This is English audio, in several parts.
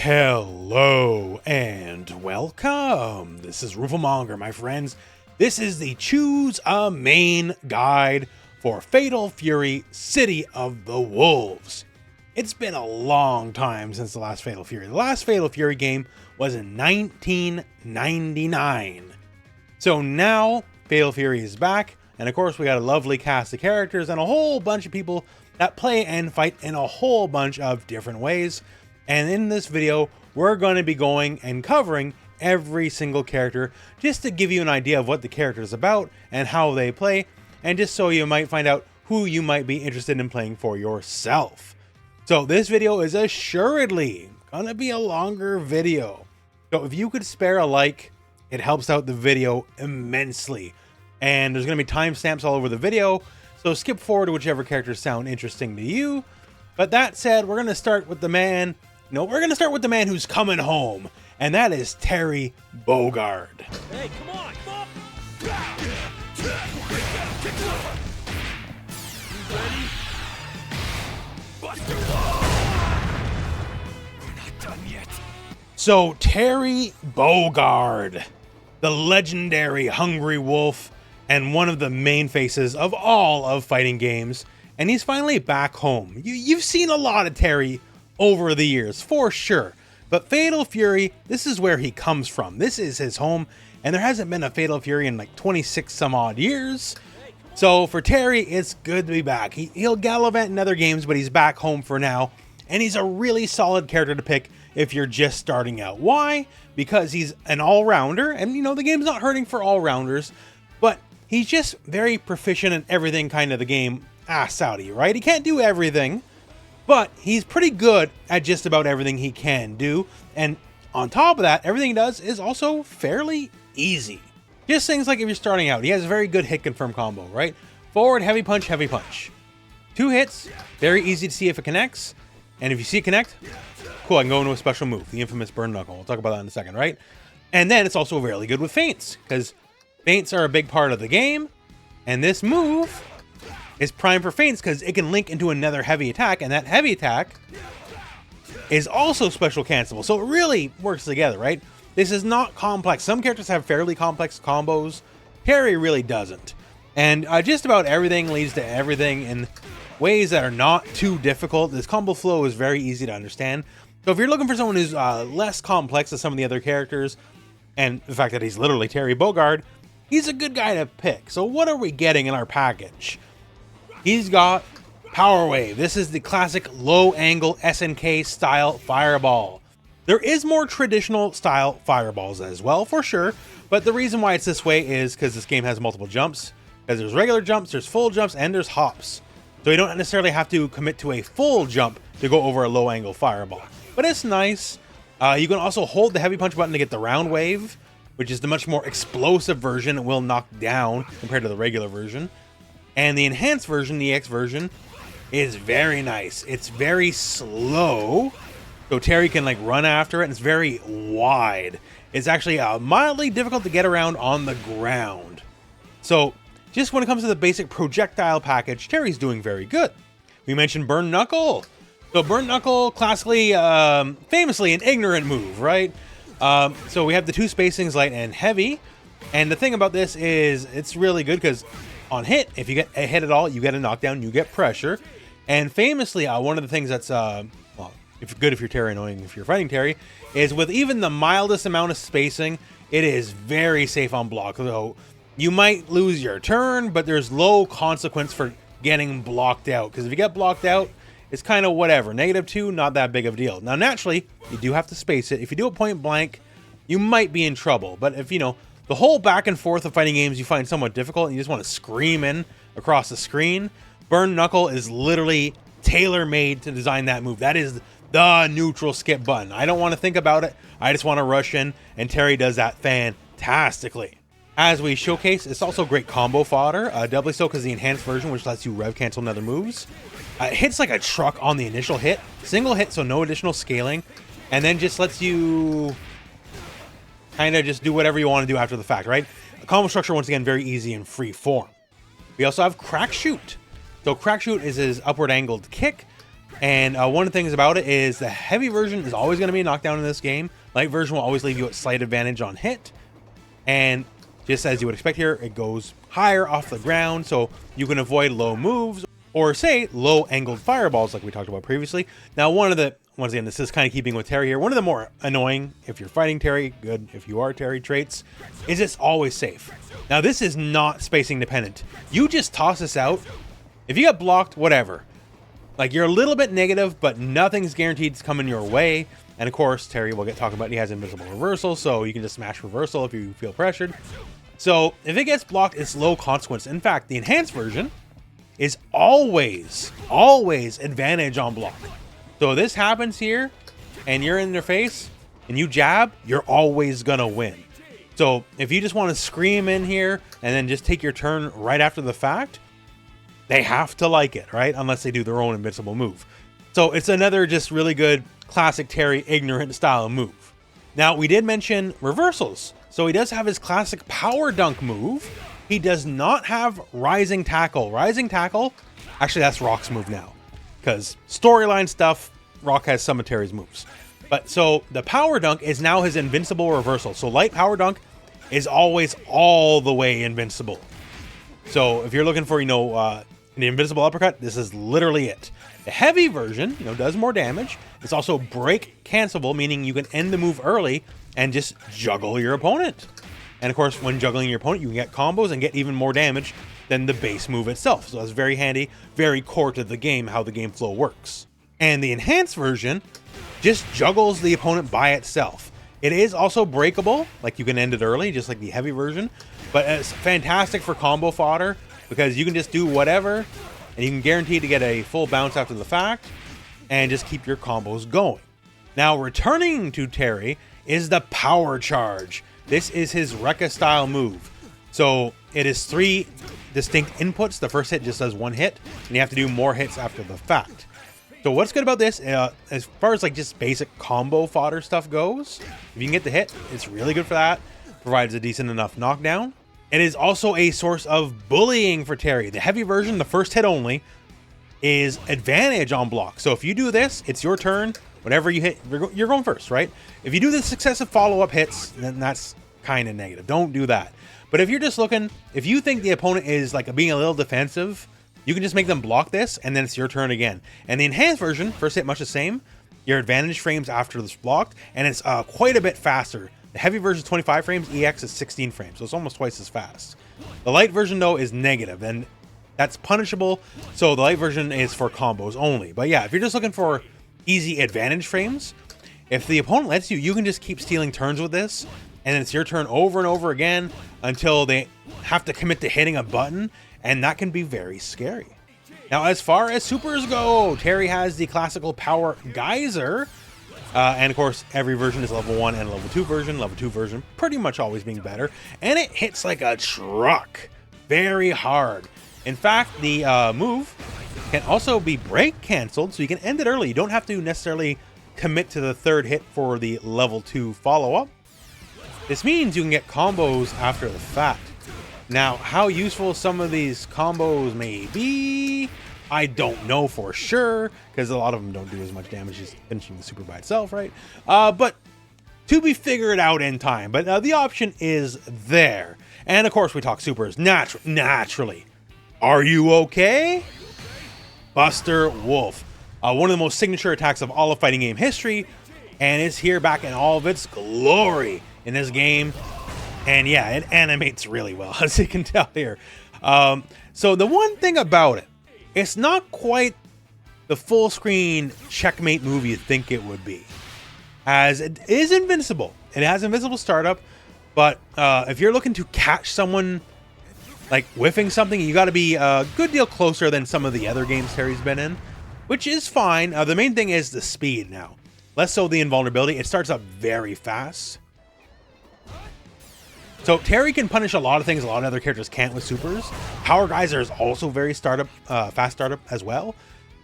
Hello and welcome. This is rooflemonger, my friends. This is the Choose a Main guide for Fatal Fury City of the Wolves. It's been a long time since the last Fatal Fury. The last Fatal Fury game was in 1999. So now Fatal Fury is back, and of course we got a lovely cast of characters and a whole bunch of people that play and fight in a whole bunch of different ways. And in this video, we're going to be going and covering every single character just to give you an idea of what the character is about and how they play, and just so you might find out who you might be interested in playing for yourself. So this video is assuredly going to be a longer video. So if you could spare a like, it helps out the video immensely. And there's going to be timestamps all over the video, so skip forward to whichever characters sound interesting to you. But that said, we're going to start with the man. No, we're going to start with the man who's coming home, and that is Terry Bogard. Hey, come on! You ready? Buster! We're not done yet. So, Terry Bogard, the legendary Hungry Wolf, and one of the main faces of all of fighting games, and he's finally back home. You've seen a lot of Terry over the years, for sure. But Fatal Fury, this is where he comes from. This is his home, and there hasn't been a Fatal Fury in like 26 some odd years. So for Terry, it's good to be back. He'll gallivant in other games, but he's back home for now. And he's a really solid character to pick if you're just starting out. Why? Because he's an all-rounder, and you know, the game's not hurting for all-rounders, but he's just very proficient in everything kind of the game asks out of you, right? He can't do everything, but he's pretty good at just about everything he can do. And on top of that, everything he does is also fairly easy. Just things like if you're starting out, he has a very good hit confirm combo, right? Forward, heavy punch, heavy punch. 2 hits, very easy to see if it connects. And if you see it connect, cool, I can go into a special move, the infamous burn knuckle. We'll talk about that in a second, right? And then it's also really good with feints, because feints are a big part of the game. And this move is prime for feints because it can link into another heavy attack, and that heavy attack is also special cancelable. So it really works together, right? This is not complex. Some characters have fairly complex combos. Terry really doesn't. And just about everything leads to everything in ways that are not too difficult. This combo flow is very easy to understand. So if you're looking for someone who's less complex than some of the other characters, and the fact that he's literally Terry Bogard, he's a good guy to pick. So what are we getting in our package? He's got Power Wave. This is the classic low angle SNK style fireball. There is more traditional style fireballs as well, for sure. But the reason why it's this way is because this game has multiple jumps. Because there's regular jumps, there's full jumps, and there's hops. So you don't necessarily have to commit to a full jump to go over a low angle fireball. But it's nice. You can also hold the heavy punch button to get the round wave, which is the much more explosive version. It will knock down compared to the regular version. And the enhanced version, the EX version, is very nice. It's very slow, so Terry can like run after it, and it's very wide. It's actually mildly difficult to get around on the ground. So just when it comes to the basic projectile package, Terry's doing very good. We mentioned Burn Knuckle. So Burn Knuckle, classically, famously an ignorant move, right? So we have the 2 spacings, light and heavy. And the thing about this is it's really good because on hit, if you get a hit at all, you get a knockdown, you get pressure. And famously, one of the things that's, well, if you're Terry, annoying if you're fighting Terry, is with even the mildest amount of spacing, it is very safe on block. So you might lose your turn, but there's low consequence for getting blocked out. Because if you get blocked out, it's kind of whatever. -2, not that big of a deal. Now, naturally, you do have to space it. If you do it point blank, you might be in trouble. But if, you know, the whole back and forth of fighting games you find somewhat difficult and you just want to scream in across the screen, Burn Knuckle is literally tailor-made to design that move. That is the neutral skip button. I don't want to think about it. I just want to rush in, and Terry does that fantastically. As we showcase, it's also great combo fodder, doubly so because the enhanced version, which lets you rev cancel other moves. It hits like a truck on the initial hit, single hit, so no additional scaling, and then just lets you kind of just do whatever you want to do after the fact, right? The combo structure, once again, very easy and free form. We also have Crack Shoot. So Crack Shoot is his upward angled kick. And one of the things about it is the heavy version is always going to be a knockdown in this game. Light version will always leave you at slight advantage on hit. And just as you would expect here, it goes higher off the ground, so you can avoid low moves or say low angled fireballs like we talked about previously. Now once again, this is kind of keeping with Terry here. One of the more annoying, if you're fighting Terry, good if you are Terry traits, is it's always safe. Now this is not spacing dependent. You just toss this out. If you get blocked, whatever. Like, you're a little bit negative, but nothing's guaranteed to come in your way. And of course, Terry will get talking about, he has invisible reversal, so you can just smash reversal if you feel pressured. So if it gets blocked, it's low consequence. In fact, the enhanced version is always advantage on block. So this happens here, and you're in their face, and you jab, you're always gonna win. So if you just want to scream in here, and then just take your turn right after the fact, they have to like it, right? Unless they do their own invincible move. So it's another just really good classic Terry ignorant style move. Now, we did mention reversals. So he does have his classic power dunk move. He does not have rising tackle. Rising tackle, actually that's Rock's move now. Because storyline stuff, Rock has some of Terry's moves. But so the power dunk is now his invincible reversal. So light power dunk is always all the way invincible. So if you're looking for, the invincible uppercut, this is literally it. The heavy version, does more damage. It's also break cancelable, meaning you can end the move early and just juggle your opponent. And of course, when juggling your opponent, you can get combos and get even more damage than the base move itself. So that's very handy, very core to the game, how the game flow works. And the enhanced version just juggles the opponent by itself. It is also breakable, like you can end it early, just like the heavy version. But it's fantastic for combo fodder, because you can just do whatever, and you can guarantee to get a full bounce after the fact, and just keep your combos going. Now, returning to Terry is the power charge. This is his Rekka style move. So it is 3 distinct inputs. The first hit just does 1 hit, and you have to do more hits after the fact. So what's good about this, as far as like just basic combo fodder stuff goes, if you can get the hit, it's really good for that. Provides a decent enough knockdown. It is also a source of bullying for Terry. The heavy version, the first hit only, is advantage on block. So if you do this, it's your turn. Whatever you hit, you're going first, right? If you do the successive follow-up hits, then that's kind of negative. Don't do that. But if you're just looking, if you think the opponent is like being a little defensive, you can just make them block this, and then it's your turn again. And the enhanced version, first hit much the same. Your advantage frames after this blocked, and it's quite a bit faster. The heavy version is 25 frames, EX is 16 frames, so it's almost twice as fast. The light version, though, is negative, and that's punishable, so the light version is for combos only. But yeah, if you're just looking for easy advantage frames, if the opponent lets you, you can just keep stealing turns with this, and it's your turn over and over again until they have to commit to hitting a button, and that can be very scary. Now, as far as supers go, Terry has the classical Power Geyser, and of course, every version is level 1 and level 2 version. Level 2 version pretty much always being better. And it hits like a truck. Very hard. In fact, the move can also be break canceled, so you can end it early. You don't have to necessarily commit to the third hit for the level 2 follow-up. This means you can get combos after the fact. Now, how useful some of these combos may be, I don't know for sure, because a lot of them don't do as much damage as finishing the super by itself, right? But to be figured out in time. But the option is there. And of course, we talk supers naturally. Are you okay? Buster Wolf. One of the most signature attacks of all of fighting game history, and is here back in all of its glory in this game. And yeah, it animates really well, as you can tell here. So the one thing about it, it's not quite the full screen checkmate move you think it would be, as it is invincible. It has invincible startup, but if you're looking to catch someone like whiffing something, you got to be a good deal closer than some of the other games Terry's been in, which is fine. The main thing is the speed now, less so the invulnerability. It starts up very fast. So Terry can punish a lot of things a lot of other characters can't with supers. Power Geyser is also very fast startup as well.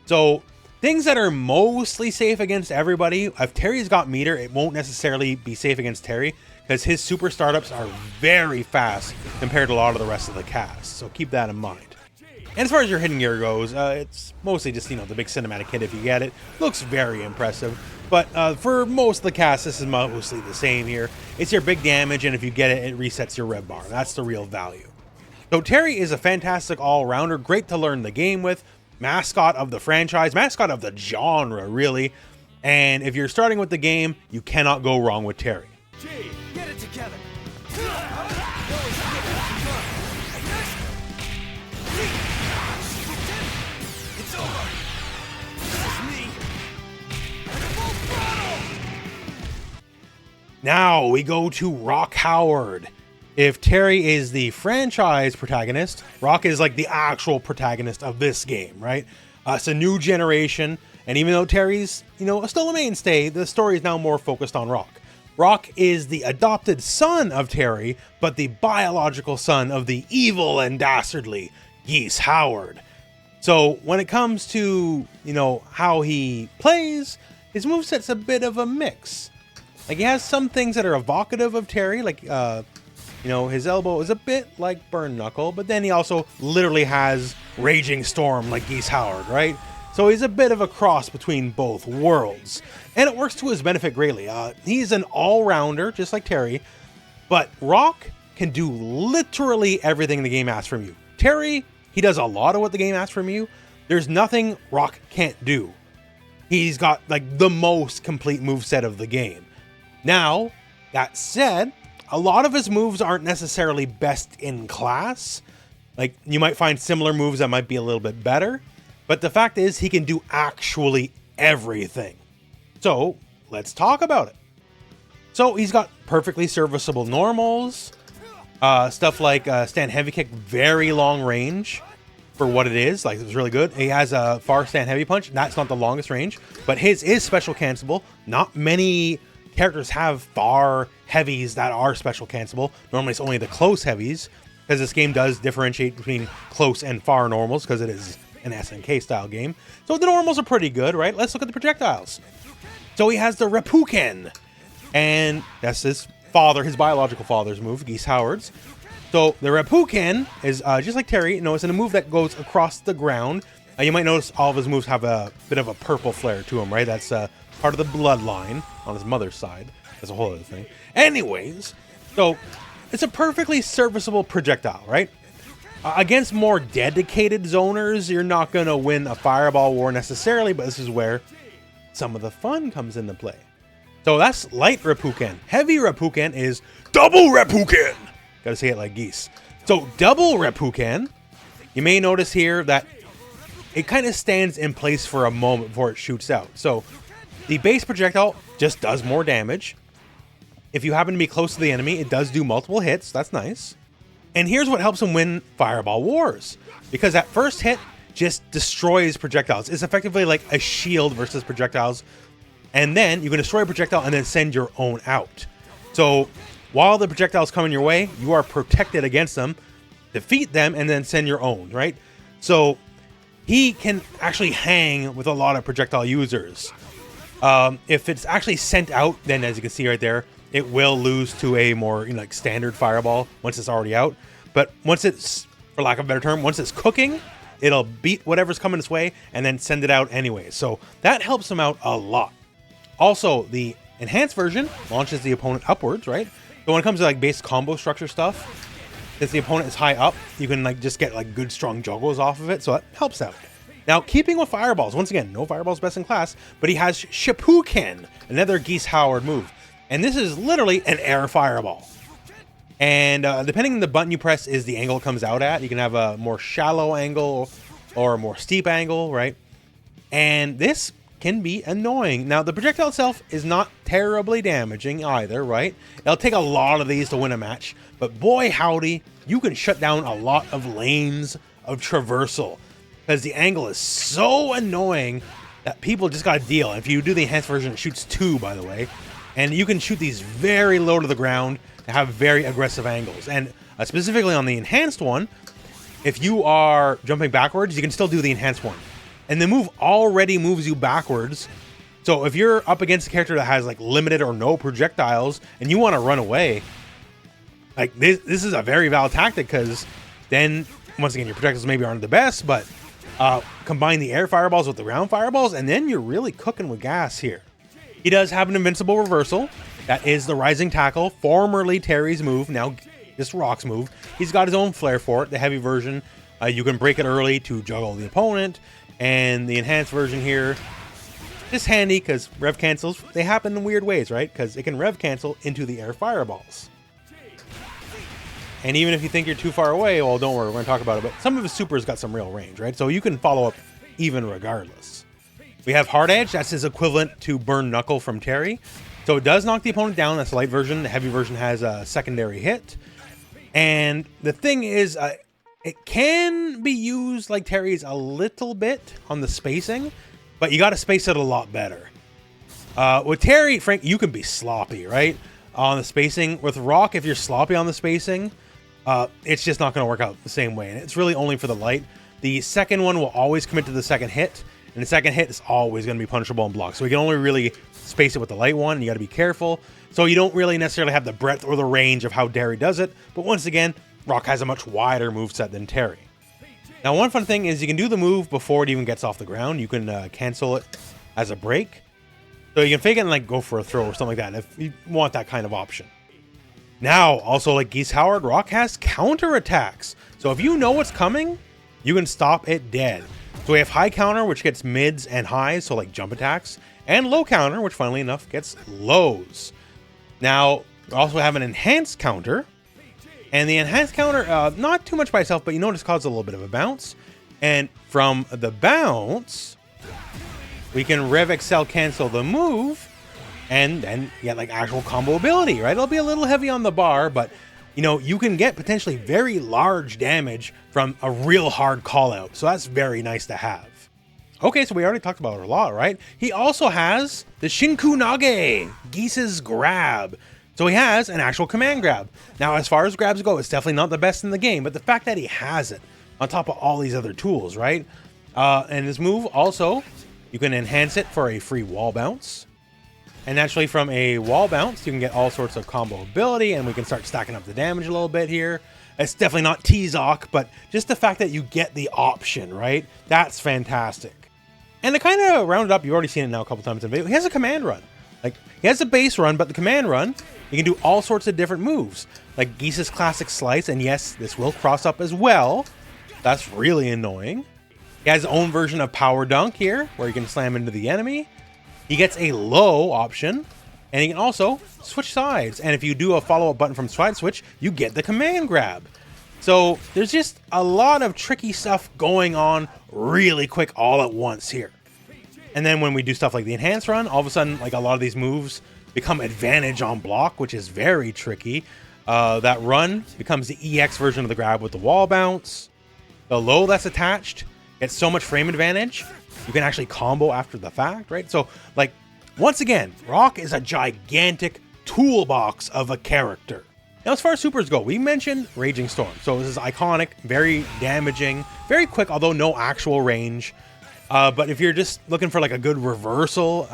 So things that are mostly safe against everybody, if Terry's got meter, it won't necessarily be safe against Terry, because his super startups are very fast compared to a lot of the rest of the cast. So keep that in mind. And as far as your hidden gear goes, it's mostly just, the big cinematic hit if you get it. Looks very impressive. But for most of the cast, this is mostly the same here. It's your big damage, and if you get it, it resets your red bar. That's the real value. So Terry is a fantastic all-rounder, great to learn the game with, mascot of the franchise, mascot of the genre, really. And if you're starting with the game, you cannot go wrong with Terry. G, get it together. It's over. This is me. Full throttle. Now we go to Rock Howard. If Terry is the franchise protagonist, Rock is like the actual protagonist of this game, right? It's a new generation, and even though Terry's, still a mainstay, the story is now more focused on Rock. Rock is the adopted son of Terry, but the biological son of the evil and dastardly Geese Howard. So when it comes to, how he plays, his moveset's a bit of a mix. Like, he has some things that are evocative of Terry, like, his elbow is a bit like Burn Knuckle, but then he also literally has Raging Storm like Geese Howard, right? So he's a bit of a cross between both worlds. And it works to his benefit greatly. He's an all-rounder, just like Terry, but Rock can do literally everything the game asks from you. Terry, he does a lot of what the game asks from you. There's nothing Rock can't do. He's got, like, the most complete moveset of the game. Now, that said, a lot of his moves aren't necessarily best in class. Like, you might find similar moves that might be a little bit better, but the fact is he can do actually everything. So let's talk about it. So he's got perfectly serviceable normals, stuff like stand heavy kick, very long range for what it is. Like, it's really good. He has a far stand heavy punch. That's not the longest range, but his is special cancelable. Not many characters have far heavies that are special cancelable. Normally it's only the close heavies, because this game does differentiate between close and far normals, because it is an SNK style game. So the normals are pretty good, right? Let's look at the projectiles. So he has the Reppuken, and that's his father, his biological father's move, Geese Howard's. So the Reppuken is just like Terry, it's in a move that goes across the ground. You might notice all of his moves have a bit of a purple flare to them, right? That's part of the bloodline on his mother's side. That's a whole other thing. Anyways, so it's a perfectly serviceable projectile, right? Against more dedicated zoners, you're not going to win a fireball war necessarily, but this is where some of the fun comes into play. So that's light Reppuken. Heavy Reppuken is double Reppuken. Gotta say it like Geese. So double Reppuken, you may notice here that it kind of stands in place for a moment before it shoots out. So the base projectile just does more damage. If you happen to be close to the enemy, it does do multiple hits. That's nice. And here's what helps him win Fireball Wars. Because that first hit just destroys projectiles. It's effectively like a shield versus projectiles. And then you can destroy a projectile and then send your own out. So while the projectiles come in your way, you are protected against them, defeat them, and then send your own, right? So he can actually hang with a lot of projectile users. If it's actually sent out, then as you can see right there, it will lose to a more like standard fireball once it's already out. But once it's, for lack of a better term, once it's cooking, it'll beat whatever's coming its way and then send it out anyway. So that helps him out a lot. Also, the enhanced version launches the opponent upwards, right? So when it comes to like base combo structure stuff, if the opponent is high up, you can like just get like good strong juggles off of it. So that helps out. Now, keeping with fireballs, once again, no fireballs best in class, but he has Shippuken, another Geese Howard move. And this is literally an air fireball. And depending on the button you press is the angle it comes out at. You can have a more shallow angle or a more steep angle, right? And this can be annoying. Now, the projectile itself is not terribly damaging either, right? It'll take a lot of these to win a match. But boy, howdy, you can shut down a lot of lanes of traversal. Because the angle is so annoying that people just got to deal. If you do the enhanced version, it shoots 2, by the way. And you can shoot these very low to the ground to have very aggressive angles. And specifically on the enhanced one, if you are jumping backwards, you can still do the enhanced one. And the move already moves you backwards. So if you're up against a character that has like limited or no projectiles and you want to run away, like this is a very valid tactic, because then once again, your projectiles maybe aren't the best, but combine the air fireballs with the ground fireballs, and then you're really cooking with gas here. He does have an invincible reversal. That is the Rising Tackle, formerly Terry's move, now this Rock's move. He's got his own flair for it, the heavy version. You can break it early to juggle the opponent, and the enhanced version here is handy because rev cancels, they happen in weird ways, right? Because it can rev cancel into the air fireballs. And even if you think you're too far away, well, don't worry, we're going to talk about it, but some of his supers got some real range, right? So you can follow up even regardless. We have Hard Edge, that's his equivalent to Burn Knuckle from Terry. So it does knock the opponent down, that's the light version. The heavy version has a secondary hit. And the thing is, it can be used like Terry's a little bit on the spacing, but you got to space it a lot better. With Terry, Frank, you can be sloppy, right? On the spacing. With Rock, if you're sloppy on the spacing, it's just not going to work out the same way. And it's really only for the light. The second one will always commit to the second hit, and the second hit is always going to be punishable and blocked. So we can only really space it with the light one, and you got to be careful. So you don't really necessarily have the breadth or the range of how Terry does it. But once again, Rock has a much wider moveset than Terry. Now, one fun thing is you can do the move before it even gets off the ground. You can cancel it as a break. So you can fake it and like go for a throw or something like that if you want that kind of option. Now, also like Geese Howard, Rock has counter attacks. So if you know what's coming, you can stop it dead. So we have high counter, which gets mids and highs, so like jump attacks, and low counter, which funnily enough gets lows. Now, we also have an enhanced counter. And the enhanced counter, not too much by itself, but you notice causes a little bit of a bounce. And from the bounce, we can Rev Excel cancel the move, and then get like actual combo ability, right? It'll be a little heavy on the bar, but you know, you can get potentially very large damage from a real hard call out. So that's very nice to have. Okay, so we already talked about it a lot, right? He also has the Shinku Nage, Geese's grab. So he has an actual command grab. Now, as far as grabs go, it's definitely not the best in the game, but the fact that he has it on top of all these other tools, right? And this move also, you can enhance it for a free wall bounce. And naturally, from a wall bounce, you can get all sorts of combo ability, and we can start stacking up the damage a little bit here. It's definitely not Tizoc, but just the fact that you get the option, right? That's fantastic. And to kind of round it up, you've already seen it now a couple times in video, he has a command run. Like, he has a base run, but the command run, you can do all sorts of different moves. Like Geese's classic slice, and yes, this will cross up as well. That's really annoying. He has his own version of power dunk here, where you can slam into the enemy. He gets a low option, and he can also switch sides. And if you do a follow-up button from side switch, you get the command grab. So there's just a lot of tricky stuff going on really quick all at once here. And then when we do stuff like the enhanced run, all of a sudden, like a lot of these moves become advantage on block, which is very tricky. That run becomes the EX version of the grab with the wall bounce. The low that's attached gets so much frame advantage. You can actually combo after the fact, right? So, like, once again, Rock is a gigantic toolbox of a character. Now, as far as supers go, we mentioned Raging Storm. So this is iconic, very damaging, very quick, although no actual range. But if you're just looking for like a good reversal,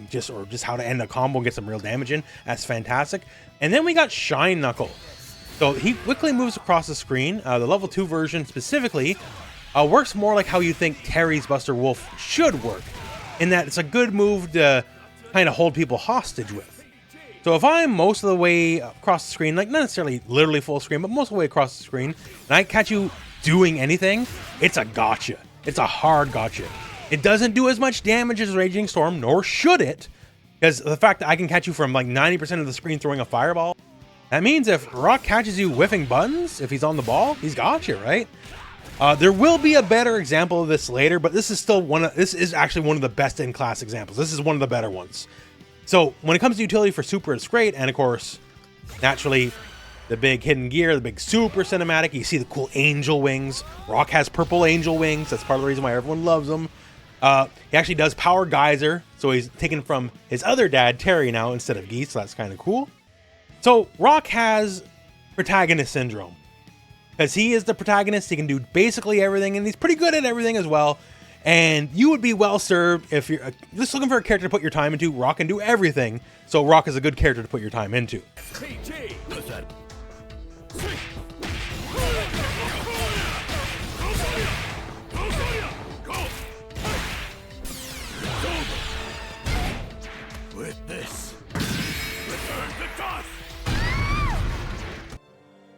just how to end a combo and get some real damage in, that's fantastic. And then we got Shine Knuckle. So he quickly moves across the screen. The level 2 version specifically works more like how you think Terry's Buster Wolf should work, in that it's a good move to kind of hold people hostage with. So if I'm most of the way across the screen, like not necessarily literally full screen, but most of the way across the screen, and I catch you doing anything, it's a gotcha. It's a hard gotcha. It doesn't do as much damage as Raging Storm, nor should it, because the fact that I can catch you from like 90% of the screen throwing a fireball, that means if Rock catches you whiffing buttons, if he's on the ball, he's got you, right? There will be a better example of this later, but this is still this is actually one of the best in class examples. This is one of the better ones. So when it comes to utility for super, it's great. And of course, naturally, the big hidden gear, the big super cinematic, you see the cool angel wings. Rock has purple angel wings. That's part of the reason why everyone loves him. He actually does power geyser. So he's taken from his other dad, Terry, now instead of Geese. So that's kind of cool. So Rock has protagonist syndrome. Because he is the protagonist, he can do basically everything, and he's pretty good at everything as well. And you would be well served if you're just looking for a character to put your time into. Rock can do everything, so Rock is a good character to put your time into.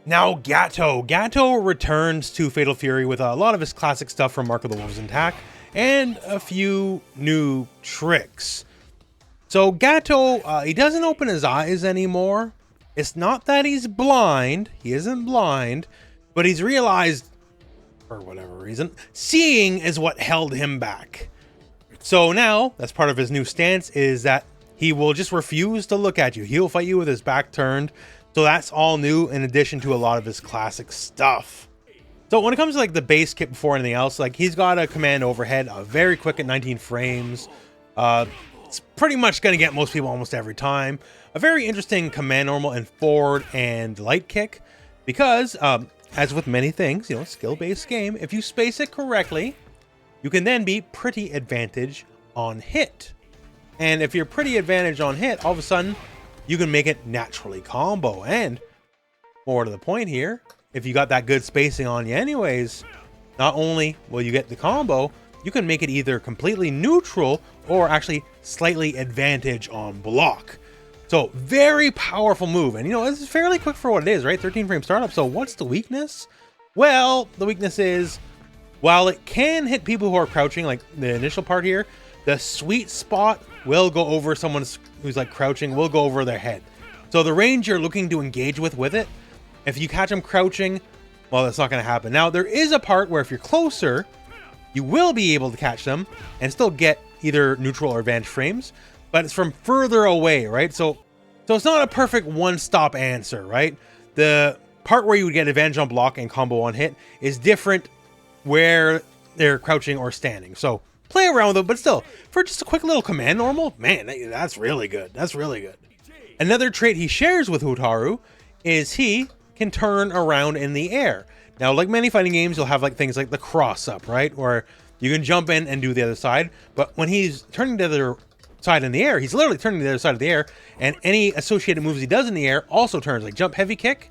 Now Gato. Gato returns to Fatal Fury with a lot of his classic stuff from Mark of the Wolves Attack and a few new tricks. So Gato, he doesn't open his eyes anymore. It's not that he's blind. He isn't blind, but he's realized, for whatever reason, seeing is what held him back. So now, that's part of his new stance, is that he will just refuse to look at you. He'll fight you with his back turned. So that's all new in addition to a lot of his classic stuff. So when it comes to like the base kit before anything else, like he's got a command overhead, very quick at 19 frames. It's pretty much going to get most people almost every time. A very interesting command normal and forward and light kick. Because, as with many things, you know, skill-based game, if you space it correctly, you can then be pretty advantage on hit. And if you're pretty advantage on hit, all of a sudden, you can make it naturally combo. And more to the point here, if you got that good spacing on you anyways, not only will you get the combo, you can make it either completely neutral or actually slightly advantage on block. So very powerful move. And you know, it's fairly quick for what it is, right? 13 frame startup. So what's the weakness? Well, the weakness is, while it can hit people who are crouching, like the initial part here, the sweet spot will go over someone who's like crouching, will go over their head. So the range you're looking to engage with it, if you catch them crouching, well, that's not going to happen. Now, there is a part where if you're closer, you will be able to catch them and still get either neutral or advantage frames, but it's from further away, right? So it's not a perfect one-stop answer, right? The part where you would get advantage on block and combo on hit is different where they're crouching or standing. So play around with it, but still, for just a quick little command normal, man, that's really good. That's really good. Another trait he shares with Hotaru is he can turn around in the air. Now, like many fighting games, you'll have like things like the cross up, right? Where you can jump in and do the other side. But when he's turning to the other side in the air, he's literally turning to the other side of the air, and any associated moves he does in the air also turns, like jump heavy kick.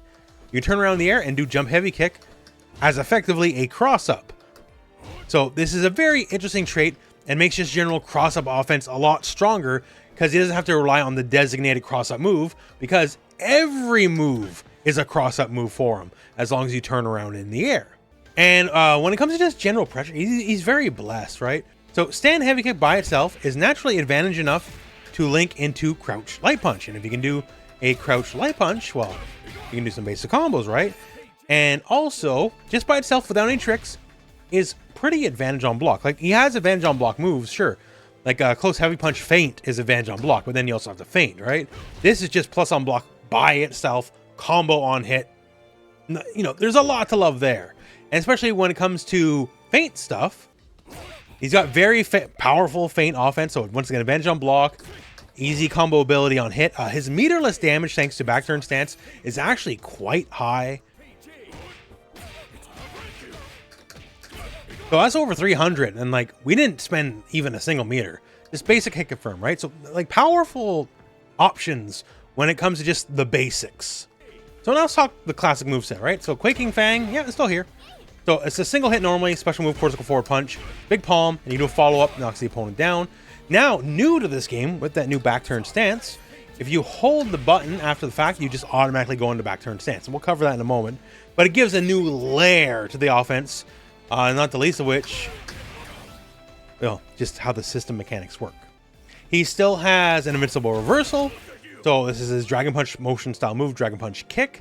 You turn around in the air and do jump heavy kick as effectively a cross up. So this is a very interesting trait and makes just general cross up offense a lot stronger because he doesn't have to rely on the designated cross up move, because every move is a cross up move for him as long as you turn around in the air. And when it comes to just general pressure, he's very blessed, right? So stand heavy kick by itself is naturally advantage enough to link into crouch light punch. And if you can do a crouch light punch, well, you can do some basic combos, right? And also, just by itself without any tricks, is pretty advantage on block. Like, he has advantage on block moves, sure. Like a close heavy punch feint is advantage on block, but then you also have to feint, right? This is just plus on block by itself, combo on hit. You know, there's a lot to love there. And especially when it comes to feint stuff, he's got very powerful feint offense. So once again, advantage on block, easy combo ability on hit. His meterless damage, thanks to back turn stance, is actually quite high. So that's over 300, and like, we didn't spend even a single meter. Just basic hit confirm, right? So like, powerful options when it comes to just the basics. So now let's talk the classic moveset, right? So Quaking Fang, yeah, it's still here. So it's a single hit normally, special move, cortical forward punch, big palm, and you do a follow-up, knocks the opponent down. Now, new to this game, with that new back turn stance, if you hold the button after the fact, you just automatically go into back turn stance. And we'll cover that in a moment. But it gives a new layer to the offense, not the least of which, well, just how the system mechanics work. He still has an invincible reversal. So this is his Dragon Punch motion style move, Dragon Punch kick.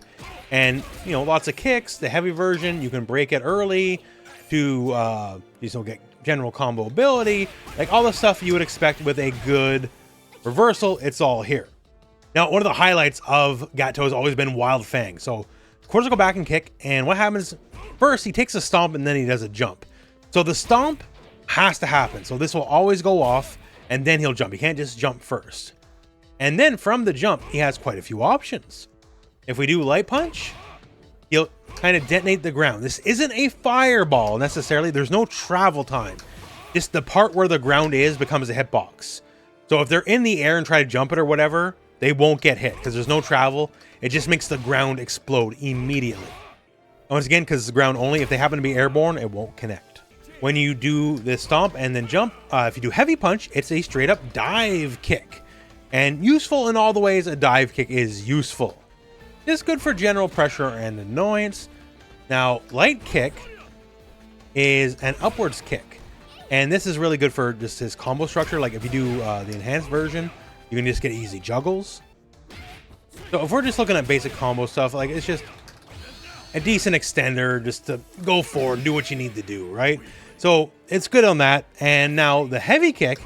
And, you know, lots of kicks. The heavy version, you can break it early to get general combo ability. Like all the stuff you would expect with a good reversal, it's all here. Now, one of the highlights of Gato has always been Wild Fang. So, of course, go back and kick. And what happens first, he takes a stomp and then he does a jump. So the stomp has to happen. So this will always go off and then he'll jump. He can't just jump first. And then from the jump, he has quite a few options. If we do light punch, he'll kind of detonate the ground. This isn't a fireball necessarily. There's no travel time. Just the part where the ground is becomes a hitbox. So if they're in the air and try to jump it or whatever, they won't get hit because there's no travel. It just makes the ground explode immediately. Once again, because it's the ground only, if they happen to be airborne, it won't connect. When you do this stomp and then jump, if you do heavy punch, it's a straight up dive kick. and useful in all the ways a dive kick is useful. It's good for general pressure and annoyance. Now, light kick is an upwards kick, and this is really good for just his combo structure. Like if you do the enhanced version, you can just get easy juggles. So if we're just looking at basic combo stuff, like it's just a decent extender just to go forward and do what you need to do, right? So it's good on that. And now the heavy kick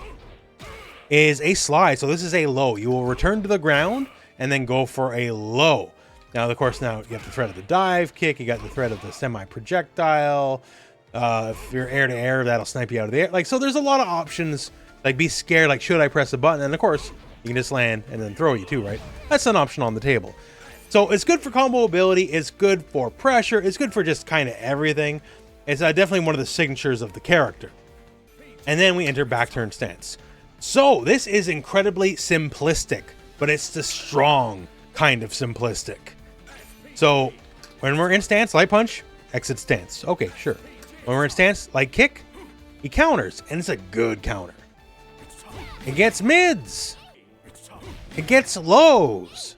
is a slide. So this is a low. You will return to the ground and then go for a low. Now, of course, now you have the threat of the dive kick. You got the threat of the semi-projectile. If you're air to air, that'll snipe you out of the air. Like, so there's a lot of options. Like, be scared. Like, should I press a button? And of course, you can just land and then throw you too, right? That's an option on the table. So it's good for combo ability. It's good for pressure. It's good for just kind of everything. It's definitely one of the signatures of the character. And then we enter back turn stance. So this is incredibly simplistic, but it's the strong kind of simplistic. So when we're in stance, light punch, exit stance. Okay, sure. When we're in stance, light kick, he counters, and it's a good counter. It gets mids. It gets lows.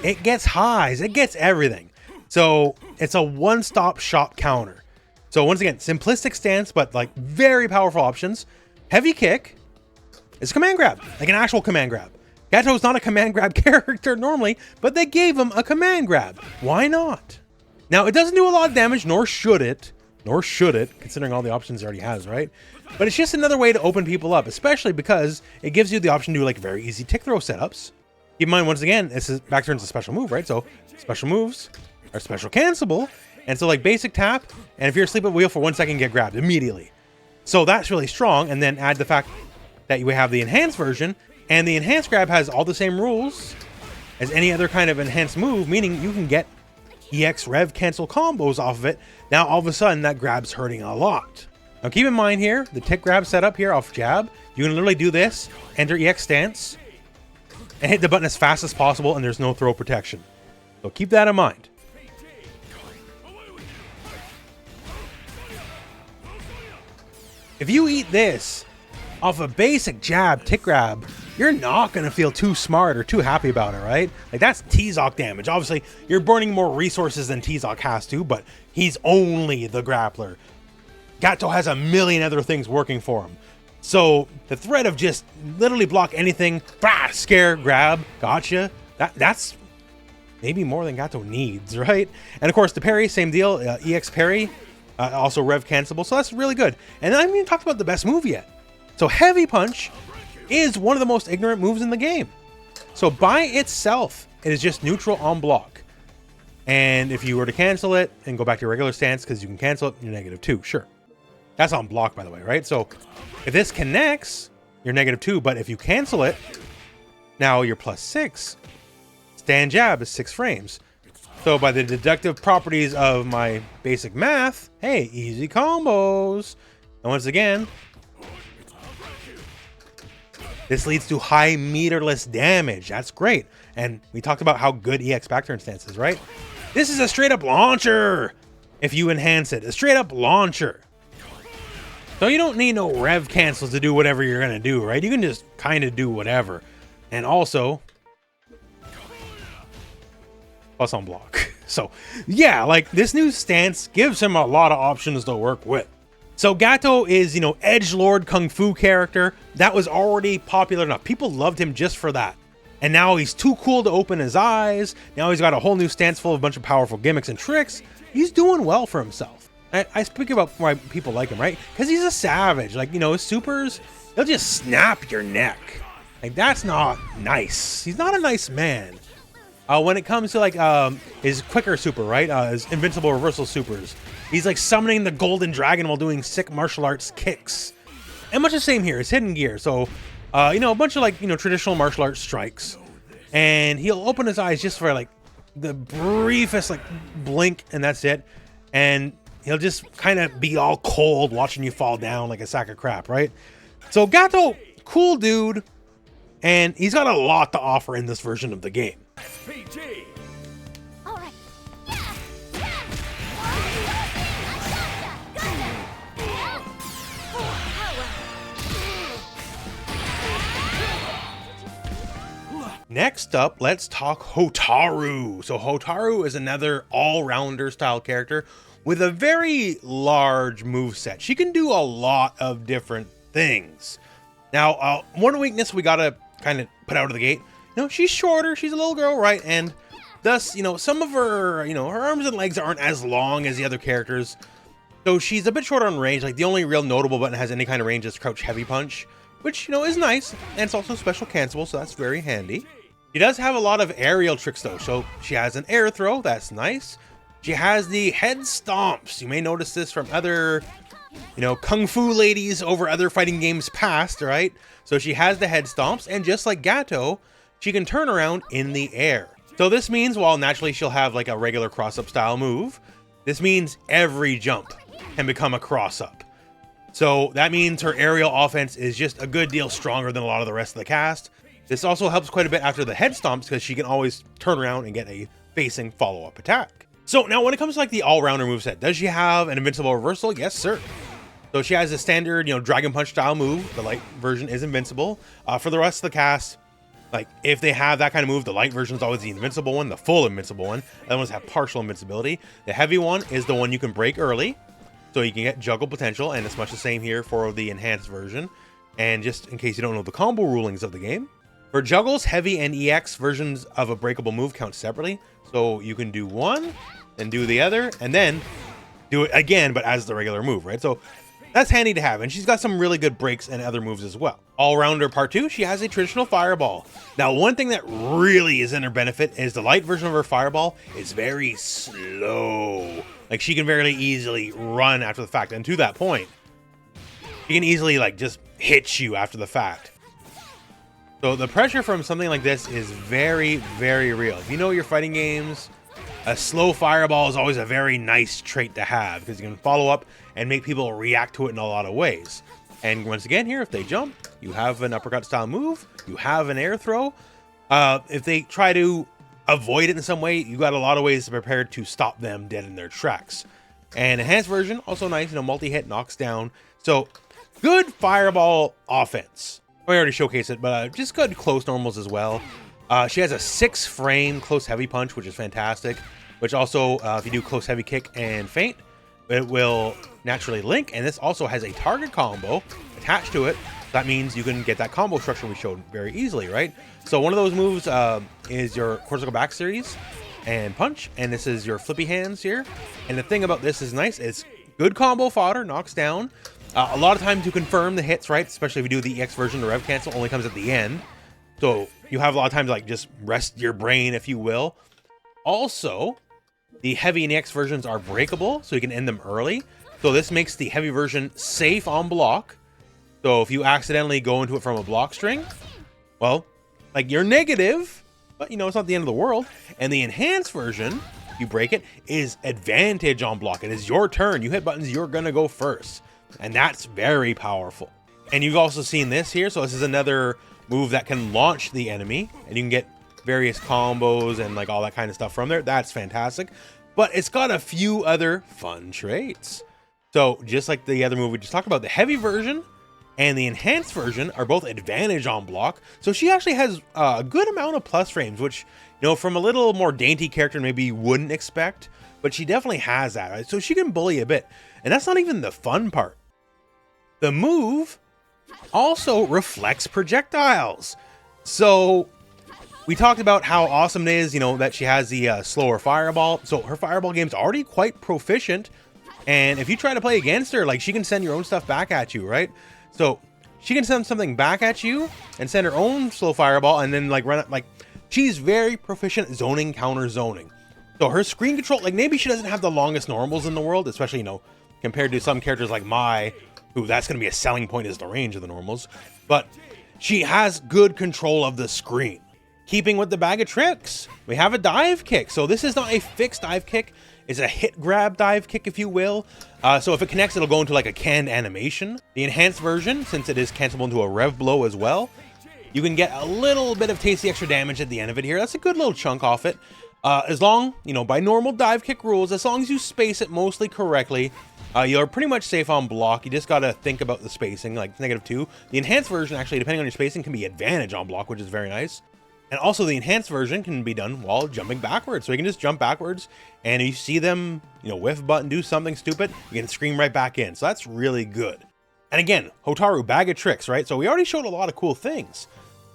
It gets highs. It gets everything. So it's a one-stop shop counter. So once again, simplistic stance, but like very powerful options. Heavy kick is a command grab, like an actual command grab. Gato's not a command grab character normally, but they gave him a command grab. Why not? Now, it doesn't do a lot of damage, nor should it, considering all the options it already has, right? But it's just another way to open people up, especially because it gives you the option to do like very easy tick throw setups. Keep in mind, once again, this is back turn's a special move, right? So special moves are special cancelable. And so like basic tap, and if you're asleep at wheel for 1 second, get grabbed immediately. So that's really strong. And then add the fact that you have the enhanced version, and the enhanced grab has all the same rules as any other kind of enhanced move, meaning you can get EX rev cancel combos off of it. Now all of a sudden that grab's hurting a lot. Now keep in mind here, the tick grab setup here off jab, you can literally do this, enter EX stance, and hit the button as fast as possible, and there's no throw protection. So keep that in mind. If you eat this off a basic jab, tick grab, you're not going to feel too smart or too happy about it, right? Like that's Tizoc damage. Obviously, you're burning more resources than Tizoc has to, but he's only the grappler. Gato has a million other things working for him. So the threat of just literally block anything, scare, grab, gotcha, that's maybe more than Gato needs, right? And of course, the parry, same deal, EX parry, also rev cancelable, so that's really good. And I haven't even talked about the best move yet. So heavy punch is one of the most ignorant moves in the game. So by itself, it is just neutral on block. And if you were to cancel it and go back to your regular stance, because you can cancel it, you're -2, sure. That's on block, by the way, right? So if this connects, you're -2, but if you cancel it, now you're +6. Stand jab is 6 frames. So by the deductive properties of my basic math, hey, easy combos. And once again, this leads to high meterless damage. That's great. And we talked about how good EX back turn stance is, right? This is a straight up launcher. If you enhance it, a straight up launcher. So you don't need no rev cancels to do whatever you're going to do, right? You can just kind of do whatever. And also, plus on block. So yeah, like this new stance gives him a lot of options to work with. So Gato is, you know, edgelord kung fu character that was already popular enough. People loved him just for that. And now he's too cool to open his eyes. Now he's got a whole new stance full of a bunch of powerful gimmicks and tricks. He's doing well for himself. I speak about why people like him, right? Because he's a savage. Like, you know, his supers, they'll just snap your neck. Like, that's not nice. He's not a nice man. When it comes to like his quicker super, right? His invincible reversal supers. He's like summoning the golden dragon while doing sick martial arts kicks. And much the same here, his hidden gear. So, you know, a bunch of like, you know, traditional martial arts strikes. And he'll open his eyes just for like the briefest like blink, and that's it. And he'll just kind of be all cold watching you fall down like a sack of crap, right? So Gato, cool dude. And he's got a lot to offer in this version of the game. SPG. All right. Next up, let's talk Hotaru. So Hotaru is another all-rounder style character with a very large moveset. She can do a lot of different things. Now, one weakness we gotta kind of put out of the gate, she's shorter, she's a little girl, right? And thus, some of her, her arms and legs aren't as long as the other characters. So she's a bit shorter on range. Like the only real notable button that has any kind of range is Crouch Heavy Punch, which, is nice. And it's also special cancelable, so that's very handy. She does have a lot of aerial tricks though. So she has an air throw, that's nice. She has the head stomps. You may notice this from other, kung fu ladies over other fighting games past, right? So she has the head stomps, and just like Gato, she can turn around in the air. So this means, while naturally she'll have like a regular cross-up style move, this means every jump can become a cross-up. So that means her aerial offense is just a good deal stronger than a lot of the rest of the cast. This also helps quite a bit after the head stomps, because she can always turn around and get a facing follow-up attack. So now when it comes to like the all-rounder moveset, does she have an invincible reversal? Yes, sir. So she has a standard, Dragon Punch style move. The light version is invincible. For the rest of the cast, like if they have that kind of move, the light version is always the invincible one, the full invincible one. Other ones have partial invincibility. The heavy one is the one you can break early, so you can get juggle potential, and it's much the same here for the enhanced version. And just in case you don't know the combo rulings of the game, for juggles, heavy and EX versions of a breakable move count separately. So you can do one, then do the other, and then do it again, but as the regular move, right? So that's handy to have, and she's got some really good breaks and other moves as well. All-rounder part 2, she has a traditional fireball. Now, one thing that really is in her benefit is the light version of her fireball is very slow. Like, she can very easily run after the fact, and to that point, she can easily, like, just hit you after the fact. So the pressure from something like this is very, very real. If you know your fighting games, a slow fireball is always a very nice trait to have, because you can follow up and make people react to it in a lot of ways. And once again here, if they jump, you have an uppercut style move, you have an air throw. If they try to avoid it in some way, you got a lot of ways to prepare to stop them dead in their tracks. And enhanced version, also nice, multi-hit, knocks down. So good fireball offense. I already showcased it, but just good close normals as well. She has a 6-frame close heavy punch, which is fantastic. Which also, if you do close heavy kick and feint, it will naturally link. And this also has a target combo attached to it. That means you can get that combo structure we showed very easily, right? So one of those moves is your quarter back series and punch, and this is your flippy hands here. And the thing about this is nice, it's good combo fodder, knocks down. A lot of times to confirm the hits, right? Especially if you do the EX version, the rev cancel only comes at the end. So you have a lot of times like just rest your brain, if you will. Also, the heavy and EX versions are breakable, so you can end them early. So this makes the heavy version safe on block. So if you accidentally go into it from a block string, well, like you're negative, but it's not the end of the world. And the enhanced version, if you break it, is advantage on block. It is your turn. You hit buttons, you're gonna go first. And that's very powerful. And you've also seen this here. So this is another move that can launch the enemy, and you can get various combos and like all that kind of stuff from there. That's fantastic. But it's got a few other fun traits. So just like the other move we just talked about, the heavy version and the enhanced version are both advantage on block. So she actually has a good amount of plus frames, which, from a little more dainty character, maybe you wouldn't expect, but she definitely has that, right? So she can bully a bit. And that's not even the fun part. The move also reflects projectiles. So we talked about how awesome it is, that she has the slower fireball. So her fireball game's already quite proficient. And if you try to play against her, like she can send your own stuff back at you, right? So she can send something back at you and send her own slow fireball and then like run it. Like she's very proficient at zoning, counter zoning. So her screen control, like maybe she doesn't have the longest normals in the world, especially, compared to some characters like Mai, who that's going to be a selling point is the range of the normals. But she has good control of the screen. Keeping with the bag of tricks, we have a dive kick. So this is not a fixed dive kick. It's a hit grab dive kick, if you will. So if it connects, it'll go into like a canned animation. The enhanced version, since it is cancelable into a rev blow as well, you can get a little bit of tasty extra damage at the end of it here. That's a good little chunk off it. As long, by normal dive kick rules, as long as you space it mostly correctly, you're pretty much safe on block. You just got to think about the spacing, like -2. The enhanced version, actually, depending on your spacing, can be advantage on block, which is very nice. And also the enhanced version can be done while jumping backwards. So you can just jump backwards, and if you see them, you know, whiff button, do something stupid, you can scream right back in. So that's really good. And again, Hotaru, bag of tricks, right? So we already showed a lot of cool things.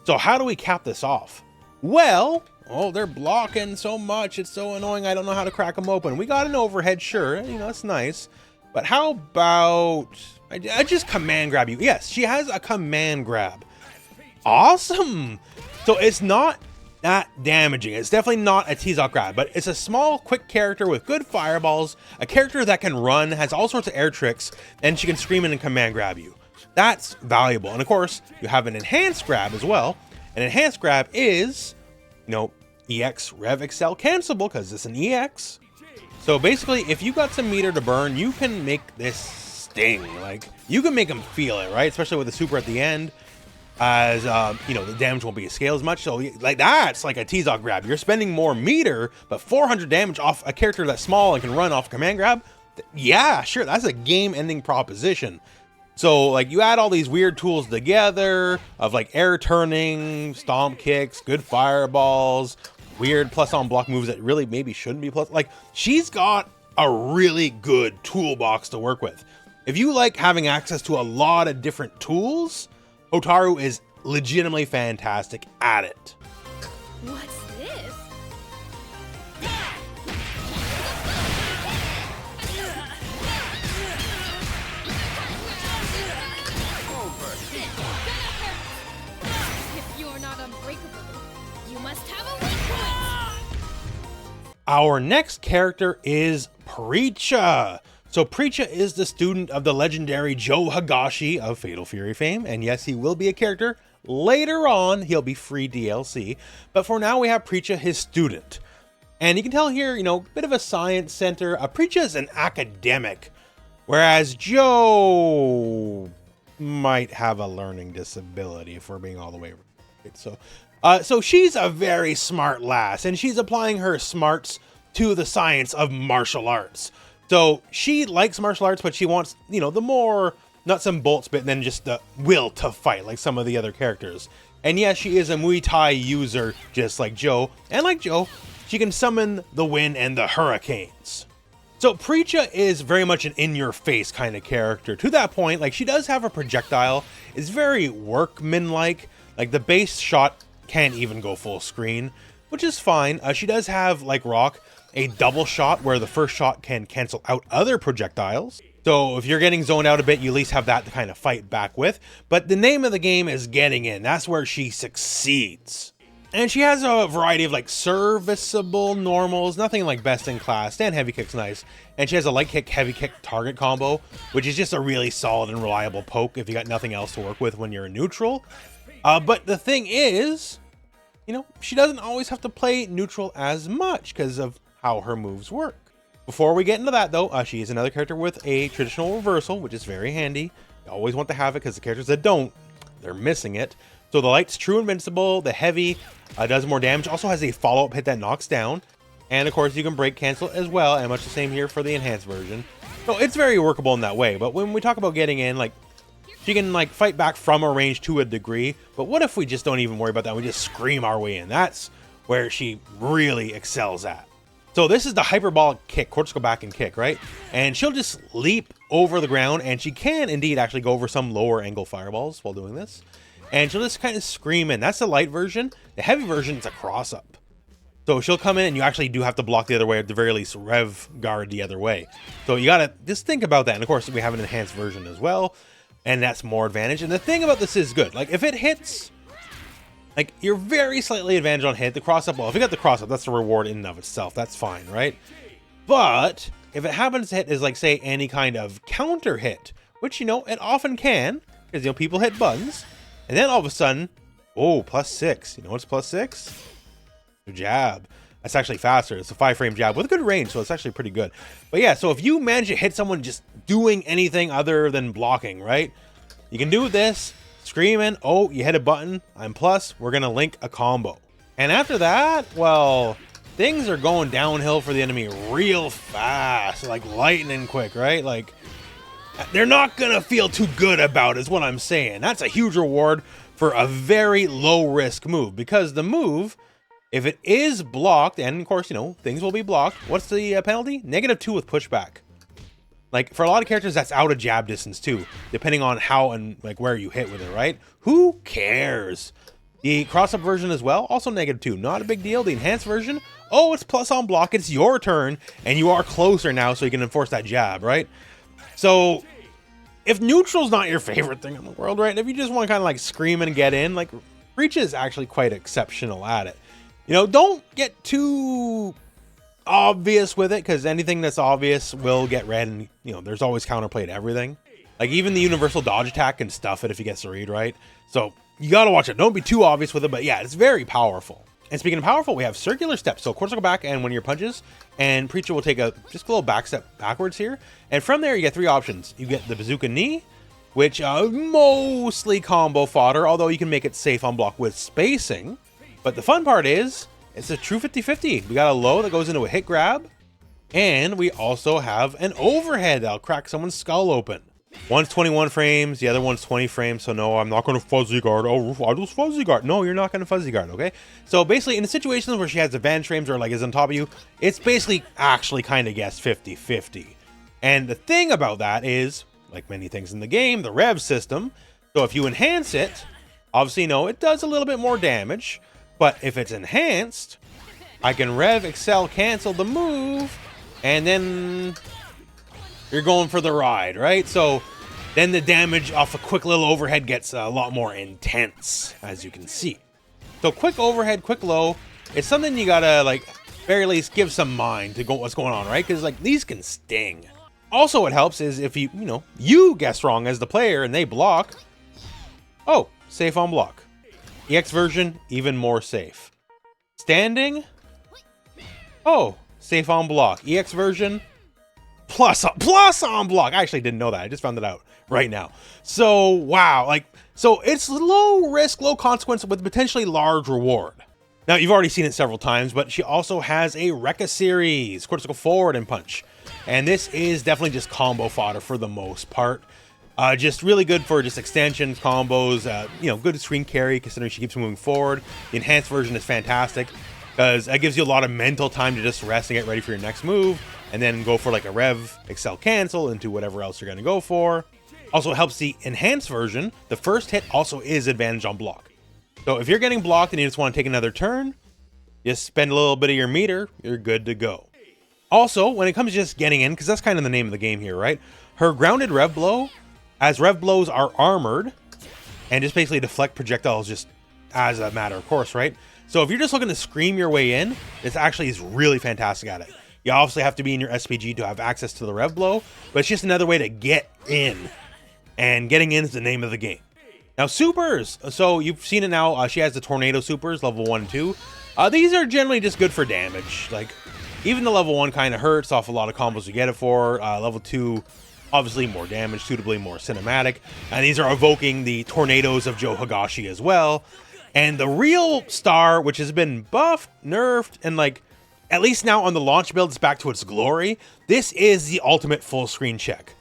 So how do we cap this off? Well, oh, they're blocking so much. It's so annoying. I don't know how to crack them open. We got an overhead, sure. You know, that's nice. But how about I just command grab you? Yes, she has a command grab. Awesome. So it's not that damaging. It's definitely not a Tizoc grab, but it's a small, quick character with good fireballs, a character that can run, has all sorts of air tricks, and she can scream in and command grab you. That's valuable. And of course, you have an enhanced grab as well. An enhanced grab is, you know, EX Rev Excel cancelable because it's an EX. So basically, if you got some meter to burn, you can make this sting. Like, you can make them feel it, right? Especially with the super at the end, as you know, the damage won't be scale as much. So like, that's like a Tizoc grab. You're spending more meter, but 400 damage off a character that's small and can run off command grab. Yeah, sure, that's a game-ending proposition. So like, you add all these weird tools together of like air turning, stomp kicks, good fireballs, weird plus on block moves that really maybe shouldn't be plus. Like, she's got a really good toolbox to work with. If you like having access to a lot of different tools, Hotaru is legitimately fantastic at it. What's this? If you're not unbreakable, you must have a weak point. Our next character is Preecha. So Preecha is the student of the legendary Joe Higashi of Fatal Fury fame. And yes, he will be a character. Later on, he'll be free DLC. But for now, we have Preecha, his student. And you can tell here, you know, a bit of a science center. Preecha is an academic, whereas Joe might have a learning disability, if we're being all the way right. So she's a very smart lass, and she's applying her smarts to the science of martial arts. So she likes martial arts, but she wants, you know, the more nuts and bolts bit than just the will to fight like some of the other characters. And yes, she is a Muay Thai user, just like Joe. And like Joe, she can summon the wind and the hurricanes. So Preecha is very much an in-your-face kind of character. To that point, like, she does have a projectile. It's very workman-like. Like, the base shot can't even go full screen, which is fine. She does have, like Rock, a double shot where the first shot can cancel out other projectiles. So if you're getting zoned out a bit, you at least have that to kind of fight back with. But the name of the game is getting in. That's where she succeeds. And she has a variety of like serviceable normals, nothing like best in class. Stand heavy kick's nice. And she has a light kick, heavy kick target combo, which is just a really solid and reliable poke if you got nothing else to work with when you're in neutral. But the thing is, you know, she doesn't always have to play neutral as much because of how her moves work. Before we get into that though, she is another character with a traditional reversal, which is very handy. You always want to have it because the characters that don't, they're missing it. So the light's true invincible, the heavy does more damage, also has a follow-up hit that knocks down. And of course you can break cancel as well, and much the same here for the enhanced version. So it's very workable in that way, but when we talk about getting in, like, she can like fight back from a range to a degree, but what if we just don't even worry about that, we just scream our way in? That's where she really excels at. So this is the hyperbolic kick, quartz go back and kick, right? And she'll just leap over the ground, and she can indeed actually go over some lower angle fireballs while doing this. And she'll just kind of scream in. That's the light version. The heavy version is a cross up. So she'll come in and you actually do have to block the other way, at the very least rev guard the other way. So you gotta just think about that. And of course we have an enhanced version as well, and that's more advantage. And the thing about this is good. Like if it hits, like you're very slightly advantage on hit. The cross up, well, if you got the cross up, that's a reward in and of itself. That's fine, right? But if it happens to hit is like say any kind of counter hit, which you know it often can, because you know people hit buttons. And then all of a sudden, oh, +6. You know what's +6? Your jab. That's actually faster. It's a 5-frame jab with a good range, so it's actually pretty good. But yeah, so if you manage to hit someone just doing anything other than blocking, right? You can do this, screaming, oh, you hit a button, I'm plus, we're going to link a combo. And after that, well, things are going downhill for the enemy real fast, like lightning quick, right? Like, they're not gonna feel too good about it, is what I'm saying. That's a huge reward for a very low risk move, because the move, if it is blocked, and of course, you know, things will be blocked, what's the penalty? -2 with pushback. Like, for a lot of characters, that's out of jab distance too, depending on how and like where you hit with it, right? Who cares? The cross-up version as well, also -2, not a big deal. The enhanced version, oh, it's plus on block, it's your turn, and you are closer now, so you can enforce that jab, right? So, if neutral's not your favorite thing in the world, right? If you just want to kind of like scream and get in, like, Preecha is actually quite exceptional at it. You know, don't get too obvious with it, because anything that's obvious will get read, and you know, there's always counterplay to everything. Like, even the universal dodge attack can stuff it if he gets the read right. So you gotta watch it. Don't be too obvious with it, but yeah, it's very powerful. And speaking of powerful, we have circular steps. So of course, I'll go back, and when your punches, and Preecha will take just a little back step backwards here, and from there you get 3 options. You get the bazooka knee, which mostly combo fodder, although you can make it safe on block with spacing. But the fun part is, it's a true 50-50. We got a low that goes into a hit grab, and we also have an overhead that'll crack someone's skull open. One's 21 frames, the other one's 20 frames, so no, I'm not going to fuzzy guard. Oh, I just fuzzy guard. No, you're not going to fuzzy guard, okay? So basically, in the situations where she has advantage frames or like is on top of you, it's basically actually kind of guess 50-50. And the thing about that is, like many things in the game, the rev system. So if you enhance it, obviously, no, it does a little bit more damage. But if it's enhanced, I can rev, excel, cancel the move, and then you're going for the ride, right? So then the damage off a quick little overhead gets a lot more intense, as you can see. So quick overhead, quick low, it's something you gotta, like, very least give some mind to what's going on, right? Because, like, these can sting. Also, what helps is if you guess wrong as the player and they block, oh, safe on block. EX version, even more safe. Standing, oh, safe on block. EX version, plus on block. I actually didn't know that. I just found it out right now. So, wow. Like, so it's low risk, low consequence with potentially large reward. Now, you've already seen it several times, but she also has a Rekka series, critical forward and punch. And this is definitely just combo fodder for the most part. Just really good for just extensions, combos, good screen carry considering she keeps moving forward. The enhanced version is fantastic because that gives you a lot of mental time to just rest and get ready for your next move, and then go for like a rev, excel, cancel into whatever else you're going to go for. Also, it helps the enhanced version. The first hit also is advantage on block. So if you're getting blocked and you just want to take another turn, just spend a little bit of your meter, you're good to go. Also, when it comes to just getting in, because that's kind of the name of the game here, right? Her grounded rev blow, as rev blows are armored and just basically deflect projectiles just as a matter of course, right? So if you're just looking to scream your way in, this actually is really fantastic at it. You obviously have to be in your SPG to have access to the rev blow, but it's just another way to get in. And getting in is the name of the game. Now, supers. So you've seen it now. She has the tornado supers, level 1 and 2. These are generally just good for damage. Like, even the level 1 kind of hurts off a lot of combos you get it for. Level 2, obviously more damage, suitably more cinematic. And these are evoking the tornadoes of Joe Higashi as well. And the real star, which has been buffed, nerfed, and like, at least now on the launch build, it's back to its glory. This is the ultimate full screen check.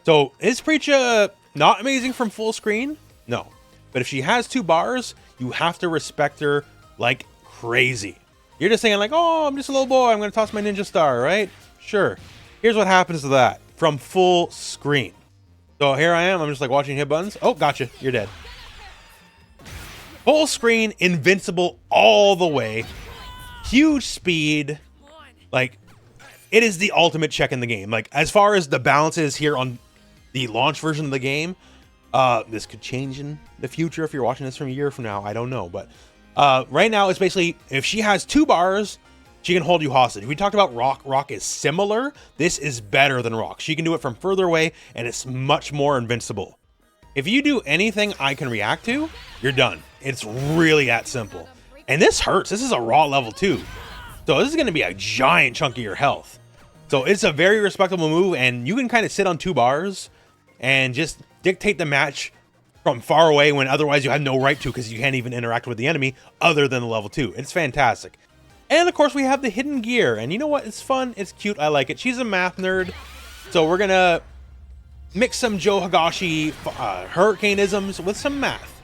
So is Preecha not amazing from full screen? No. But if she has 2 bars, you have to respect her like crazy. You're just saying like, oh, I'm just a little boy, I'm going to toss my ninja star, right? Sure. Here's what happens to that from full screen. So here I am, I'm just like watching hit buttons. Oh, gotcha, you're dead. Full screen, invincible all the way. Huge speed. Like, it is the ultimate check in the game. Like, as far as the balance is here on the launch version of the game, this could change in the future if you're watching this from a year from now. I don't know. But right now, it's basically, if she has 2 bars, she can hold you hostage. We talked about Rock. Rock is similar. This is better than Rock. She can do it from further away, and it's much more invincible. If you do anything I can react to, you're done. It's really that simple. And this hurts. This is a raw level 2. So this is going to be a giant chunk of your health. So it's a very respectable move, and you can kind of sit on 2 bars and just dictate the match from far away when otherwise you have no right to, because you can't even interact with the enemy other than the level 2. It's fantastic. And of course we have the hidden gear, and you know what? It's fun. It's cute. I like it. She's a math nerd. So we're going to mix some Joe Higashi hurricaneisms with some math.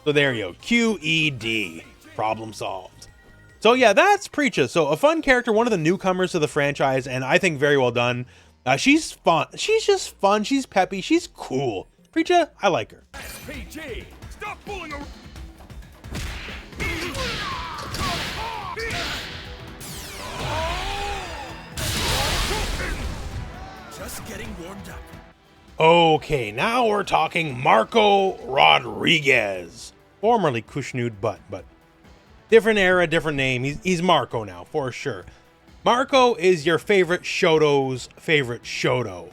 So there you go, QED, problem solved. So yeah, that's Preecha. So a fun character, one of the newcomers to the franchise, and I think very well done. She's fun. She's just fun. She's peppy. She's cool. Preecha, I like her. PG, stop fooling around. Just getting warmed up. Okay, now we're talking Marco Rodriguez, formerly Kushnud Butt, but different era, different name. He's Marco now, for sure. Marco is your favorite Shoto's favorite Shoto.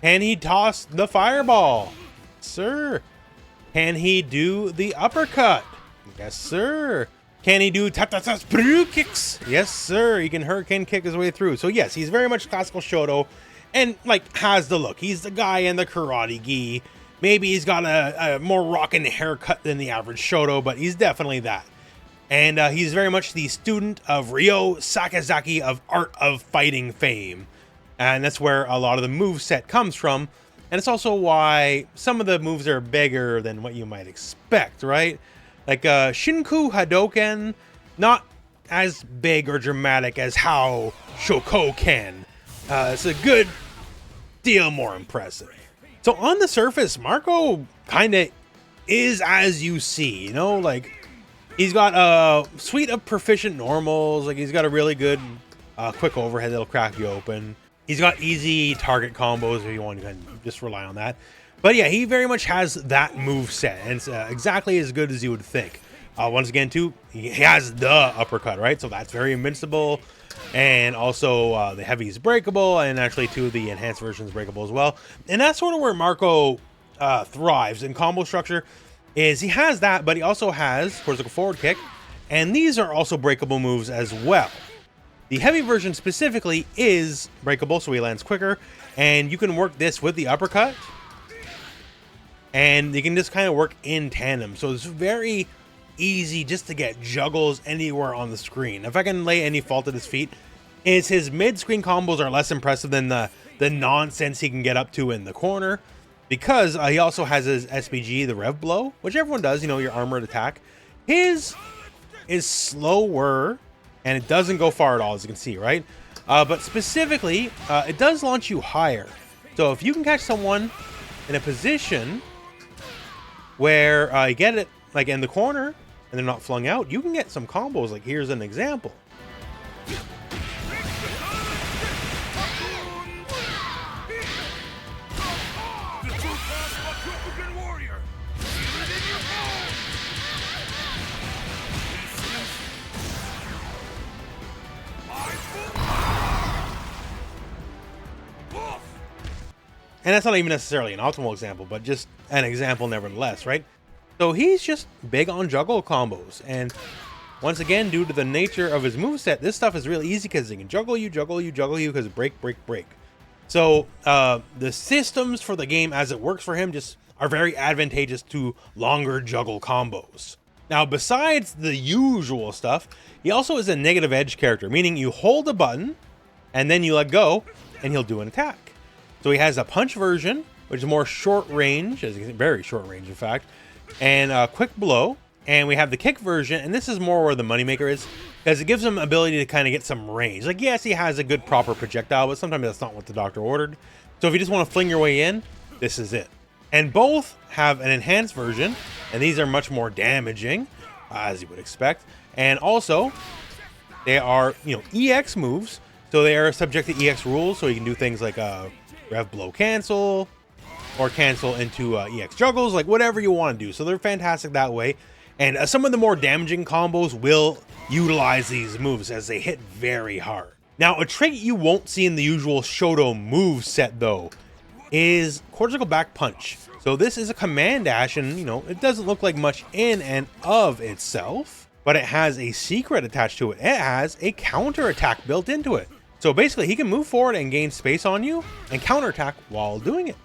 Can he toss the fireball? Sir. Can he do the uppercut? Yes, sir. Can he do sprue kicks? Yes, sir. He can hurricane kick his way through. So yes, he's very much classical Shoto and like has the look. He's the guy in the karate gi. Maybe he's got a more rockin' haircut than the average Shoto, but he's definitely that. And he's very much the student of Ryo Sakazaki of Art of Fighting fame. And that's where a lot of the moveset comes from. And it's also why some of the moves are bigger than what you might expect, right? Like Shinku Hadoken, not as big or dramatic as how Shoko can. It's a good deal more impressive. So on the surface, Marco kind of is as you see, you know, like he's got a suite of proficient normals. Like he's got a really good quick overhead that'll crack you open. He's got easy target combos if you want to kind of just rely on that. But yeah, he very much has that move set, and it's exactly as good as you would think. Once again, too, he has the uppercut, right? So that's very invincible. And also the heavy is breakable, and actually, too, the enhanced version is breakable as well. And that's sort of where Marco thrives in combo structure, is he has that, but he also has horizontal forward kick, and these are also breakable moves as well. The heavy version specifically is breakable, so he lands quicker, and you can work this with the uppercut, and you can just kind of work in tandem. So it's very easy just to get juggles anywhere on the screen. If I can lay any fault at his feet, is his mid-screen combos are less impressive than the nonsense he can get up to in the corner, because he also has his SPG, the Rev Blow, which everyone does, you know, your armored attack. His is slower, and it doesn't go far at all, as you can see, right? But specifically, it does launch you higher. So if you can catch someone in a position where you get it like in the corner and they're not flung out, you can get some combos. Like here's an example. And that's not even necessarily an optimal example, but just an example nevertheless, right? So he's just big on juggle combos. And once again, due to the nature of his moveset, this stuff is really easy because he can juggle you, because break, break, break. So the systems for the game as it works for him just are very advantageous to longer juggle combos. Now, besides the usual stuff, he also is a negative edge character, meaning you hold a button and then you let go and he'll do an attack. So he has a punch version, which is more short range, as you can see, very short range, in fact, and a quick blow. And we have the kick version, and this is more where the moneymaker is, because it gives him ability to kind of get some range. Like, yes, he has a good proper projectile, but sometimes that's not what the doctor ordered. So if you just want to fling your way in, this is it. And both have an enhanced version, and these are much more damaging, as you would expect. And also, they are, you know, EX moves, so they are subject to EX rules, so you can do things like Rev Blow cancel, or cancel into EX juggles, like whatever you want to do. So they're fantastic that way. And some of the more damaging combos will utilize these moves as they hit very hard. Now, a trait you won't see in the usual Shoto move set, though, is cortical back punch. So this is a command dash, and you know, it doesn't look like much in and of itself, but it has a secret attached to it. It has a counter attack built into it. So basically, he can move forward and gain space on you and counterattack while doing it.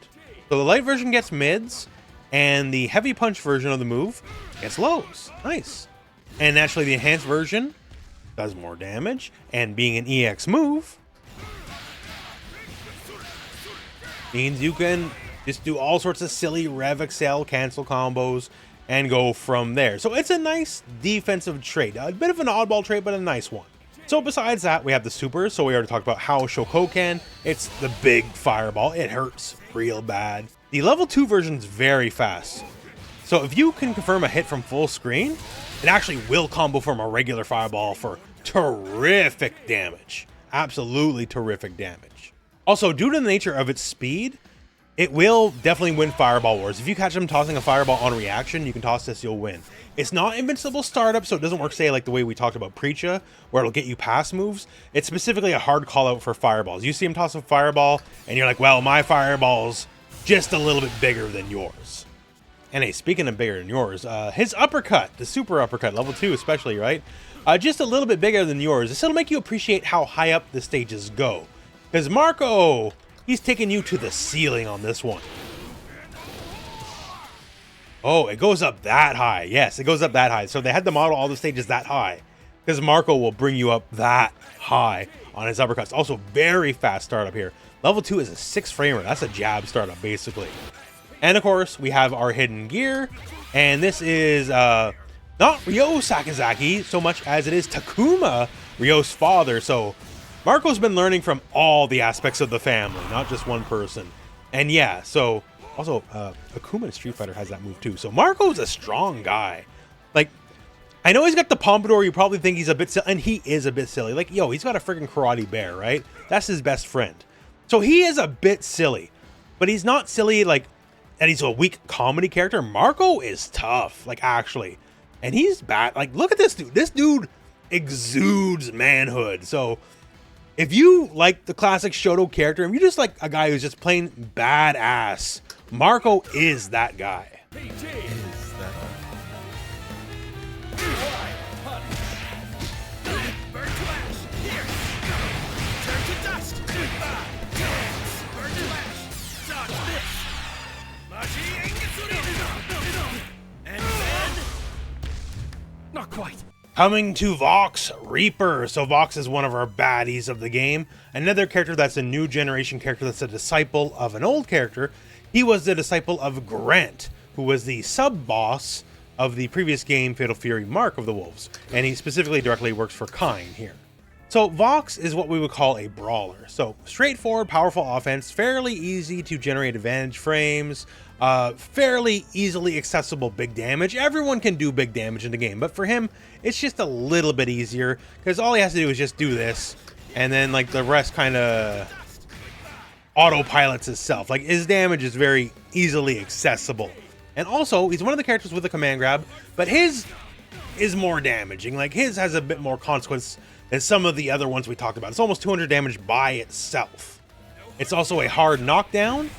So the light version gets mids, and the heavy punch version of the move gets lows. Nice. And naturally, the enhanced version does more damage, and being an EX move means you can just do all sorts of silly Rev Excel cancel combos, and go from there. So it's a nice defensive trait. A bit of an oddball trait, but a nice one. So besides that, we have the super. So we already talked about how Shoto can. It's the big fireball. It hurts real bad. The level 2 version is very fast. So if you can confirm a hit from full screen, it actually will combo from a regular fireball for terrific damage. Absolutely terrific damage. Also, due to the nature of its speed, it will definitely win Fireball Wars. If you catch them tossing a fireball on reaction, you can toss this, you'll win. It's not invincible startup, so it doesn't work, say, like the way we talked about Preecha, where it'll get you pass moves. It's specifically a hard call out for fireballs. You see him toss a fireball, and you're like, well, my fireball's just a little bit bigger than yours. And hey, speaking of bigger than yours, his uppercut, the super uppercut, level 2 especially, right? Just a little bit bigger than yours. This will make you appreciate how high up the stages go. Because Marco, he's taking you to the ceiling on this one. Oh, it goes up that high. Yes, it goes up that high. So they had to model all the stages that high, because Marco will bring you up that high on his uppercuts. Also, very fast startup here. Level 2 is a 6 framer. That's a jab startup, basically. And of course, we have our hidden gear. And this is not Ryo Sakazaki so much as it is Takuma, Ryo's father. So Marco's been learning from all the aspects of the family, not just one person. And yeah, so also Akuma in Street Fighter has that move too. So Marco's a strong guy. Like, I know he's got the pompadour. You probably think he's a bit silly, and he is a bit silly. Like, yo, he's got a freaking karate bear, right? That's his best friend. So he is a bit silly, but he's not silly like that he's a weak comedy character. Marco is tough, like, actually. And he's bad. Like, look at this dude. This dude exudes manhood. So if you like the classic Shoto character, and you just like a guy who's just plain badass, Marco is that guy. Not quite. Coming to Vox Reaper. So Vox is one of our baddies of the game. Another character that's a new generation character that's a disciple of an old character. He was the disciple of Grant, who was the sub-boss of the previous game, Fatal Fury Mark of the Wolves. And he specifically directly works for Kain here. So Vox is what we would call a brawler. So straightforward, powerful offense, fairly easy to generate advantage frames, fairly easily accessible big damage. Everyone can do big damage in the game, but for him, it's just a little bit easier because all he has to do is just do this, and then like the rest kind of autopilots itself. Like, his damage is very easily accessible. And also, he's one of the characters with a command grab, but his is more damaging. Like, his has a bit more consequence than some of the other ones we talked about. It's almost 200 damage by itself. It's also a hard knockdown,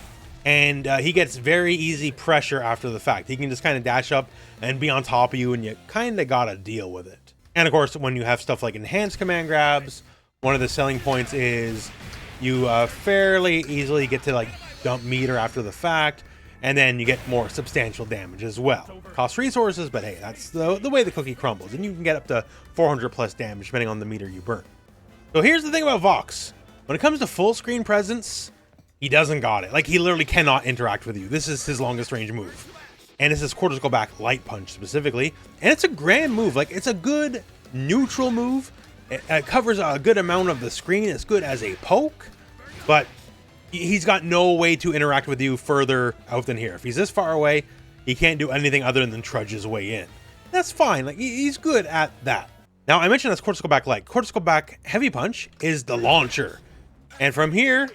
and he gets very easy pressure after the fact. He can just kind of dash up and be on top of you, and you kind of gotta deal with it. And of course, when you have stuff like enhanced command grabs, one of the selling points is you fairly easily get to like dump meter after the fact, and then you get more substantial damage as well. Costs resources, but hey, that's the way the cookie crumbles, and you can get up to 400 plus damage depending on the meter you burn. So here's the thing about Vox. When it comes to full screen presence, he doesn't got it. Like, he literally cannot interact with you. This is his longest range move. And it's his quarter go back light punch specifically. And it's a grand move. Like, it's a good neutral move. It covers a good amount of the screen. It's good as a poke, but he's got no way to interact with you further out than here. If he's this far away, he can't do anything other than trudge his way in. That's fine. Like, he's good at that. Now, I mentioned that's quarter go back light. Quarter go back heavy punch is the launcher. And from here,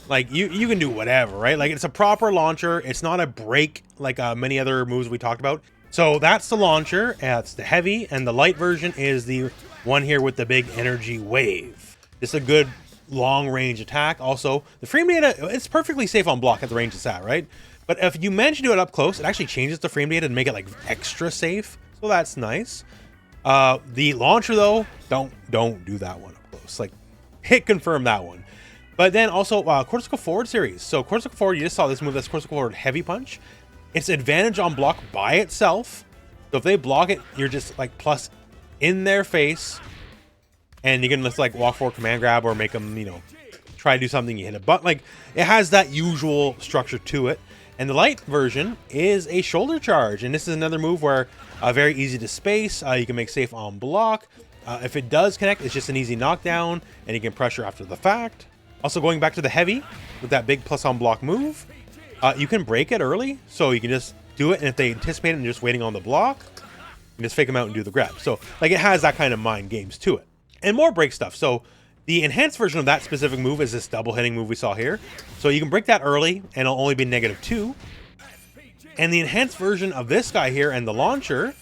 like, you can do whatever, right? Like, it's a proper launcher. It's not a break like many other moves we talked about. So that's the launcher. It's the heavy, and the light version is the one here with the big energy wave. It's a good long range attack. Also, the frame data, it's perfectly safe on block at the range it's at, right? But if you manage to do it up close, it actually changes the frame data to make it like extra safe. So that's nice. The launcher though, don't do that one up close. Like, hit confirm that one. But then also Cortical Forward series. So Cortical Forward, you just saw this move. That's Cortical Forward Heavy Punch. It's advantage on block by itself. So if they block it, you're just like plus in their face, and you can just like walk forward command grab or make them, you know, try to do something. You hit a button. Like, it has that usual structure to it. And the light version is a shoulder charge. And this is another move where very easy to space. You can make safe on block. If it does connect, it's just an easy knockdown, and you can pressure after the fact. Also, going back to the heavy with that big plus on block move, you can break it early, so you can just do it, and if they anticipate it and just waiting on the block, you just fake them out and do the grab. So, like, it has that kind of mind games to it. And more break stuff. So, the enhanced version of that specific move is this double hitting move we saw here. So, you can break that early, and it'll only be -2. And the enhanced version of this guy here and the launcher,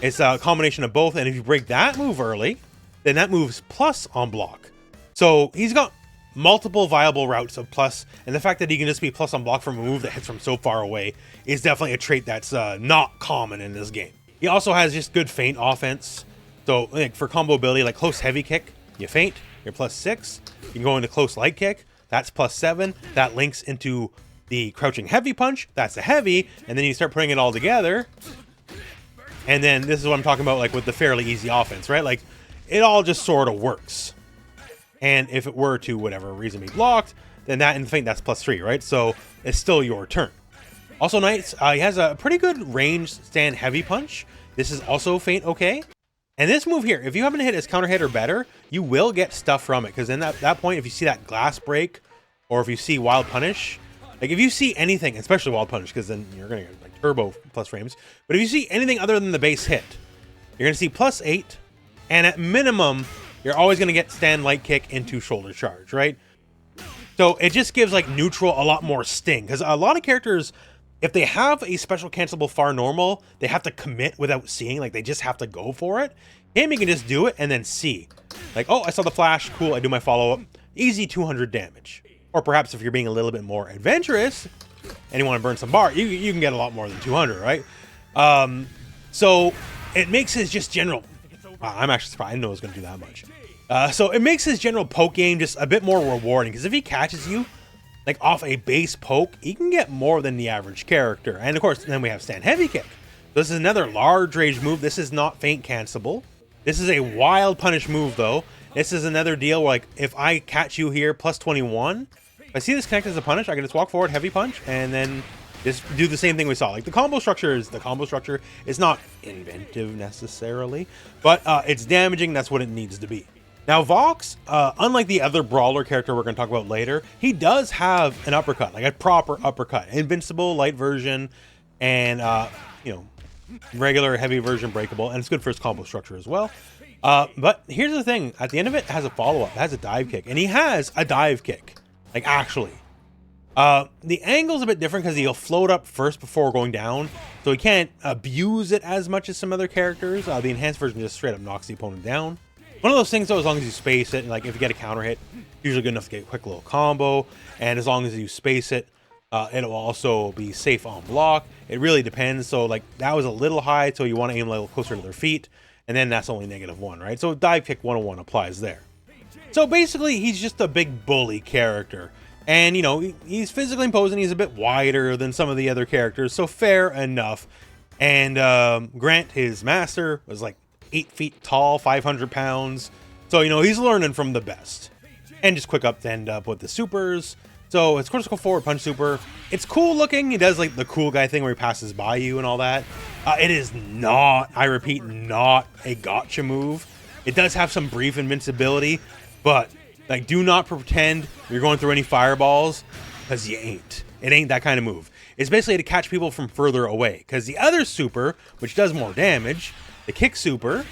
it's a combination of both, and if you break that move early, then that move's plus on block. So he's got multiple viable routes of plus, and the fact that he can just be plus on block from a move that hits from so far away is definitely a trait that's not common in this game. He also has just good feint offense. So like for combo ability, like close heavy kick, you feint, you're +6. You can go into close light kick, that's +7. That links into the crouching heavy punch, that's a heavy, and then you start putting it all together. And then this is what I'm talking about, like with the fairly easy offense, right? Like it all just sort of works. And if it were to whatever reason be blocked, then that in feint, that's +3, right? So it's still your turn. Also nice, he has a pretty good range stand heavy punch. This is also feint okay. And this move here, if you happen to hit his counter hit or better, you will get stuff from it. Because then at that point, if you see that glass break, or if you see wild punish, like if you see anything, especially wild punish, because then you're going to get like turbo plus frames. But if you see anything other than the base hit, you're going to see +8. And at minimum, you're always going to get stand light kick into shoulder charge, right? So it just gives like neutral a lot more sting. Because a lot of characters, if they have a special cancelable far normal, they have to commit without seeing. Like they just have to go for it. Him, you can just do it and then see. Like, oh, I saw the flash. Cool, I do my follow-up. Easy 200 damage. Or perhaps if you're being a little bit more adventurous and you want to burn some bar, you can get a lot more than 200, right? So it makes his just general... Wow, I'm actually surprised. I didn't know it was going to do that much. So it makes his general poke game just a bit more rewarding. Because if he catches you like off a base poke, he can get more than the average character. And of course, then we have stand heavy kick. This is another large range move. This is not feint cancelable. This is a wild punish move though. This is another deal where, like, if I catch you here +21, if I see this connect as a punish, I can just walk forward, heavy punch, and then just do the same thing we saw. Like, the combo structure is the combo structure. It's not inventive necessarily, but it's damaging. That's what it needs to be. Now, Vox, unlike the other Brawler character we're going to talk about later, he does have an uppercut, like a proper uppercut. Invincible, light version, and, you know, regular, heavy version, breakable, and it's good for his combo structure as well. But here's the thing, at the end of it, it has a follow-up, it has a dive kick, and he has a dive kick, like actually. The angle's a bit different because he'll float up first before going down, so he can't abuse it as much as some other characters. The enhanced version just straight up knocks the opponent down. One of those things though, as long as you space it, and like if you get a counter hit, usually good enough to get a quick little combo, and as long as you space it, it'll also be safe on block. It really depends. So like that was a little high, so you want to aim a little closer to their feet, and then that's only -1, right? So dive kick 101 applies there. So basically, he's just a big bully character, and you know he's physically imposing. He's a bit wider than some of the other characters, so fair enough. And Grant, his master, was like 8 feet tall, 500 pounds. So you know he's learning from the best. And just quick up to end up with the supers. So it's critical forward punch super. It's cool looking. He does like the cool guy thing where he passes by you and all that. It is not, I repeat, not a gotcha move. It does have some brief invincibility, but like do not pretend you're going through any fireballs, because you ain't. It ain't that kind of move. It's basically to catch people from further away, because the other super, which does more damage, the kick super,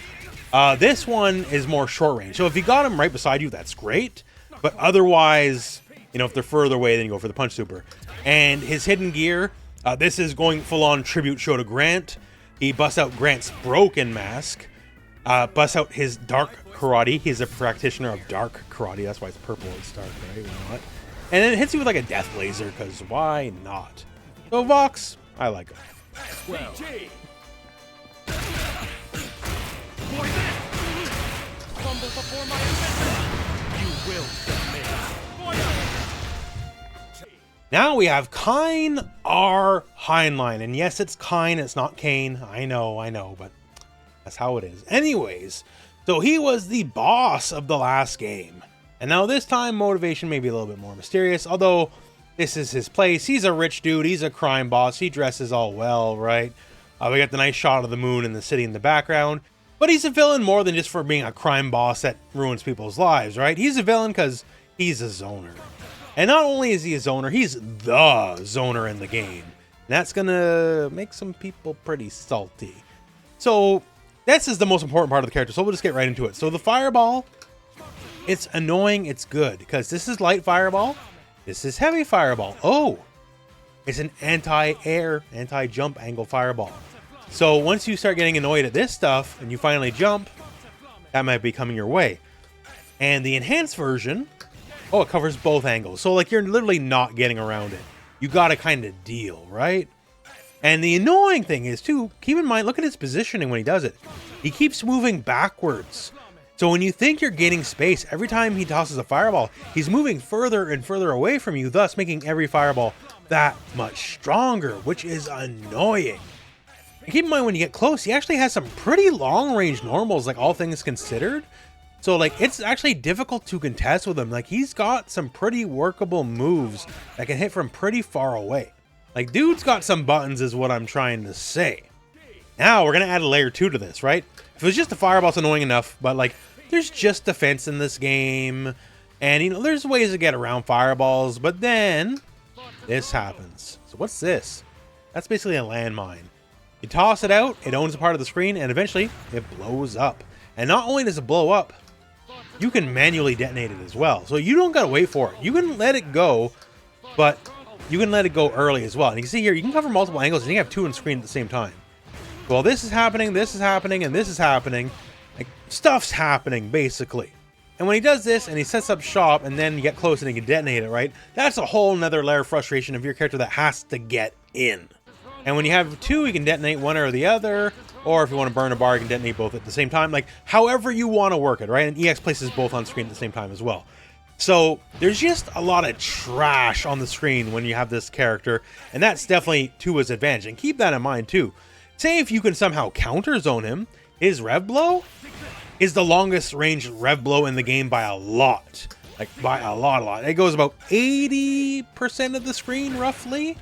this one is more short range. So if you got him right beside you, that's great. But otherwise, you know, if they're further away, then you go for the punch super. And his hidden gear, this is going full-on tribute show to Grant. He busts out Grant's broken mask, busts out his dark karate. He's a practitioner of dark karate. That's why it's purple. It's dark, right? You know what? And then it hits you with like a death laser, because why not? So Vox, I like him. Well. You will submit. Now we have Kain R. Heinlein. And yes, it's Kain, it's not Kane. I know, but that's how it is. Anyways, so he was the boss of the last game. And now this time, motivation may be a little bit more mysterious, although This is his place. He's a rich dude. He's a crime boss. He dresses all well, right? We got the nice shot of the moon and the city in the background. But he's a villain more than just for being a crime boss that ruins people's lives, right? He's a villain because he's a zoner. And not only is he a zoner, he's the zoner in the game. And that's gonna make some people pretty salty. So this is the most important part of the character, so we'll just get right into it. So the fireball, it's annoying, it's good, because this is light fireball, this is heavy fireball. Oh, it's an anti-air, anti-jump angle fireball. So once you start getting annoyed at this stuff, and you finally jump, that might be coming your way. And the enhanced version, oh, it covers both angles. So like you're literally not getting around it. You gotta kind of deal, right? And the annoying thing is too, keep in mind, look at his positioning when he does it. He keeps moving backwards. So when you think you're gaining space, every time he tosses a fireball, he's moving further and further away from you, thus making every fireball that much stronger, which is annoying. And keep in mind when you get close, he actually has some pretty long range normals, like all things considered. So like it's actually difficult to contest with him. Like he's got some pretty workable moves that can hit from pretty far away. Like dude's got some buttons is what I'm trying to say. Now we're gonna add a layer 2 to this, right? If it was just a fireball, it's annoying enough, but like there's just defense in this game. And you know, there's ways to get around fireballs, but then this happens. So what's this? That's basically a landmine. You toss it out, it owns a part of the screen, and eventually it blows up. And not only does it blow up, you can manually detonate it as well. So you don't gotta wait for it. You can let it go, but you can let it go early as well. And you can see here, you can cover multiple angles and you have 2 on screen at the same time. Well, this is happening, and this is happening. Like, stuff's happening, basically. And when he does this, and he sets up shop, and then you get close and he can detonate it, right? That's a whole nother layer of frustration of your character that has to get in. And when you have 2, you can detonate one or the other. Or if you want to burn a bar, you can detonate both at the same time. Like, however you want to work it, right? And EX places both on screen at the same time as well. So there's just a lot of trash on the screen when you have this character, and that's definitely to his advantage. And keep that in mind too. Say if you can somehow counter zone him, his rev blow is the longest range rev blow in the game by a lot. Like by a lot. It goes about 80% of the screen roughly.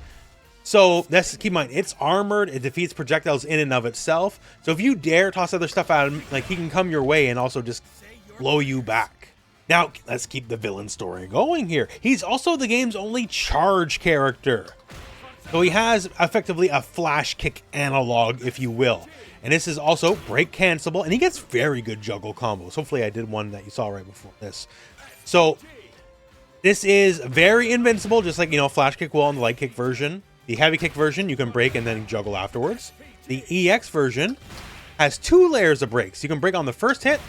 So that's, keep in mind, it's armored, it defeats projectiles in and of itself. So if you dare toss other stuff at him, like he can come your way and also just blow you back. Now, let's keep the villain story going here. He's also the game's only charge character. So he has effectively a flash kick analog, if you will. And this is also break cancelable, and he gets very good juggle combos. Hopefully I did one that you saw right before this. So this is very invincible, just like, you know, flash kick will in the light kick version. The heavy kick version, you can break and then juggle afterwards. The EX version has 2 layers of breaks. You can break on the first hit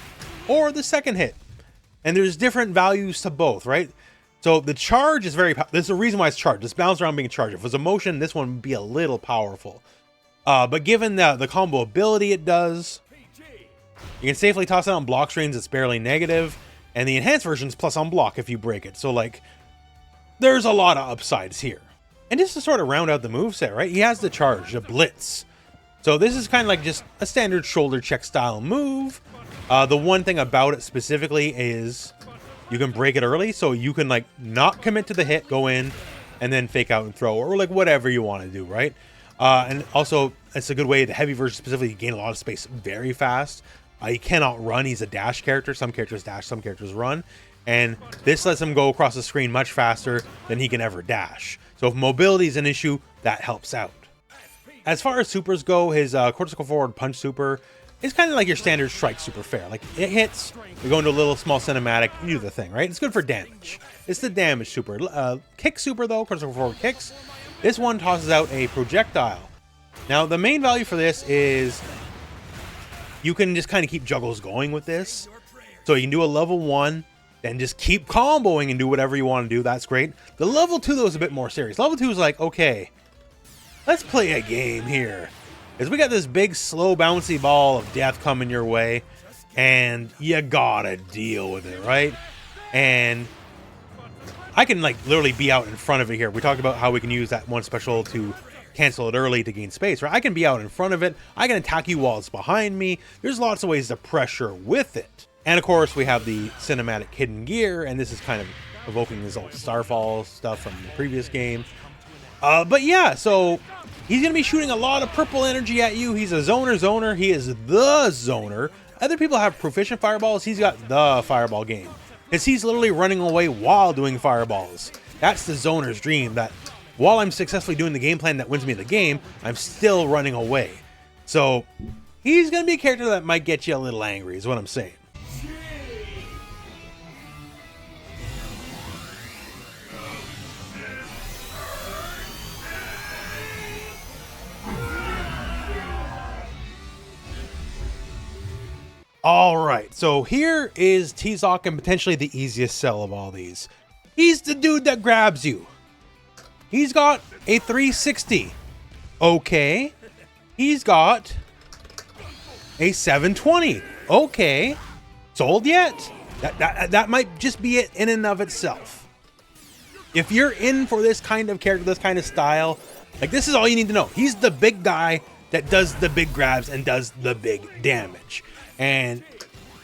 or the second hit. And there's different values to both, right? So the charge is very powerful. There's a reason why it's charged. It's bounced around being charged. If it was a motion, this one would be a little powerful. But given the combo ability it does, you can safely toss it on block screens. It's barely negative. And the enhanced version's plus on block if you break it. So like, there's a lot of upsides here. And just to sort of round out the moveset, right? He has the charge, the blitz. So this is kind of like just a standard shoulder check style move. The one thing about it specifically is you can break it early, so you can like not commit to the hit, go in, and then fake out and throw, or like whatever you want to do, right? And also, it's a good way, the heavy version specifically, you gain a lot of space very fast. He cannot run, he's a dash character. Some characters dash, some characters run. And this lets him go across the screen much faster than he can ever dash. So if mobility is an issue, that helps out. As far as supers go, his cortical forward punch super is kind of like your standard strike super fair. Like, it hits, you go into a little small cinematic, you do the thing, right? It's good for damage. It's the damage super. Kick super though, cortical forward kicks. This one tosses out a projectile. Now, the main value for this is you can just kind of keep juggles going with this. So you can do a level 1, then just keep comboing and do whatever you want to do. That's great. The level 2 though is a bit more serious. Level 2 is like, okay, let's play a game here. Because we got this big, slow, bouncy ball of death coming your way, and you gotta deal with it, right? And I can, like, literally be out in front of it here. We talked about how we can use that one special to cancel it early to gain space, right? I can be out in front of it. I can attack you while it's behind me. There's lots of ways to pressure with it. And, of course, we have the cinematic hidden gear, and this is kind of evoking his old Starfall stuff from the previous game. But yeah, so he's going to be shooting a lot of purple energy at you. He's a zoner. He is the zoner. Other people have proficient fireballs. He's got the fireball game. Because he's literally running away while doing fireballs. That's the zoner's dream, that while I'm successfully doing the game plan that wins me the game, I'm still running away. So he's going to be a character that might get you a little angry, is what I'm saying. All right, so here is Tizoc, and potentially the easiest sell of all these. He's the dude that grabs you. He's got a 360. Okay. He's got a 720. Okay. Sold yet? That might just be it in and of itself. If you're in for this kind of character, this kind of style, like, this is all you need to know. He's the big guy that does the big grabs and does the big damage. And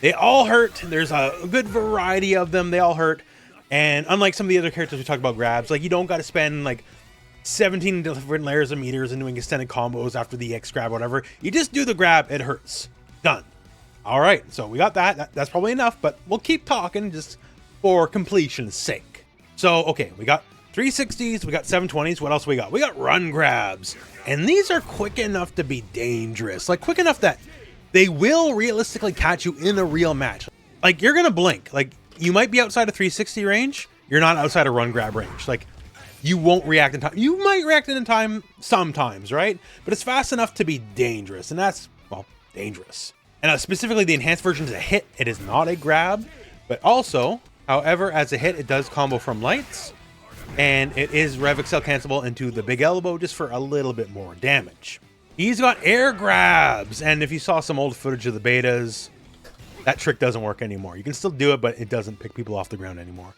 they all hurt. There's a good variety of them. They all hurt. And unlike some of the other characters we talked about grabs, like, you don't got to spend like 17 different layers of meters and doing extended combos after the X grab, whatever. You just do the grab. It hurts. Done. All right. So we got that. That's probably enough, but we'll keep talking just for completion's sake. So, okay, we got 360s. We got 720s. What else we got? We got run grabs. And these are quick enough to be dangerous. Like, quick enough that they will realistically catch you in a real match. Like, you're going to blink. Like, you might be outside of 360 range. You're not outside of run grab range. Like, you won't react in time. You might react in time sometimes, right? But it's fast enough to be dangerous. And that's, well, dangerous. And specifically, the enhanced version is a hit. It is not a grab. But also, however, as a hit, it does combo from lights. And it is Rev Excel cancelable into the big elbow just for a little bit more damage. He's got air grabs, and if you saw some old footage of the betas, that trick doesn't work anymore. You can still do it, but it doesn't pick people off the ground anymore.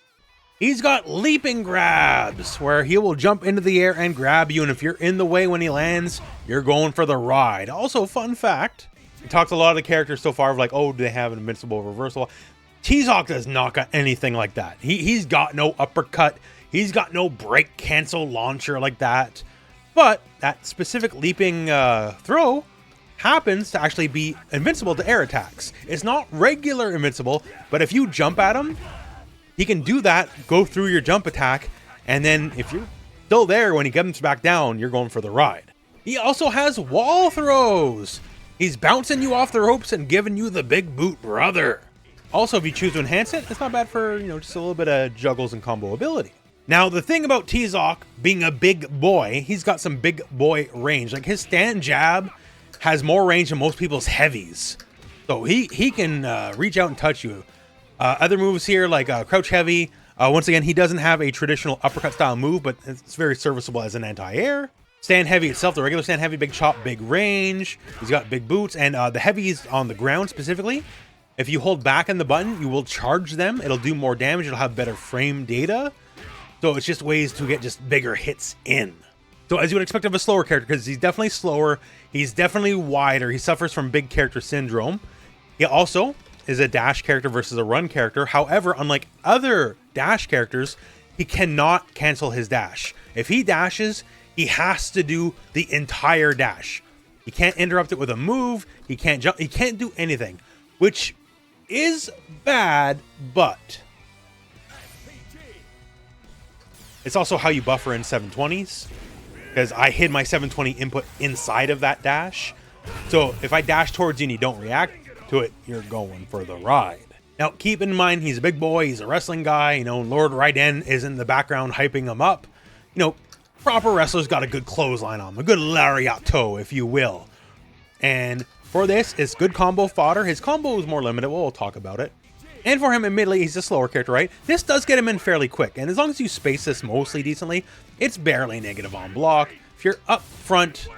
He's got leaping grabs, where he will jump into the air and grab you, and if you're in the way when he lands, you're going for the ride. Also, fun fact, we talked to a lot of the characters so far of like, oh, do they have an invincible reversal? Tizoc does not got anything like that. He's got no uppercut. He's got no break cancel launcher like that. But that specific leaping throw happens to actually be invincible to air attacks. It's not regular invincible, but if you jump at him, he can do that, go through your jump attack, and then if you're still there when he comes back down, you're going for the ride. He also has wall throws. He's bouncing you off the ropes and giving you the big boot, brother. Also, if you choose to enhance it, it's not bad for, just a little bit of juggles and combo ability. Now, the thing about Tizoc being a big boy, he's got some big boy range. Like, his stand jab has more range than most people's heavies. So he can reach out and touch you. Other moves here, like crouch heavy. Once again, he doesn't have a traditional uppercut style move, but it's very serviceable as an anti-air. Stand heavy itself, the regular stand heavy, big chop, big range. He's got big boots, and the heavies on the ground specifically. If you hold back on the button, you will charge them. It'll do more damage. It'll have better frame data. So it's just ways to get just bigger hits in. So as you would expect of a slower character, because he's definitely slower, he's definitely wider, he suffers from big character syndrome. He also is a dash character versus a run character. However, unlike other dash characters, he cannot cancel his dash. If he dashes, he has to do the entire dash. He can't interrupt it with a move, he can't jump, he can't do anything, which is bad, but it's also how you buffer in 720s, because I hid my 720 input inside of that dash. So if I dash towards you and you don't react to it, you're going for the ride. Now, keep in mind, he's a big boy, he's a wrestling guy, Lord Raiden is in the background hyping him up. Proper wrestlers got a good clothesline on him, a good lariat toe, if you will. And for this, it's good combo fodder. His combo is more limited, we'll talk about it. And for him, admittedly, he's a slower character, right? This does get him in fairly quick, and as long as you space this mostly decently, it's barely negative on block. If you're up front,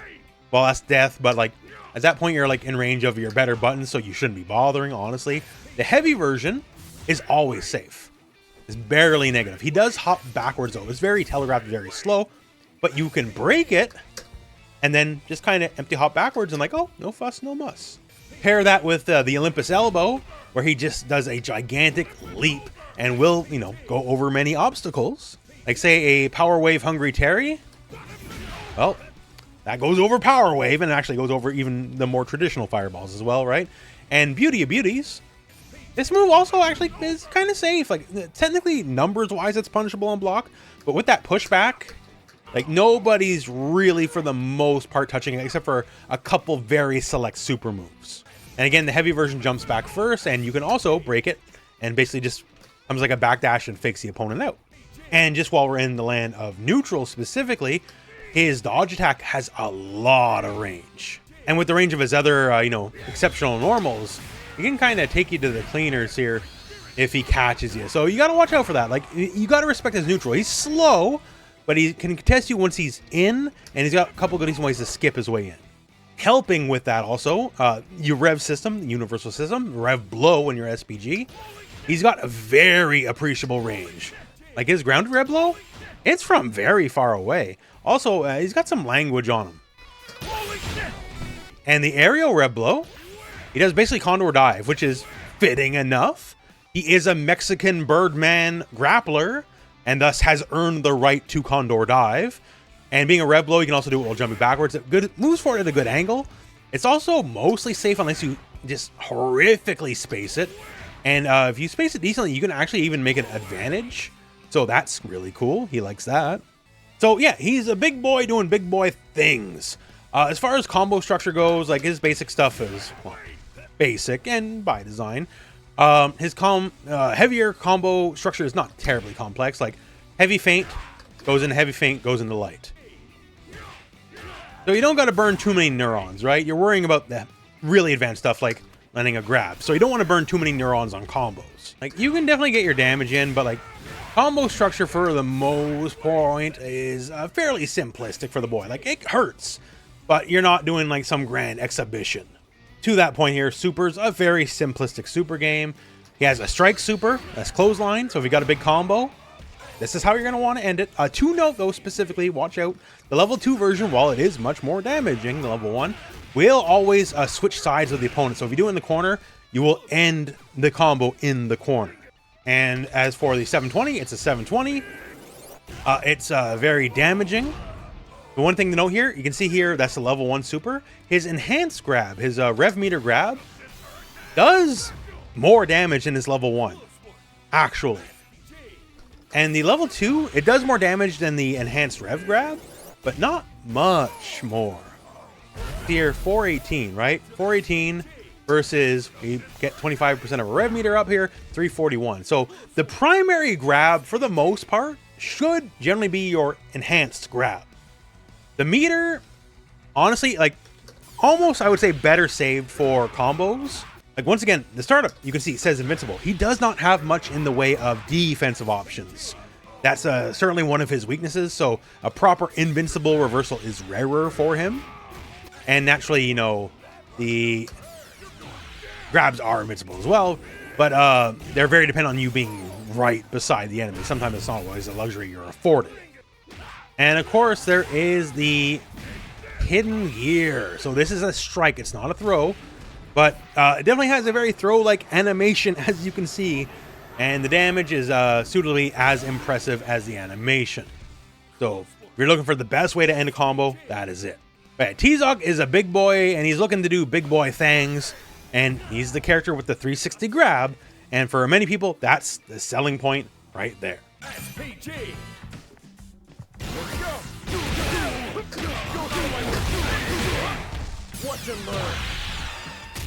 well, that's death, but like, at that point, you're like in range of your better buttons, so you shouldn't be bothering, honestly. The heavy version is always safe. It's barely negative. He does hop backwards, though. It's very telegraphed, very slow, but you can break it, and then just kind of empty hop backwards, and like, oh, no fuss, no muss. Pair that with the Olympus elbow, where he just does a gigantic leap and will, you know, go over many obstacles. Like say a Power Wave Hungry Terry. Well, that goes over Power Wave and actually goes over even the more traditional fireballs as well, right? And Beauty of Beauties. This move also actually is kind of safe. Like technically numbers wise it's punishable on block, but with that pushback, like nobody's really for the most part touching it except for a couple very select super moves. And again, the heavy version jumps back first, and you can also break it and basically just comes like a backdash and fakes the opponent out. And just while we're in the land of neutral specifically, his dodge attack has a lot of range. And with the range of his other, you know, exceptional normals, he can kind of take you to the cleaners here if he catches you. So you got to watch out for that. Like, you got to respect his neutral. He's slow, but he can contest you once he's in, and he's got a couple good decent ways to skip his way in. Helping with that also, your Rev system, the universal system, Rev Blow when you're SPG, he's got a very appreciable range. Like his grounded Rev Blow, it's from very far away. Also, he's got some language on him. And the aerial Rev Blow, he does basically Condor Dive, which is fitting enough. He is a Mexican Birdman grappler, and thus has earned the right to Condor Dive. And being a Rev Blow, you can also do it while jumping backwards. It moves forward at a good angle. It's also mostly safe unless you just horrifically space it. And if you space it decently, you can actually even make an advantage. So that's really cool. He likes that. So yeah, he's a big boy doing big boy things. As far as combo structure goes, like his basic stuff is, well, basic and by design. His heavier combo structure is not terribly complex. Like heavy feint goes into heavy feint, goes into light. So you don't got to burn too many neurons, right? You're worrying about the really advanced stuff like landing a grab. So you don't want to burn too many neurons on combos. Like you can definitely get your damage in, but like combo structure for the most point is fairly simplistic for the boy. Like it hurts, but you're not doing like some grand exhibition. To that point here, Super's a very simplistic super game. He has a strike super, that's clothesline. So if you got a big combo, this is how you're going to want to end it. To note though, specifically, watch out. The level 2 version, while it is much more damaging than level 1, will always switch sides with the opponent. So if you do it in the corner, you will end the combo in the corner. And as for the 720, it's a 720. It's very damaging. The one thing to note here, you can see here, that's the level 1 super. His enhanced grab, his rev meter grab, does more damage than his level 1, actually. And the level 2, it does more damage than the enhanced rev grab, but not much more. Here, 418, right? 418 versus, we get 25% of a rev meter up here, 341. So the primary grab, for the most part, should generally be your enhanced grab. The meter, honestly, like, almost, I would say, better saved for combos. Like, once again, the startup, you can see it says invincible. He does not have much in the way of defensive options. That's certainly one of his weaknesses, so a proper invincible reversal is rarer for him. And naturally, you know, the grabs are invincible as well, but they're very dependent on you being right beside the enemy. Sometimes it's not always a luxury you're afforded. And of course, there is the hidden gear. So this is a strike, it's not a throw, but it definitely has a very throw-like animation, as you can see, and the damage is suitably as impressive as the animation. So if you're looking for the best way to end a combo, that is it. But Tizoc is a big boy, and he's looking to do big boy things, and he's the character with the 360 grab, and for many people, that's the selling point right there. SPG. Watch and learn.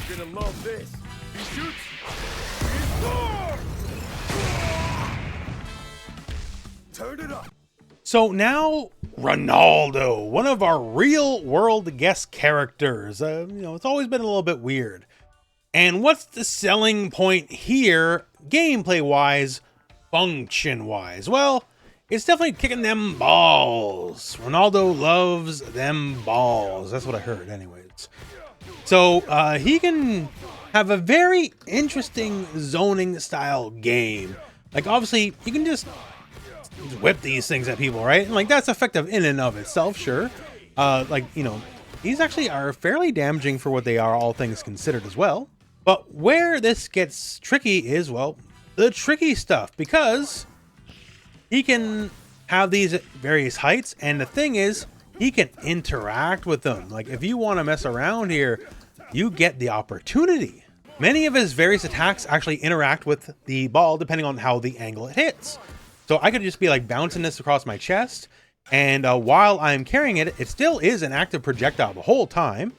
You're gonna love this. He shoots. Turn it up. So now, Ronaldo, one of our real world guest characters. You know, it's always been a little bit weird. And what's the selling point here, gameplay wise, function wise? Well, it's definitely kicking them balls. Ronaldo loves them balls. That's what I heard anyways. So he can have a very interesting zoning style game. Like obviously you can just whip these things at people, right? And like that's effective in and of itself, sure. Like, you know, these actually are fairly damaging for what they are, all things considered as well. But where this gets tricky is, well, the tricky stuff, because he can have these at various heights, and the thing is, he can interact with them. Like, if you want to mess around here, you get the opportunity. Many of his various attacks actually interact with the ball depending on how the angle it hits. So I could just be like bouncing this across my chest, and while I'm carrying it, it still is an active projectile the whole time.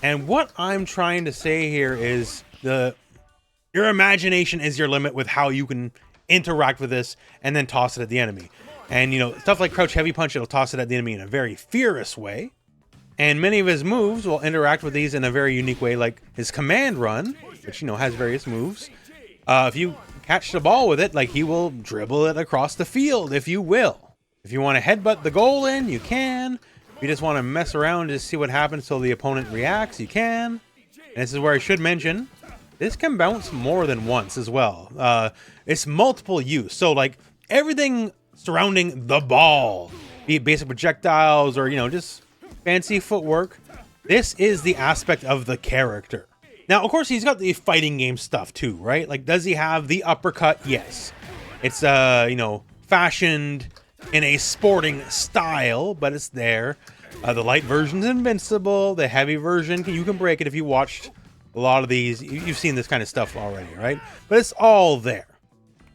And what I'm trying to say here is your imagination is your limit with how you can interact with this and then toss it at the enemy. And, you know, stuff like crouch heavy punch, it'll toss it at the enemy in a very furious way. And many of his moves will interact with these in a very unique way, like his command run, which, you know, has various moves. If you catch the ball with it, like, he will dribble it across the field, if you will. If you want to headbutt the goal in, you can. If you just want to mess around to see what happens till the opponent reacts, you can. And this is where I should mention, this can bounce more than once as well. It's multiple use. So, like, everything surrounding the ball, be it basic projectiles or, you know, just fancy footwork, this is the aspect of the character. Now, of course, he's got the fighting game stuff too, right? Like, does he have the uppercut? Yes. It's, you know, fashioned in a sporting style, but it's there. The light version's invincible. The heavy version, you can break it. If you watched a lot of these, you've seen this kind of stuff already, right? But it's all there.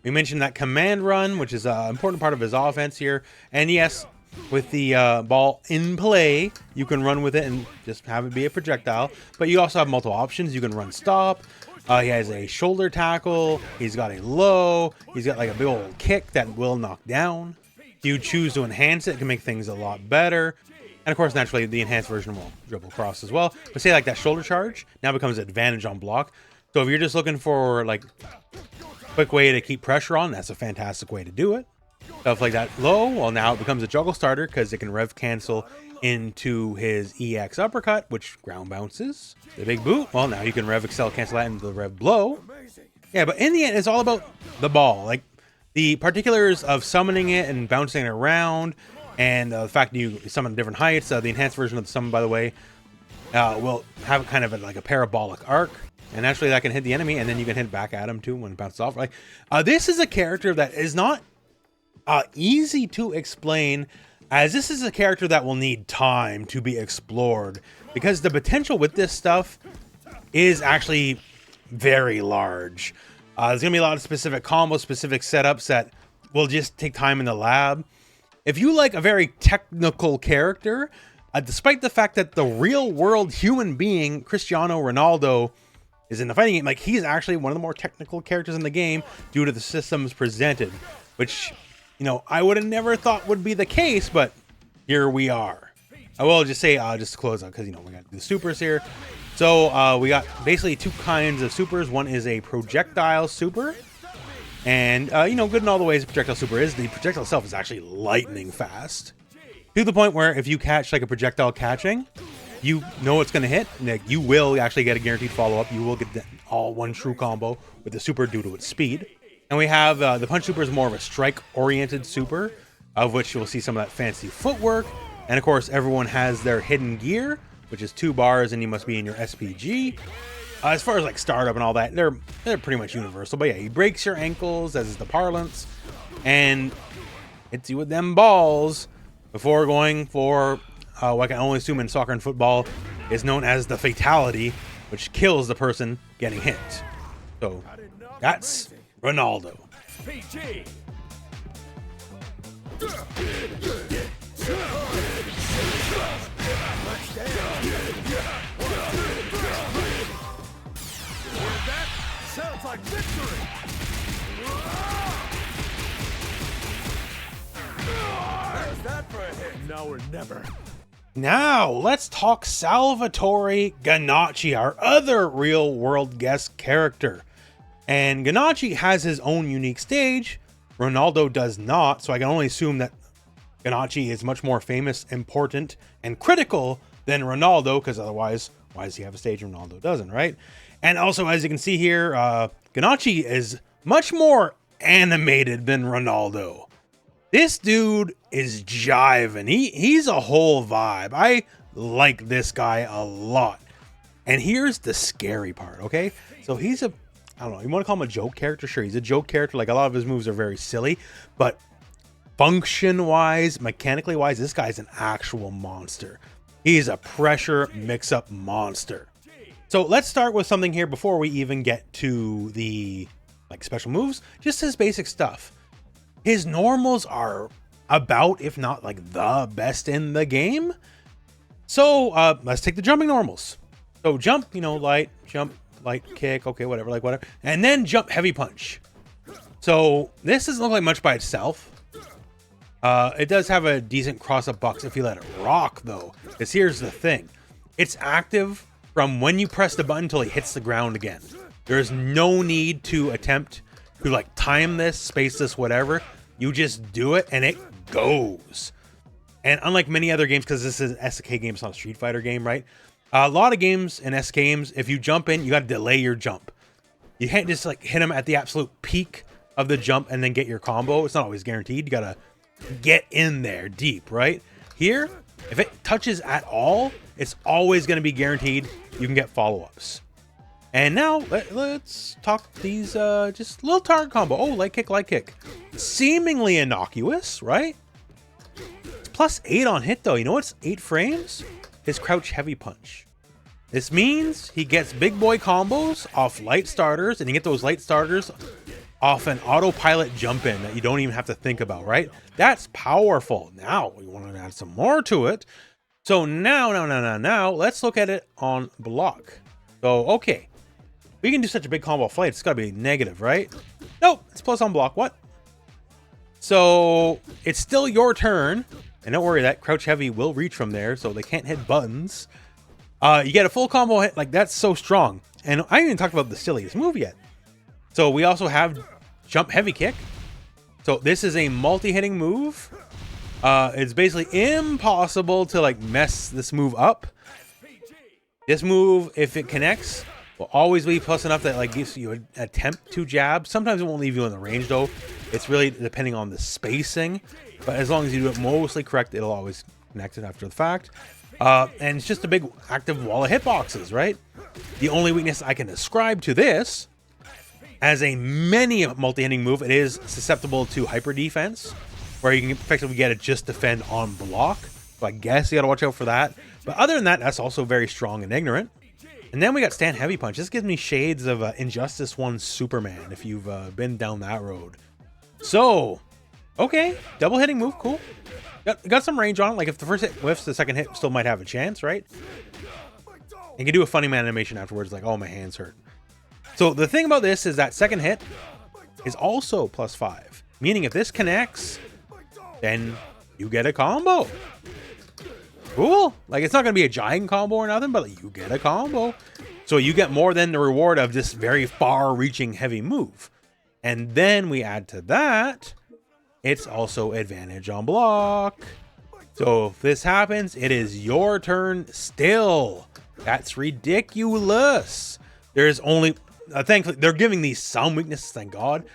We mentioned that command run, which is an important part of his offense here. And yes, with the ball in play, you can run with it and just have it be a projectile. But you also have multiple options. You can run stop. He has a shoulder tackle. He's got a low. He's got like a big old kick that will knock down. If you choose to enhance it, it can make things a lot better. And of course, naturally, the enhanced version will dribble across as well. But say like that shoulder charge now becomes an advantage on block. So if you're just looking for like quick way to keep pressure on, that's a fantastic way to do it. Stuff like that low, well, now it becomes a juggle starter because it can rev cancel into his EX uppercut, which ground bounces. The big boot, well, now you can rev excel cancel that into the rev blow. Yeah, but in the end, it's all about the ball. Like, the particulars of summoning it and bouncing it around, and the fact that you summon different heights. The enhanced version of the summon, by the way, will have kind of like a parabolic arc. And naturally, that can hit the enemy, and then you can hit back at him too when it bounces off. Like, this is a character that is not easy to explain, as this is a character that will need time to be explored, because the potential with this stuff is actually very large. There's gonna be a lot of specific combos, specific setups that will just take time in the lab. If you like a very technical character, despite the fact that the real world human being Cristiano Ronaldo is in the fighting game, like, he's actually one of the more technical characters in the game due to the systems presented, which, you know, I would have never thought would be the case, but here we are. I will just say, just to close out, because, you know, we got the supers here. So we got basically two kinds of supers. One is a projectile super, and you know, good in all the ways a projectile super is, the projectile itself is actually lightning fast, to the point where if you catch like a projectile catching, you know it's going to hit, and you will actually get a guaranteed follow-up. You will get the all one true combo with the super due to its speed. And we have the punch super is more of a strike-oriented super, of which you'll see some of that fancy footwork. And of course, everyone has their hidden gear, which is 2 bars, and you must be in your SPG. As far as like startup and all that, they're pretty much universal. But yeah, he breaks your ankles, as is the parlance, and hits you with them balls before going for what I can only assume in soccer and football is known as the fatality, which kills the person getting hit. So that's Ronaldo. PG. That sounds like victory. How's that for a hit? Now or never. Now, let's talk Salvatore Ganacci, our other real-world guest character. And Ganacci has his own unique stage. Ronaldo does not, so I can only assume that Ganacci is much more famous, important, and critical than Ronaldo, because otherwise, why does he have a stage and Ronaldo doesn't, right? And also, as you can see here, Ganacci is much more animated than Ronaldo. This dude is jiving. He's a whole vibe. I like this guy a lot. And here's the scary part, okay? So he's a I don't know, you want to call him a joke character? Sure, he's a joke character. Like, a lot of his moves are very silly, but function-wise, mechanically-wise, this guy's an actual monster. He's a pressure mix-up monster. So let's start with something here before we even get to the like special moves. Just his basic stuff. His normals are about, if not like the best in the game. So let's take the jumping normals. So jump, you know, light, jump, light, kick, okay, whatever, like whatever. And then jump, heavy punch. So this doesn't look like much by itself. It does have a decent cross-up box if you let it rock, though. Because here's the thing. It's active from when you press the button until it hits the ground again. There's no need to attempt to, like, time this, space this, whatever. You just do it, and it goes. And unlike many other games, because this is an SK game, it's not a Street Fighter game, right? A lot of games in SK games, if you jump in, you got to delay your jump. You can't just, like, hit them at the absolute peak of the jump and then get your combo. It's not always guaranteed. You got to get in there deep, right? Here, if it touches at all, it's always going to be guaranteed you can get follow-ups. And now let's talk these just little target combo. Oh, light kick, seemingly innocuous, right? It's +8 on hit, though. You know what's 8 frames? His crouch heavy punch. This means he gets big boy combos off light starters, and you get those light starters off an autopilot jump in that you don't even have to think about, right? That's powerful. Now we want to add some more to it. So now, let's look at it on block. So, okay. We can do such a big combo flight. It's got to be negative, right? Nope, it's plus on block. What? So it's still your turn. And don't worry, that crouch heavy will reach from there, so they can't hit buttons. You get a full combo hit. Like, that's so strong. And I haven't even talked about the silliest move yet. So we also have jump heavy kick. So this is a multi-hitting move. It's basically impossible to like mess this move up. This move, if it connects, will always be plus enough that like gives you an attempt to jab. Sometimes it won't leave you in the range though. It's really depending on the spacing. But as long as you do it mostly correct, it'll always connect it after the fact. And it's just a big active wall of hitboxes, right? The only weakness I can ascribe to this, as a many multi-hitting move, it is susceptible to hyper defense, where you can effectively get it just defend on block. So I guess you gotta watch out for that. But other than that, that's also very strong and ignorant. And then we got stand heavy punch. This gives me shades of Injustice 1 Superman, if you've been down that road. So, okay, double hitting move, cool. Got some range on it. Like if the first hit whiffs, the second hit still might have a chance, right? You can do a funny man animation afterwards, like, oh, my hands hurt. So the thing about this is that second hit is also +5, meaning if this connects, then you get a combo. Cool. Like, it's not going to be a giant combo or nothing, but like, you get a combo. So you get more than the reward of this very far-reaching heavy move. And then we add to that, it's also advantage on block. So if this happens, it is your turn still. That's ridiculous. There's only... thankfully, they're giving these some weaknesses, thank God.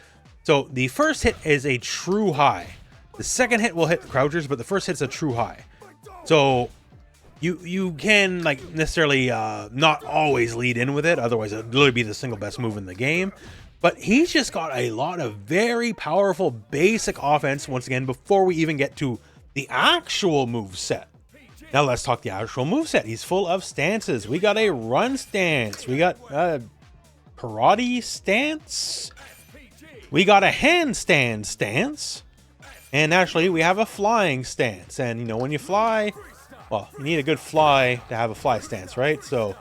So the first hit is a true high. The second hit will hit the crouchers, but the first hit's a true high. So you can like necessarily not always lead in with it, otherwise it'd literally be the single best move in the game. But he's just got a lot of very powerful basic offense once again before we even get to the actual move set. Now let's talk the actual move set. He's full of stances. We got a run stance. We got karate stance. We got a handstand stance. And actually, we have a flying stance. And, you know, when you fly, well, you need a good fly to have a fly stance, right? So,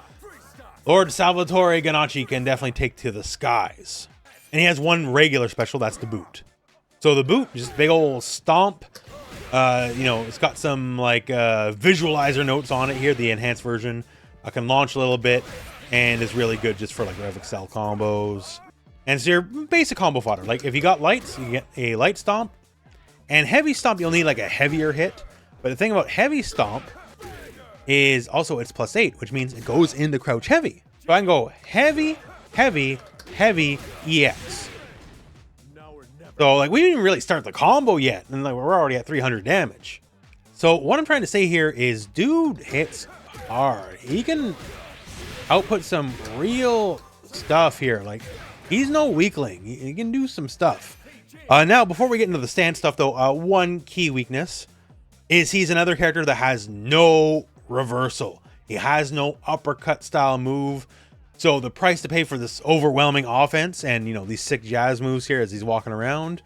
Lord Salvatore Ganachi can definitely take to the skies. And he has one regular special, that's the boot. So the boot, just big old stomp. You know, it's got some, like, visualizer notes on it here, the enhanced version. I can launch a little bit, and it's really good just for, like, Rev Excel combos. And it's your basic combo fodder. Like, if you got lights, you get a light stomp. And heavy stomp, you'll need like a heavier hit. But the thing about heavy stomp is also it's +8, which means it goes into crouch heavy. So I can go heavy, heavy, heavy, EX. So like we didn't even really start the combo yet, and like we're already at 300 damage. So what I'm trying to say here is dude hits hard. He can output some real stuff here. Like he's no weakling. He can do some stuff. Now, before we get into the stance stuff, though, one key weakness is he's another character that has no reversal. He has no uppercut style move. So the price to pay for this overwhelming offense and, you know, these sick jazz moves here as he's walking around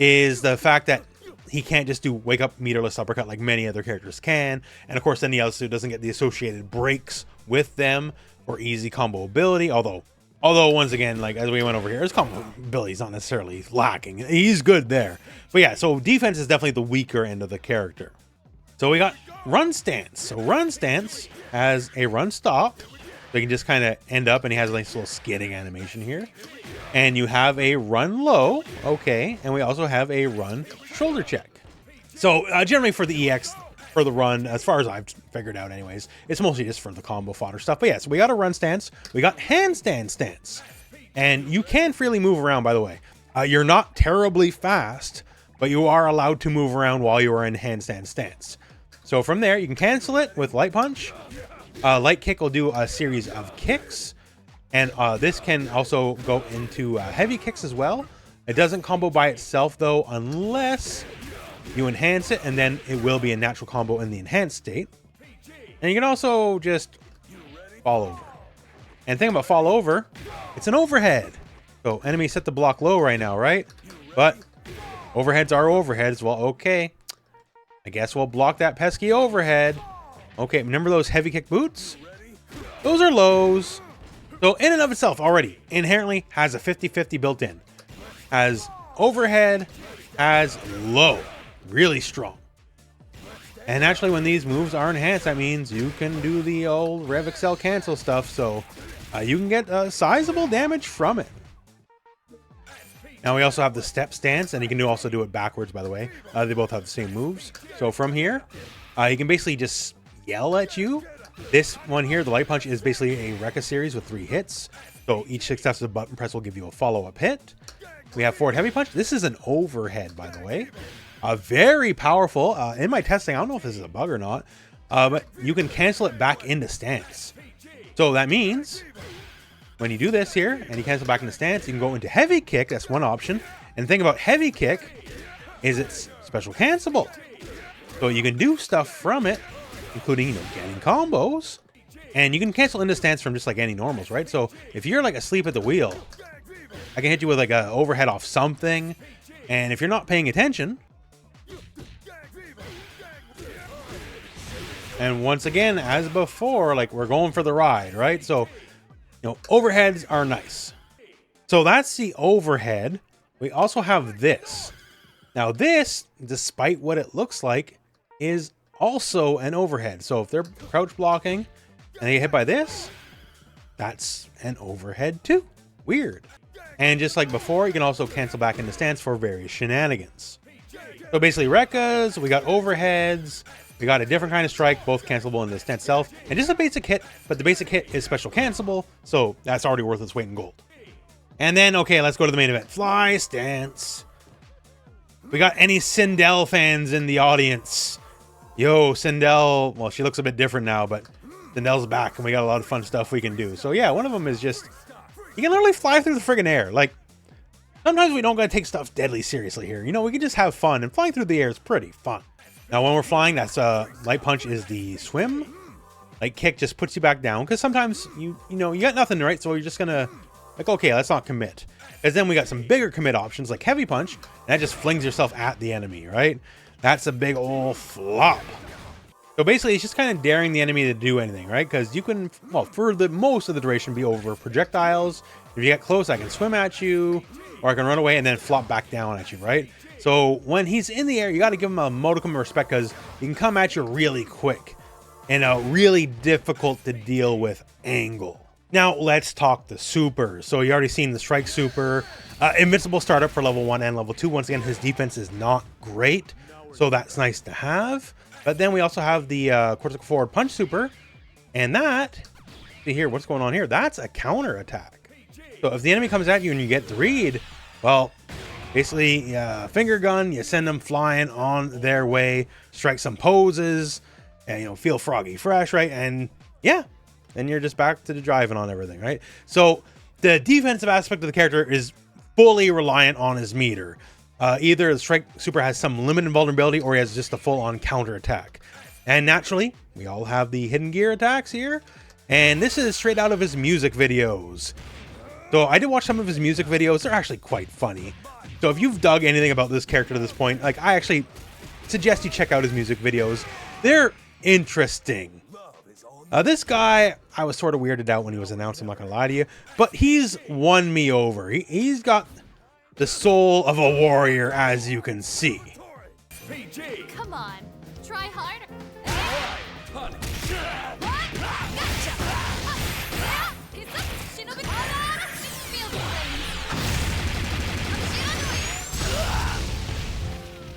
is the fact that he can't just do wake up meterless uppercut like many other characters can. And of course, then he also doesn't get the associated breaks with them for easy combo ability. Although once again, like as we went over here, his combo ability is not necessarily lacking. He's good there. But yeah, so defense is definitely the weaker end of the character. So we got run stance. So run stance has a run stop. So you can just kind of end up, and he has a nice little skidding animation here. And you have a run low, okay, and we also have a run shoulder check. So generally for the EX, for the run, as far as I've figured out anyways, it's mostly just for the combo fodder stuff. But yeah, so we got a run stance, we got handstand stance. And you can freely move around, by the way. You're not terribly fast, but you are allowed to move around while you are in handstand stance. So from there, you can cancel it with light punch. Light kick will do a series of kicks, and this can also go into heavy kicks as well. It doesn't combo by itself though, unless you enhance it, and then it will be a natural combo in the enhanced state. And you can also just fall over. And the thing about fall over, it's an overhead. So enemy set the block low right now, right? But overheads are overheads. Well, okay. I guess we'll block that pesky overhead. Okay, remember those heavy kick boots? Those are lows. So in and of itself already, inherently has a 50-50 built in. Has overhead, has low. Really strong. And actually when these moves are enhanced, that means you can do the old Rev Excel cancel stuff. So you can get sizable damage from it. Now we also have the step stance, and you can also do it backwards, by the way. They both have the same moves. So from here, you can basically just yell at you. This one here, the light punch, is basically a Rekka series with 3 hits. So each successive button press will give you a follow-up hit. We have forward heavy punch. This is an overhead, by the way. Very powerful. In my testing, I don't know if this is a bug or not, but you can cancel it back into stance. So that means when you do this here and you cancel back into stance, you can go into heavy kick. That's one option. And the thing about heavy kick is it's special cancelable. So you can do stuff from it, including, you know, getting combos, and you can cancel into stance from just like any normals, right? So if you're like asleep at the wheel, I can hit you with like a overhead off something, and if you're not paying attention, and once again, as before, like we're going for the ride, right? So, you know, overheads are nice. So that's the overhead. We also have this. Now this, despite what it looks like, is also an overhead. So if they're crouch blocking and they get hit by this, that's an overhead too. Weird. And just like before, you can also cancel back into stance for various shenanigans. So basically Rekkas, we got overheads, we got a different kind of strike, both cancelable in the stance itself, and just a basic hit, but the basic hit is special cancelable, so that's already worth its weight in gold. And then, okay, let's go to the main event. Fly stance. We got any Sindel fans in the audience? Yo, Sindel, well, she looks a bit different now, but Sindel's back, and we got a lot of fun stuff we can do. So yeah, one of them is just, you can literally fly through the friggin' air. Like, sometimes we don't gotta take stuff deadly seriously here. You know, we can just have fun, and flying through the air is pretty fun. Now, when we're flying, that's light punch is the swim. Light kick just puts you back down, because sometimes, you know, you got nothing, right? So you're just gonna, like, okay, let's not commit. Because then we got some bigger commit options, like heavy punch, and that just flings yourself at the enemy, right? That's a big old flop. So basically, it's just kind of daring the enemy to do anything, right? Because you can, well, for the most of the duration, be over projectiles. If you get close, I can swim at you, or I can run away and then flop back down at you, right? So when he's in the air, you got to give him a modicum of respect, because he can come at you really quick and a really difficult to deal with angle. Now let's talk the supers. So you already seen the strike super, invincible startup for level 1 and level 2. Once again, his defense is not great, so that's nice to have. But then we also have the cortical forward punch super, and that, see here, what's going on here? That's a counter attack. So if the enemy comes at you and you get the read, well, basically finger gun, you send them flying on their way, strike some poses, and, you know, feel froggy fresh, right? And yeah, then you're just back to the driving on everything, right? So The defensive aspect of the character is fully reliant on his meter. Either the strike super has some limited vulnerability or he has just a full-on counter attack. And naturally, we all have the hidden gear attacks here. And this is straight out of his music videos. So I did watch some of his music videos. They're actually quite funny. So if you've dug anything about this character to this point, like, I actually suggest you check out his music videos. They're interesting. This guy, I was sort of weirded out when he was announced, I'm not gonna lie to you, but he's won me over. He's got the soul of a warrior, as you can see. Come on, try harder.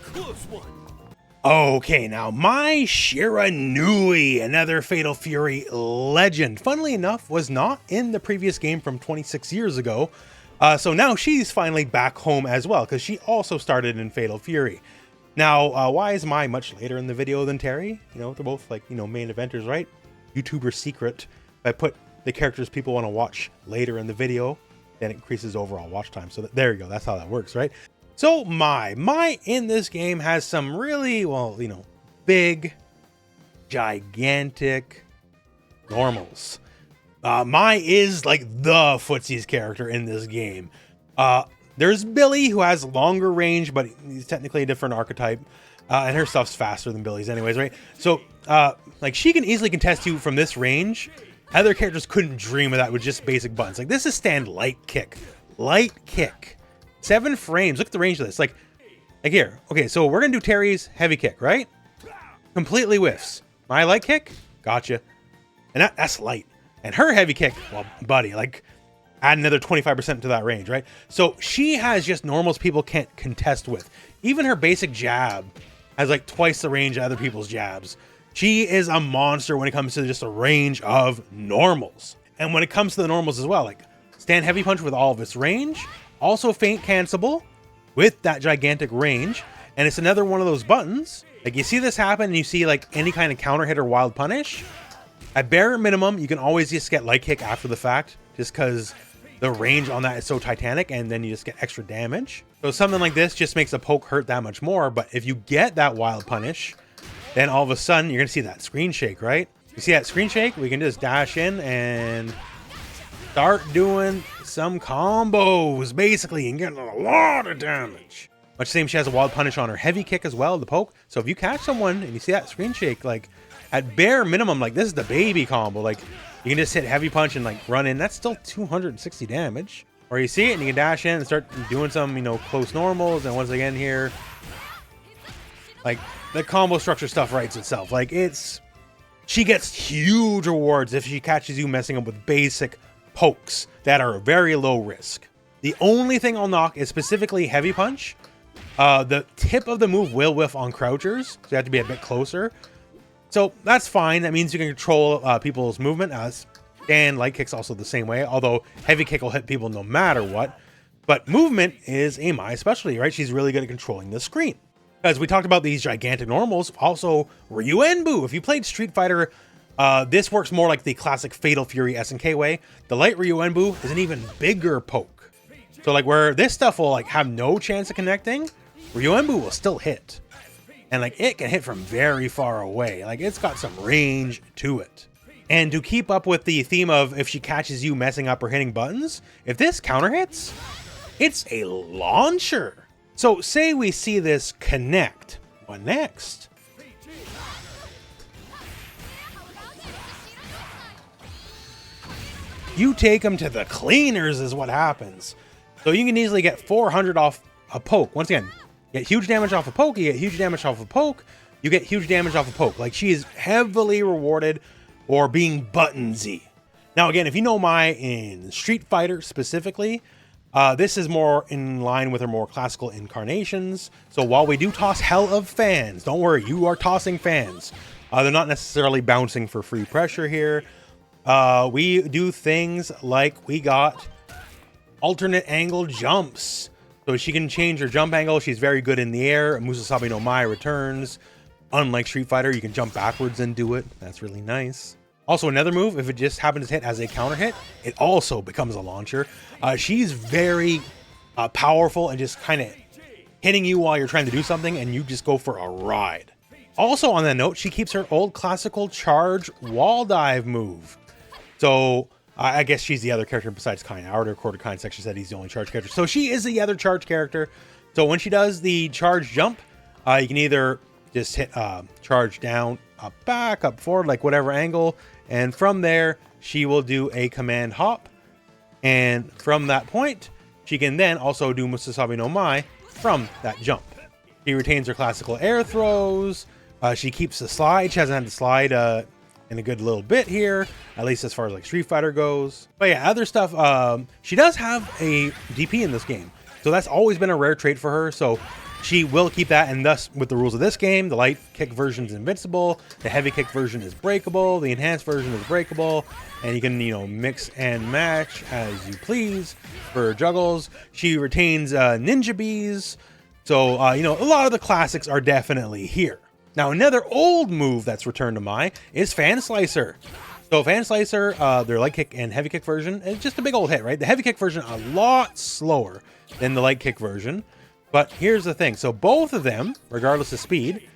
Close one. Okay, now my Shiranui, another Fatal Fury legend, funnily enough, was not in the previous game from 26 years ago. So now she's finally back home as well, because she also started in Fatal Fury. Now, why is Mai much later in the video than Terry? You know, they're both, like, you know, main eventers, right? YouTuber secret. If I put the characters people want to watch later in the video, then it increases overall watch time. So there you go. That's how that works, right? So Mai in this game has some really, well, you know, big, gigantic normals. Mai is like the Footsies character in this game. There's Billy, who has longer range, but he's technically a different archetype. And her stuff's faster than Billy's anyways, right? So, like, she can easily contest you from this range. Other characters couldn't dream of that with just basic buttons. Like, this is stand light kick. Light kick. 7 frames. Look at the range of this. Like here. Okay, so we're going to do Terry's heavy kick, right? Completely whiffs. My light kick? Gotcha. And that's light. And her heavy kick, well, buddy, like, add another 25% to that range, right? So she has just normals people can't contest with. Even her basic jab has like twice the range of other people's jabs. She is a monster when it comes to just a range of normals. And when it comes to the normals as well, like stand heavy punch with all of its range, also feint cancelable with that gigantic range. And it's another one of those buttons. Like, you see this happen and you see like any kind of counter hit or wild punish. At bare minimum, you can always just get light kick after the fact, just because the range on that is so titanic, and then you just get extra damage. So something like this just makes a poke hurt that much more. But if you get that wild punish, then all of a sudden you're gonna see that screen shake, right? You see that screen shake? We can just dash in and start doing some combos, basically, and getting a lot of damage. Much the same, she has a wild punish on her heavy kick as well, the poke. So if you catch someone and you see that screen shake, like, at bare minimum, like, this is the baby combo. Like, you can just hit heavy punch and like run in. That's still 260 damage. Or you see it and you can dash in and start doing some, you know, close normals. And once again here, like, the combo structure stuff writes itself. Like, she gets huge rewards if she catches you messing up with basic pokes that are very low risk. The only thing I'll knock is specifically heavy punch. The tip of the move will whiff on crouchers, so you have to be a bit closer. So that's fine. That means you can control people's movement, as and light kick's also the same way, although heavy kick will hit people no matter what. But movement is a Mai specialty, right? She's really good at controlling the screen. As we talked about these gigantic normals, also Ryuenbu. If you played Street Fighter, this works more like the classic Fatal Fury SNK way. The light Ryuenbu is an even bigger poke. So like where this stuff will like have no chance of connecting, Ryuenbu will still hit. And like it can hit from very far away. Like it's got some range to it. And to keep up with the theme of if she catches you messing up or hitting buttons, if this counter hits, it's a launcher. So say we see this connect. What next? You take them to the cleaners is what happens. So you can easily get 400 off a poke. Once again, get huge damage off a poke, you get huge damage off a poke, you get huge damage off a poke. Like, she is heavily rewarded for being buttonsy. Now, again, if you know Mai in Street Fighter specifically, this is more in line with her more classical incarnations. So while we do toss hell of fans, don't worry, you are tossing fans. They're not necessarily bouncing for free pressure here. We do things like we got alternate angle jumps. So she can change her jump angle. She's very good in the air. Musasabi no Mai returns. Unlike Street Fighter, you can jump backwards and do it. That's really nice. Also, another move, if it just happens to hit as a counter hit, it also becomes a launcher. She's very powerful and just kind of hitting you while you're trying to do something, and you just go for a ride. Also, on that note, she keeps her old classical charge wall dive move. So I guess she's the other character besides Kain. I already recorded Kain section, said he's the only charge character. So she is the other charge character. So when she does the charge jump, you can either just hit charge down, up, back, up, forward, like whatever angle. And from there, she will do a command hop. And from that point, she can then also do Musasabi no Mai from that jump. She retains her classical air throws. She keeps the slide. She hasn't had the slide in a good little bit here, at least as far as like Street Fighter goes. But yeah, other stuff. She does have a DP in this game, so that's always been a rare trait for her. So she will keep that, and thus with the rules of this game, the light kick version is invincible, the heavy kick version is breakable, the enhanced version is breakable, and you can, you know, mix and match as you please for juggles. She retains ninja bees, so you know, a lot of the classics are definitely here. Now, another old move that's returned to Mai is Fan Slicer. So Fan Slicer, their light kick and heavy kick version, is just a big old hit, right? The heavy kick version a lot slower than the light kick version. But here's the thing. So both of them, regardless of speed,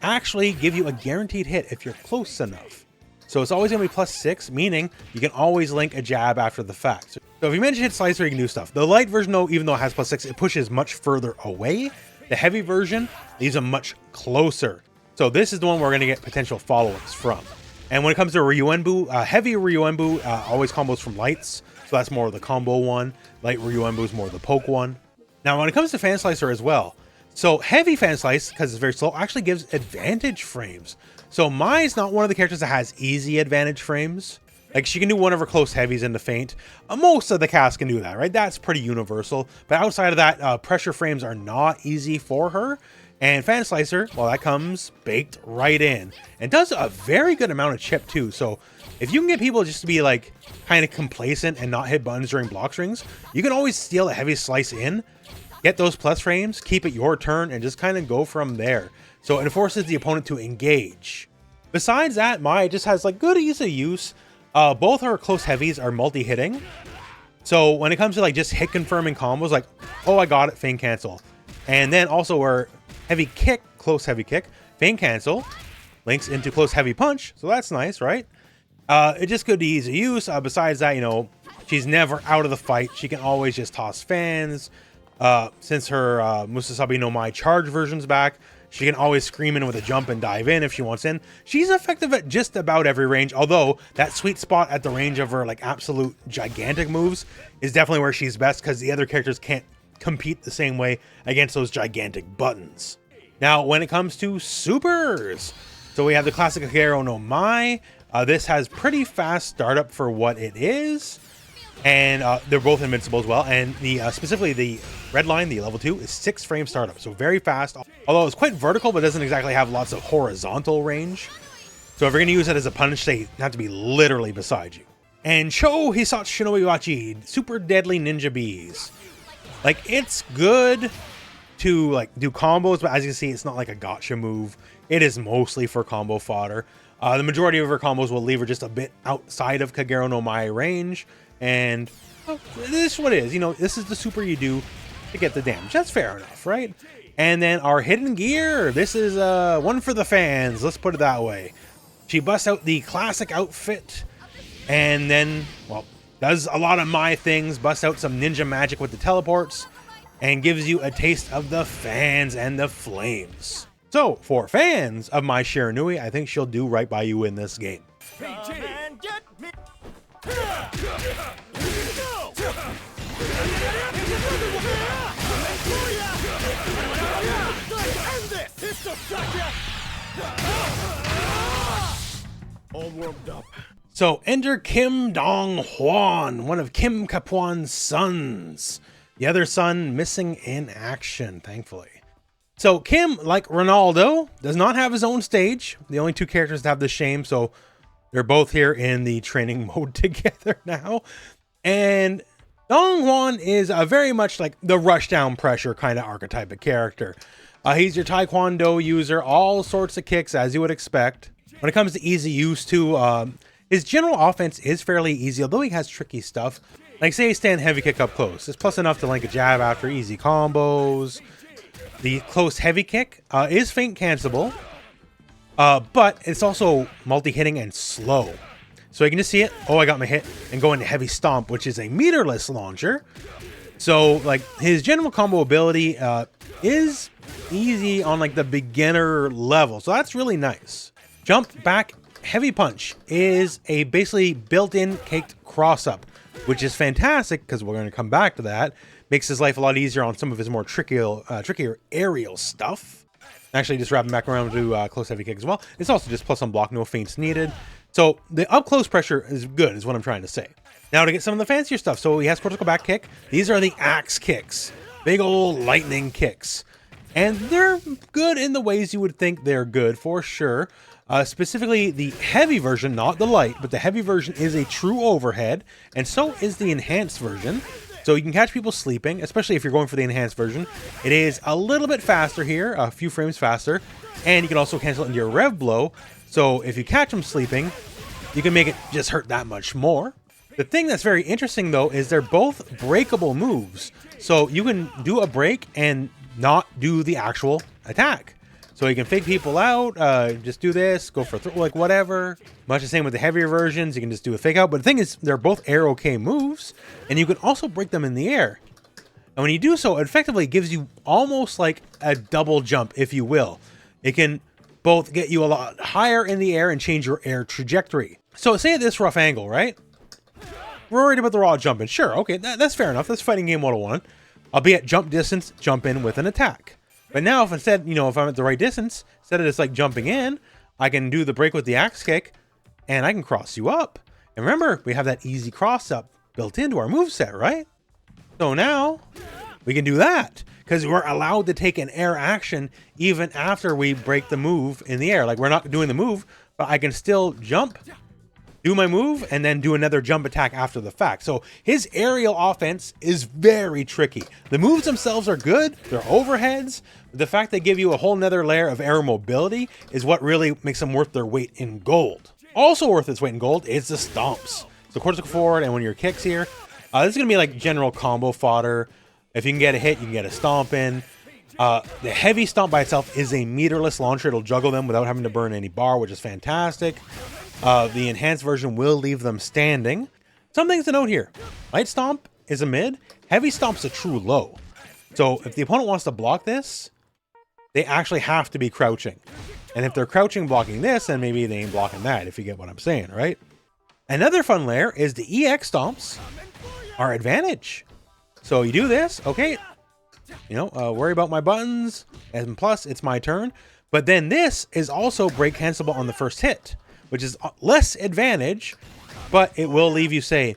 actually give you a guaranteed hit if you're close enough. So it's always going to be +6, meaning you can always link a jab after the fact. So if you manage to hit Slicer, you can do stuff. The light version, though, even though it has +6, it pushes much further away. The heavy version leaves them much closer. So this is the one we're going to get potential follow-ups from. And when it comes to Ryuenbu, heavy Ryuenbu always combos from lights. So that's more of the combo one. Light Ryuenbu is more of the poke one. Now, when it comes to Fan Slicer as well, so heavy Fan Slice, because it's very slow, actually gives advantage frames. So Mai is not one of the characters that has easy advantage frames. Like, she can do one of her close heavies in the feint. Most of the cast can do that, right? That's pretty universal. But outside of that, pressure frames are not easy for her. And Fan Slicer, well, that comes baked right in. And does a very good amount of chip, too. So if you can get people just to be, like, kind of complacent and not hit buttons during block strings, you can always steal a heavy slice in, get those plus frames, keep it your turn, and just kind of go from there. So it forces the opponent to engage. Besides that, Mai just has, like, good ease of use. Both her close heavies are multi-hitting. So when it comes to like just hit confirming combos, like, oh, I got it, feint cancel. And then also her heavy kick, close heavy kick, feint cancel, links into close heavy punch. So that's nice, right? It just good ease of use. Besides that, you know, she's never out of the fight. She can always just toss fans. Since her Musasabi no Mai charge version's back, she can always scream in with a jump and dive in if she wants in. She's effective at just about every range, although that sweet spot at the range of her like absolute gigantic moves is definitely where she's best, because the other characters can't compete the same way against those gigantic buttons. Now, when it comes to supers, so we have the classic Kageru no Mai. This has pretty fast startup for what it is. And they're both invincible as well. And the specifically the red line, the level 2, is 6 frame startup. So very fast. Although it's quite vertical, but doesn't exactly have lots of horizontal range. So if you're going to use it as a punish, they have to be literally beside you. And Cho Hisatsu Shinoi Wachi, super deadly ninja bees. Like, it's good to like do combos, but as you can see, it's not like a gotcha move. It is mostly for combo fodder. The majority of her combos will leave her just a bit outside of Kageru no Mai range. And well, this is what it is. You know, this is the super you do to get the damage. That's fair enough, right? And then our hidden gear. This is one for the fans. Let's put it that way. She busts out the classic outfit. And then, well, does a lot of Mai things. Busts out some ninja magic with the teleports. And gives you a taste of the fans and the flames. So, for fans of my Shiranui, I think she'll do right by you in this game. All warmed up. So enter Kim Dong Hwan, one of Kim Kapuan's sons. The other son missing in action, thankfully. So Kim, like Ronaldo, does not have his own stage. The only two characters to have the shame, so they're both here in the training mode together now. And Dong Hwan is very much like the Rushdown pressure kind of archetype of character. He's your Taekwondo user, all sorts of kicks as you would expect. When it comes to easy use too, his general offense is fairly easy, although he has tricky stuff. Like say he stand heavy kick up close. It's plus enough to link a jab after easy combos. The close heavy kick is feint cancelable, but it's also multi-hitting and slow. So you can just see it. Oh, I got my hit and go into heavy stomp, which is a meterless launcher. So like his general combo ability is easy on like the beginner level. So that's really nice. Jump back heavy punch is a basically built-in caked cross up, which is fantastic because we're going to come back to that. Makes his life a lot easier on some of his more trickier aerial stuff. Actually, just wrapping back around to close heavy kick as well. It's also just plus on block, no feints needed. So the up close pressure is good, is what I'm trying to say. Now to get some of the fancier stuff. So he has cortical back kick. These are the axe kicks, big old lightning kicks, and they're good in the ways you would think they're good for sure. Specifically, the heavy version, not the light, but the heavy version is a true overhead, and so is the enhanced version. So you can catch people sleeping, especially if you're going for the enhanced version. It is a little bit faster here, a few frames faster, and you can also cancel it into your rev blow. So if you catch them sleeping, you can make it just hurt that much more. The thing that's very interesting though is they're both breakable moves. So you can do a break and not do the actual attack. So you can fake people out, just do this, go for like whatever. Much the same with the heavier versions, you can just do a fake out. But the thing is, they're both air okay moves, and you can also break them in the air. And when you do so, it effectively gives you almost like a double jump, if you will. It can both get you a lot higher in the air and change your air trajectory. So say at this rough angle, right? We're worried about the raw jumping. Sure, okay, that's fair enough. That's fighting game 101. I'll be at jump distance, jump in with an attack. But now if instead, if I'm at the right distance, instead of just like jumping in, I can do the break with the axe kick and I can cross you up. And remember, we have that easy cross up built into our moveset, right? So now we can do that because we're allowed to take an air action even after we break the move in the air. Like we're not doing the move, but I can still jump, do my move, and then do another jump attack after the fact. So his aerial offense is very tricky. The moves themselves are good. They're overheads. The fact they give you a whole nother layer of air mobility is what really makes them worth their weight in gold. Also worth its weight in gold is the stomps. So cortical forward and when your kicks here, this is going to be like general combo fodder. If you can get a hit, you can get a stomp in. The heavy stomp by itself is a meterless launcher. It'll juggle them without having to burn any bar, which is fantastic. The enhanced version will leave them standing. Some things to note here. Light stomp is a mid. Heavy stomp's a true low. So if the opponent wants to block this, they actually have to be crouching. And if they're crouching blocking this, then maybe they ain't blocking that, if you get what I'm saying, right? Another fun layer is the EX stomps are advantage. So you do this, okay, worry about my buttons, and plus it's my turn. But then this is also break cancelable on the first hit, which is less advantage, but it will leave you, say,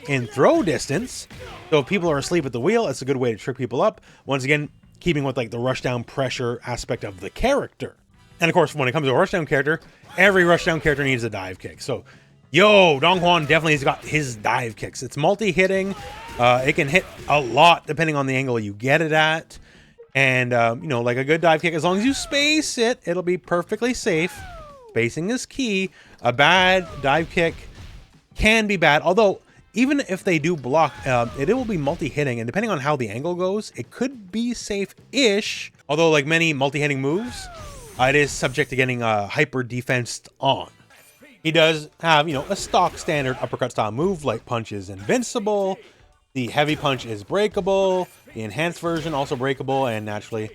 in throw distance. So if people are asleep at the wheel, it's a good way to trick people up. Once again, keeping with like the rushdown pressure aspect of the character. And of course, when it comes to a rushdown character, every rushdown character needs a dive kick. So, Dong Hwan definitely has got his dive kicks. It's multi-hitting. It can hit a lot depending on the angle you get it at. And, like a good dive kick, as long as you space it, it'll be perfectly safe. Spacing is key. A bad dive kick can be bad, although even if they do block, it will be multi-hitting, and depending on how the angle goes, it could be safe-ish. Although, like many multi-hitting moves, it is subject to getting hyper defensed on. He does have, a stock standard uppercut style move, like punch is invincible, the heavy punch is breakable, the enhanced version also breakable, and naturally,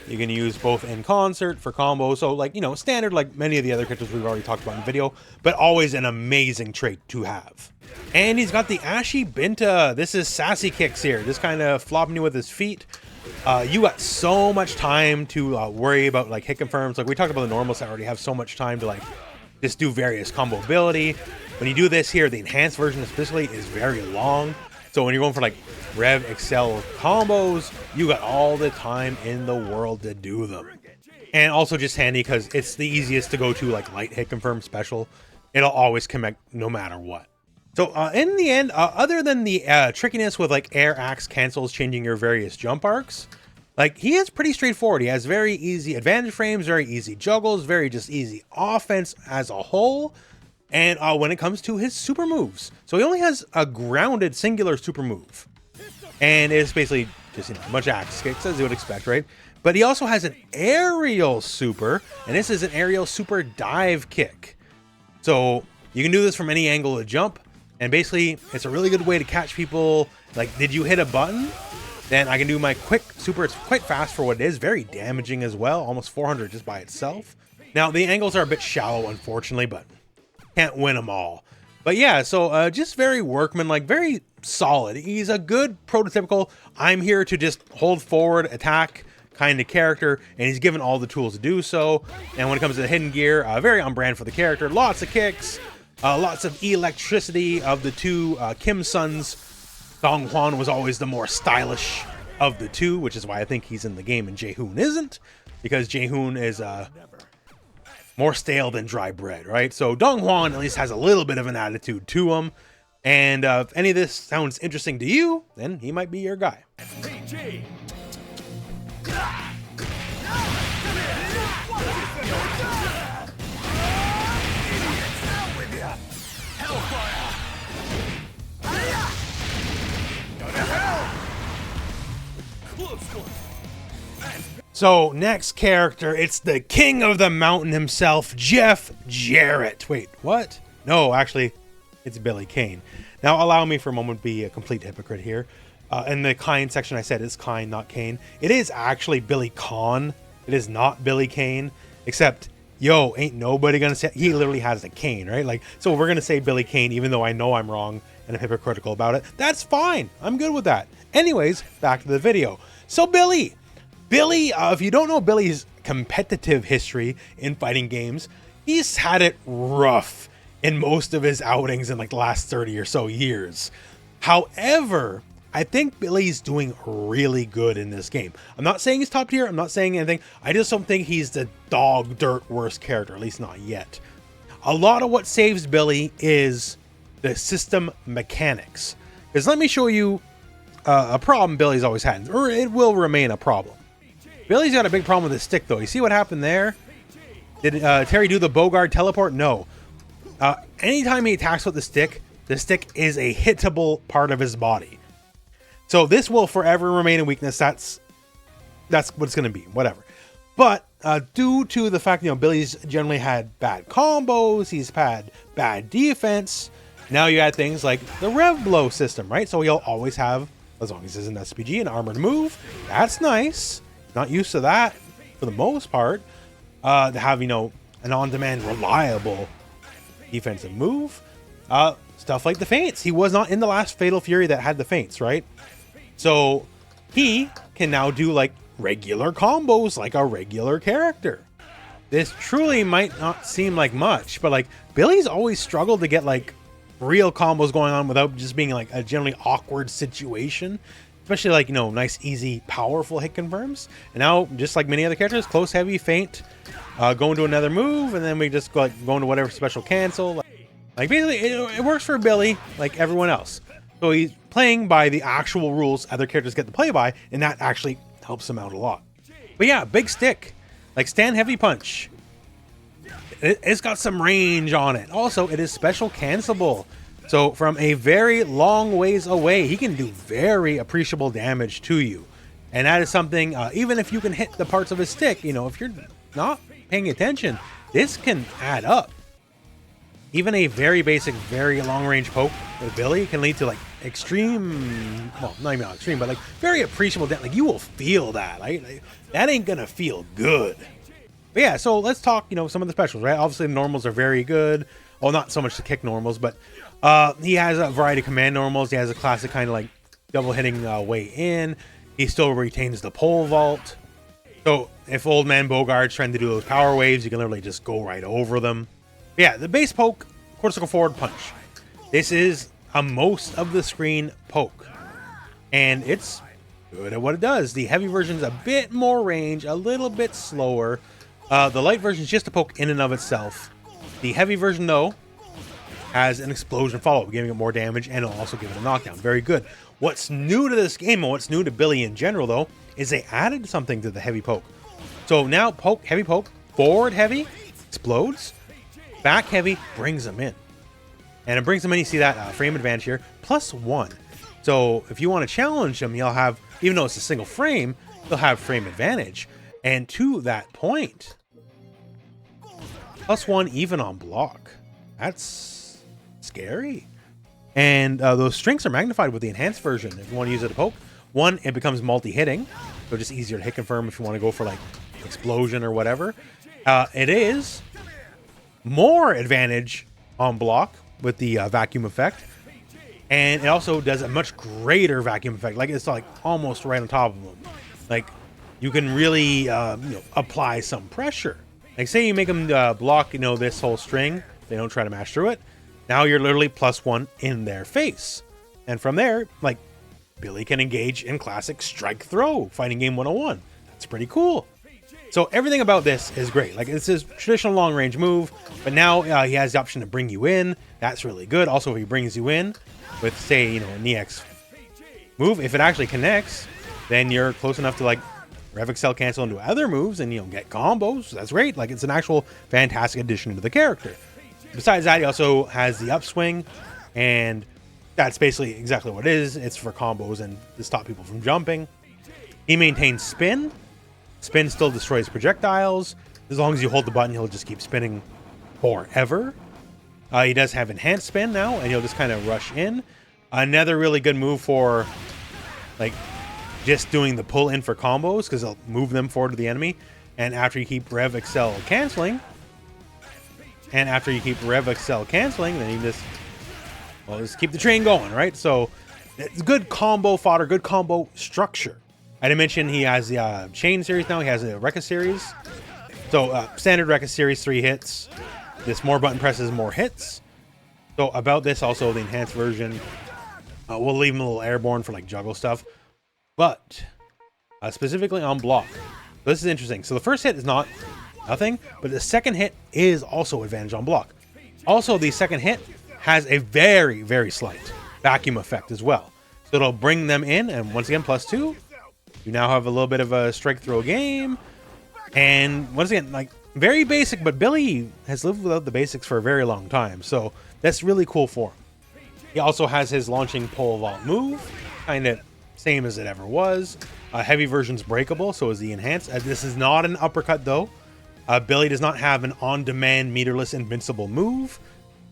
you can use both in concert for combos. So, like, standard like many of the other characters we've already talked about in video, but always an amazing trait to have. And he's got the Ashi Binta. This is sassy kicks here. Just kind of flopping you with his feet. You got so much time to worry about like hit confirms. Like we talked about the normals that already have so much time to like just do various combo ability. When you do this here, the enhanced version especially is very long. So when you're going for like Rev Excel combos, you got all the time in the world to do them. And also just handy because it's the easiest to go to like light hit confirm special. It'll always connect no matter what. So in the end, other than the trickiness with like air axe cancels changing your various jump arcs, Like, he is pretty straightforward. He has very easy advantage frames, very easy juggles, very just easy offense as a whole. And when it comes to his super moves, so he only has a grounded singular super move, and it's basically just, you know, a bunch of axe kicks as you would expect, right? But he also has an aerial super, and this is an aerial super dive kick. So you can do this from any angle of jump, and basically it's a really good way to catch people. Like, did you hit a button? Then I can do my quick super. It's quite fast for what it is, very damaging as well, almost 400 just by itself. Now the angles are a bit shallow, unfortunately, but can't win them all. But yeah, so just very workman-like, very solid. He's a good prototypical, I'm here to just hold forward, attack kind of character, and he's given all the tools to do so. And when it comes to the hidden gear, very on brand for the character. Lots of kicks, lots of electricity. Of the two Kim sons, Dong Hwan was always the more stylish of the two, which is why I think he's in the game and Jae-hoon isn't, because Jae-hoon is more stale than dry bread, right? So Dong Hwan at least has a little bit of an attitude to him. And if any of this sounds interesting to you, then he might be your guy. PG. So next character, it's the king of the mountain himself, Jeff Jarrett. Wait, what? No, actually, it's Billy Kane. Now allow me for a moment to be a complete hypocrite here. In the Kain section, I said it's Kain, not Kane. It is actually Billy Khan. It is not Billy Kane, except, yo, ain't nobody gonna say, he literally has a cane, right? Like, so we're gonna say Billy Kane, even though I know I'm wrong and I'm hypocritical about it. That's fine. I'm good with that. Anyways, back to the video. So Billy, if you don't know Billy's competitive history in fighting games, he's had it rough in most of his outings in like the last 30 or so years. However, I think Billy's doing really good in this game. I'm not saying he's top tier. I'm not saying anything. I just don't think he's the dog dirt worst character, at least not yet. A lot of what saves Billy is the system mechanics. Because let me show you a problem Billy's always had, or it will remain a problem. Billy's got a big problem with his stick, though. You see what happened there? Did Terry do the Bogard teleport? No. Anytime he attacks with the stick is a hittable part of his body. So this will forever remain a weakness. That's what it's going to be. Whatever. But due to the fact, you know, Billy's generally had bad combos, he's had bad defense. Now you add things like the Rev Blow system, right? So he'll always have, as long as it's an SPG, an armored move. That's nice. Not used to that for the most part. To have, you know, an on-demand reliable defensive move. Stuff like the feints. He was not in the last Fatal Fury that had the feints, right? So he can now do like regular combos like a regular character. This truly might not seem like much, but like Billy's always struggled to get like real combos going on without just being like a generally awkward situation. Especially like, you know, nice, easy, powerful hit confirms. And now, just like many other characters, close, heavy, feint, go into another move, and then we just go, like, go into whatever special cancel. Like basically, it works for Billy like everyone else. So he's playing by the actual rules other characters get to play by, and that actually helps him out a lot. But yeah, big stick, like stand heavy punch. It's got some range on it. Also, it is special cancelable. So from a very long ways away, he can do very appreciable damage to you. And that is something, even if you can hit the parts of his stick, you know, if you're not paying attention, this can add up. Even a very basic, very long range poke with Billy can lead to like extreme, well, not even extreme, but like very appreciable damage. Like you will feel that, right? Like, that ain't gonna feel good. But yeah, so let's talk, you know, some of the specials, right? Obviously the normals are very good. Well, not so much the kick normals, but he has a variety of command normals. He has a classic kind of like double hitting way in. He still retains the pole vault. So if old man Bogard's trying to do those power waves, you can literally just go right over them. But yeah, the base poke, quarter circle forward punch. This is a most of the screen poke. And it's good at what it does. The heavy version's a bit more range, a little bit slower. The light version is just a poke in and of itself. The heavy version, though, has an explosion follow-up, giving it more damage, and it'll also give it a knockdown. Very good. What's new to this game, and what's new to Billy in general, though, is they added something to the heavy poke. So now heavy poke, forward heavy, explodes, back heavy, brings them in. And it brings them in, you see that frame advantage here, +1. So if you want to challenge them, you'll have, even though it's a single frame, you'll have frame advantage. And to that point, +1 even on block. That's scary. And those strengths are magnified with the enhanced version. If you want to use it to poke, 1, it becomes multi-hitting, so just easier to hit confirm if you want to go for like explosion or whatever. It is more advantage on block with the vacuum effect, and it also does a much greater vacuum effect. Like it's like almost right on top of them. Like you can really apply some pressure. Like say you make them block this whole string, they don't try to mash through it. Now you're literally +1 in their face, and from there, like Billy can engage in classic strike throw fighting game 101. That's pretty cool. So everything about this is great. Like it's his traditional long range move, but now he has the option to bring you in. That's really good. Also, if he brings you in with say an EX move, if it actually connects, then you're close enough to like Rev Excel cancel into other moves and get combos. That's great. Like it's an actual fantastic addition to the character. Besides that, he also has the upswing, and that's basically exactly what it is. It's for combos and to stop people from jumping. He maintains spin. Spin still destroys projectiles. As long as you hold the button, he'll just keep spinning forever. He does have enhanced spin now, and he'll just kind of rush in. Another really good move for like just doing the pull in for combos, because he'll move them forward to the enemy. And after you keep Rev Excel canceling, then you just keep the train going, right? So it's good combo fodder, good combo structure. I didn't mention he has the chain series now. He has a Rekka series. So standard Rekka series, 3 hits. This more button presses, more hits. So about this, also the enhanced version, we'll leave him a little airborne for like juggle stuff. But specifically on block, this is interesting. So the first hit is not nothing, but the second hit is also advantage on block. Also, the second hit has a very, very slight vacuum effect as well. So it'll bring them in, and once again, +2. You now have a little bit of a strike throw game. And once again, like very basic, but Billy has lived without the basics for a very long time. So that's really cool for him. He also has his launching pole vault move, kind of same as it ever was. Heavy version's breakable, so is the enhanced. This is not an uppercut though. Billy does not have an on-demand meterless invincible move.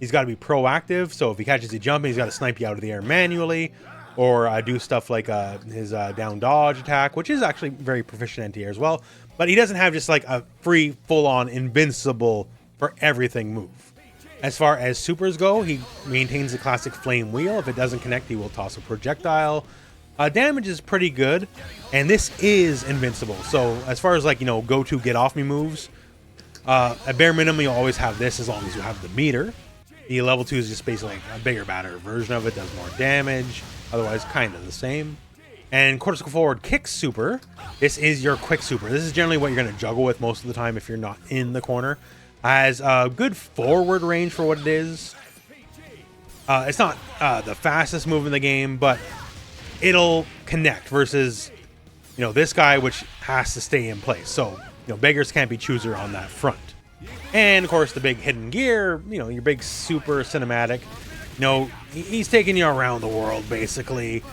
He's got to be proactive, so if he catches you jumping, he's got to snipe you out of the air manually, or do stuff like his down dodge attack, which is actually very proficient anti-air as well. But he doesn't have just like a free, full-on, invincible for everything move. As far as supers go, he maintains the classic flame wheel. If it doesn't connect, he will toss a projectile. Damage is pretty good, and this is invincible. So as far as like, go-to get-off-me moves, at bare minimum, you'll always have this as long as you have the meter. The level 2 is just basically a bigger, badder version of it, does more damage. Otherwise, kind of the same. And quarter circle forward kick super. This is your quick super. This is generally what you're going to juggle with most of the time if you're not in the corner. Has a good forward range for what it is. It's not the fastest move in the game, but it'll connect versus, this guy, which has to stay in place. So, beggars can't be chooser on that front. And of course, the big hidden gear, your big super cinematic. He's taking you around the world basically,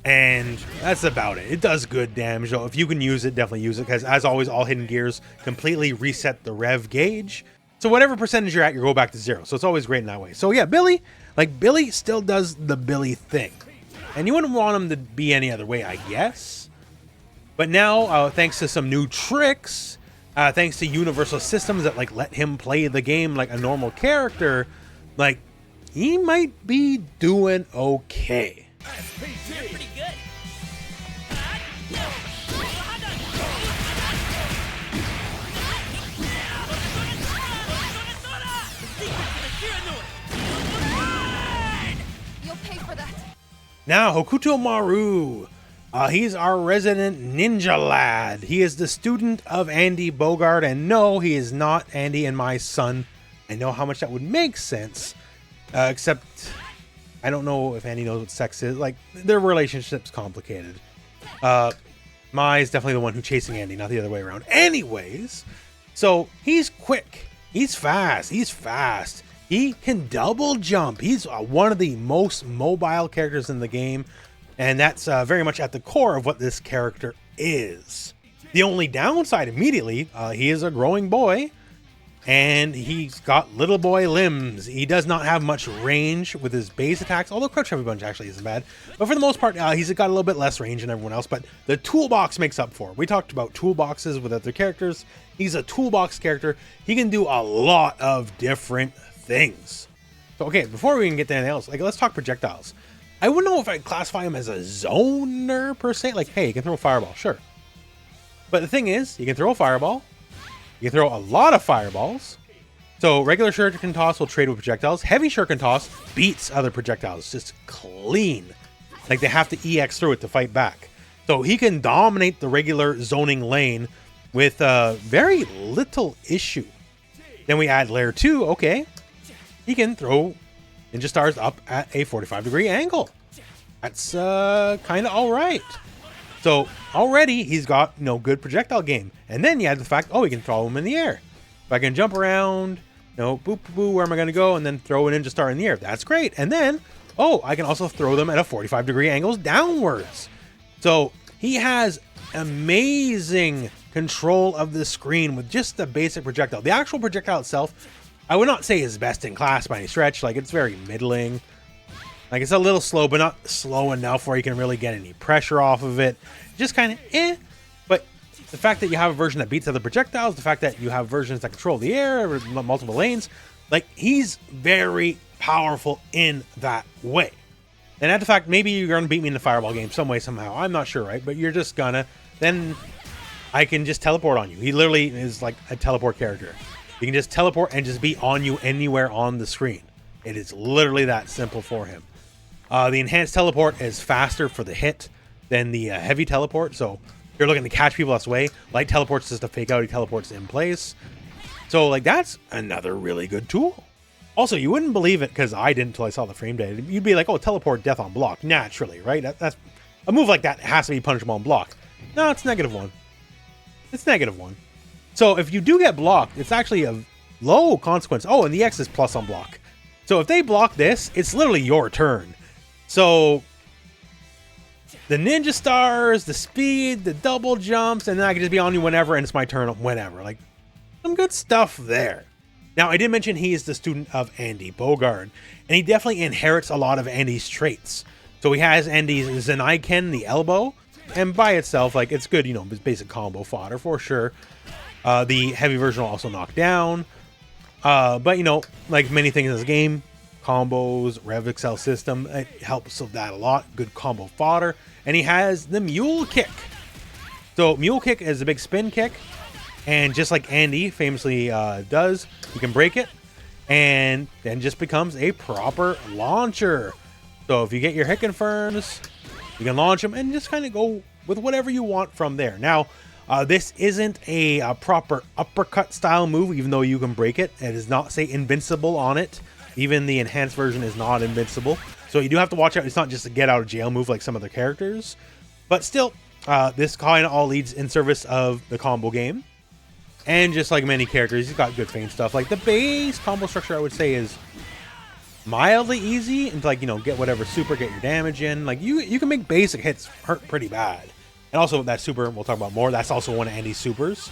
and that's about it. It does good damage, so if you can use it, definitely use it, because as always, all hidden gears completely reset the rev gauge. So whatever percentage you're at, you go back to 0. So it's always great in that way. So yeah, Billy still does the Billy thing, and you wouldn't want him to be any other way, I guess. But now, thanks to some new tricks, thanks to universal systems that let him play the game like a normal character, he might be doing okay. You're pretty good. You'll pay for that. Now, Hokutomaru. He's our resident ninja lad. He is the student of Andy Bogard, and no, he is not Andy and my son. I know how much that would make sense, except I don't know if Andy knows what sex is. Their relationship's complicated. Mai is definitely the one who's chasing Andy, not the other way around. Anyways, so he's quick. He's fast. He can double jump. He's one of the most mobile characters in the game. And that's very much at the core of what this character is. The only downside immediately, he is a growing boy. And he's got little boy limbs. He does not have much range with his base attacks, although Crouch Heavy Punch actually isn't bad. But for the most part, he's got a little bit less range than everyone else. But the toolbox makes up for it. We talked about toolboxes with other characters. He's a toolbox character. He can do a lot of different things. So, okay, before we can get to anything else, like, let's talk projectiles. I wouldn't know if I'd classify him as a zoner, per se. Like, hey, you can throw a fireball, sure. But the thing is, you can throw a fireball. You can throw a lot of fireballs. So regular shuriken toss will trade with projectiles. Heavy shuriken toss beats other projectiles just clean. Like they have to EX through it to fight back. So he can dominate the regular zoning lane with very little issue. Then we add layer 2. Okay. He can throw ninja stars up at a 45-degree angle. That's kind of all right. So already he's got, you know, good projectile game. And then you add the fact, oh, he can throw them in the air. If I can jump around, you know, boop, boop, boop, where am I going to go? And then throw a ninja star in the air. That's great. And then, oh, I can also throw them at a 45-degree angles downwards. So he has amazing control of the screen with just the basic projectile. The actual projectile itself, I would not say is best in class by any stretch. Like, it's very middling. Like, it's a little slow, but not slow enough where you can really get any pressure off of it. Just kind of But the fact that you have a version that beats other projectiles, the fact that you have versions that control the air, or multiple lanes, like, he's very powerful in that way. And at the fact, maybe you're going to beat me in the fireball game some way, somehow. I'm not sure, right? But you're just gonna, then I can just teleport on you. He literally is like a teleport character. You can just teleport and just be on you anywhere on the screen. It is literally that simple for him. The enhanced teleport is faster for the hit than the heavy teleport. So if you're looking to catch people this way, light teleports just to fake out, he teleports in place. So like that's another really good tool. Also, you wouldn't believe it because I didn't until I saw the frame data. You'd be like, oh, teleport death on block, naturally, right? That's a move like that has to be punishable on block. No, it's -1. It's -1. So if you do get blocked, it's actually a low consequence. Oh, and the X is plus on block. So if they block this, it's literally your turn. So the ninja stars, the speed, the double jumps, and then I can just be on you whenever, and it's my turn whenever. Like, some good stuff there. Now, I did mention he is the student of Andy Bogard, and he definitely inherits a lot of Andy's traits. So he has Andy's Zenaiken, the elbow, and by itself, like, it's good, you know, basic combo fodder for sure. The heavy version will also knock down. But, you know, like many things in this game, combos, Rev Excel system, it helps with that a lot. Good combo fodder. And he has the Mule Kick. So Mule Kick is a big spin kick. And just like Andy famously does, you can break it. And then just becomes a proper launcher. So if you get your hit confirms, you can launch them and just kind of go with whatever you want from there. Now, this isn't a proper uppercut style move, even though you can break it. It does not say invincible on it. Even the enhanced version is not invincible. So you do have to watch out. It's not just a get out of jail move like some other characters. But still, this kind of all leads in service of the combo game. And just like many characters, he's got good feint stuff. Like the base combo structure, I would say, is mildly easy. And like, you know, get whatever super, get your damage in. Like you can make basic hits hurt pretty bad. And also that super, we'll talk about more, that's also one of Andy's supers.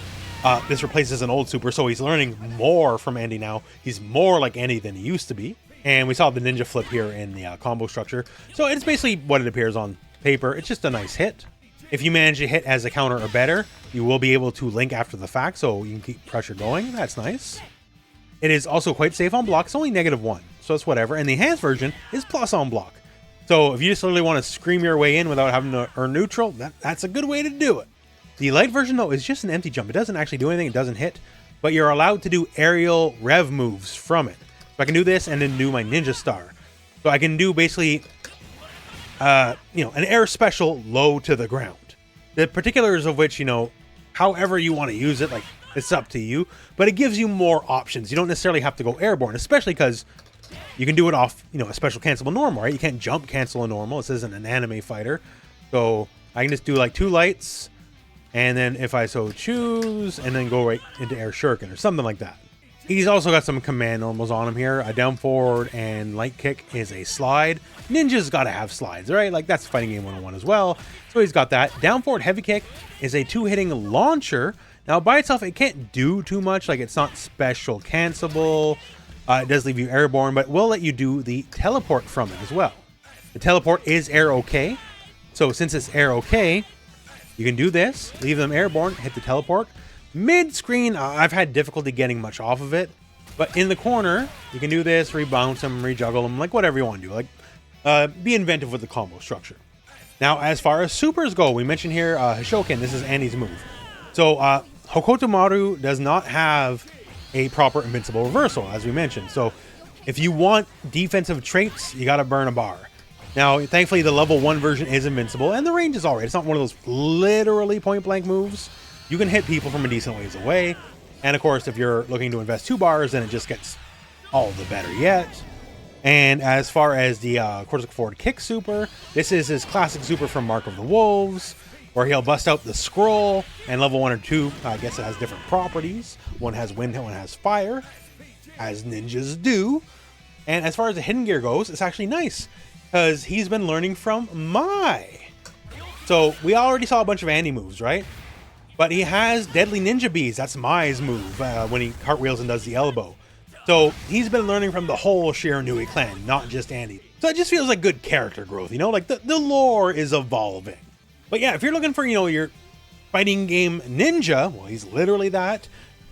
This replaces an old super, so he's learning more from Andy now. He's more like Andy than he used to be. And we saw the ninja flip here in the combo structure. So it's basically what it appears on paper. It's just a nice hit. If you manage to hit as a counter or better, you will be able to link after the fact, so you can keep pressure going. That's nice. It is also quite safe on block. It's only -1, so it's whatever. And the enhanced version is plus on block. So if you just literally want to scream your way in without having to earn neutral, that's a good way to do it. The light version, though, is just an empty jump. It doesn't actually do anything. It doesn't hit. But you're allowed to do aerial rev moves from it. So I can do this and then do my ninja star. So I can do basically, you know, an air special low to the ground. The particulars of which, you know, however you want to use it, like, it's up to you. But it gives you more options. You don't necessarily have to go airborne, especially because you can do it off, you know, a special cancelable normal, right? You can't jump cancel a normal. This isn't an anime fighter. So I can just do like 2 lights, And then if I so choose, and then go right into air shuriken or something like that. He's also got some command normals on him here. A down forward and light kick is a slide. Ninja's got to have slides, right? Like that's fighting game 101 as well. So he's got that. Down forward heavy kick is a 2-hitting launcher. Now by itself, it can't do too much. Like it's not special cancelable. It does leave you airborne, but will let you do the teleport from it as well. The teleport is air okay. So since it's air okay, you can do this, leave them airborne, hit the teleport. Mid-screen, I've had difficulty getting much off of it, but in the corner, you can do this, rebounce them, rejuggle them, like whatever you want to do. Like, be inventive with the combo structure. Now, as far as supers go, we mentioned here Hishoken. This is Andy's move. So, Hokutomaru does not have a proper invincible reversal, as we mentioned. So, if you want defensive traits, you got to burn a bar. Now, thankfully, the level 1 version is invincible, and the range is alright. It's not one of those literally point-blank moves. You can hit people from a decent ways away. And, of course, if you're looking to invest 2 bars, then it just gets all the better yet. And as far as the Cortical Forward Kick super, this is his classic super from Mark of the Wolves, where he'll bust out the scroll, and level 1 or 2, I guess it has different properties. One has wind, one has fire, as ninjas do. And as far as the hidden gear goes, it's actually nice, because he's been learning from Mai. So we already saw a bunch of Andy moves, right? But he has Deadly Ninja Bees. That's Mai's move when he cartwheels and does the elbow. So he's been learning from the whole Shiranui clan, not just Andy. So it just feels like good character growth, you know? Like the lore is evolving. But yeah, if you're looking for, you know, your fighting game ninja, well, he's literally that.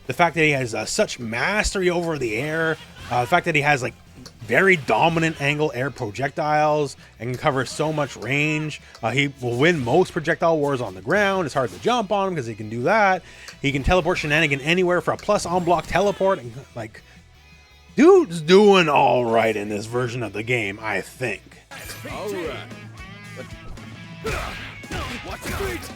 The fact that he has such mastery over the air. The fact that he has like very dominant angle air projectiles and can cover so much range. He will win most projectile wars on the ground. It's hard to jump on him because he can do that. He can teleport shenanigan anywhere for a plus on block teleport. And, like, dude's doing all right in this version of the game, I think. All right. Watch your feet.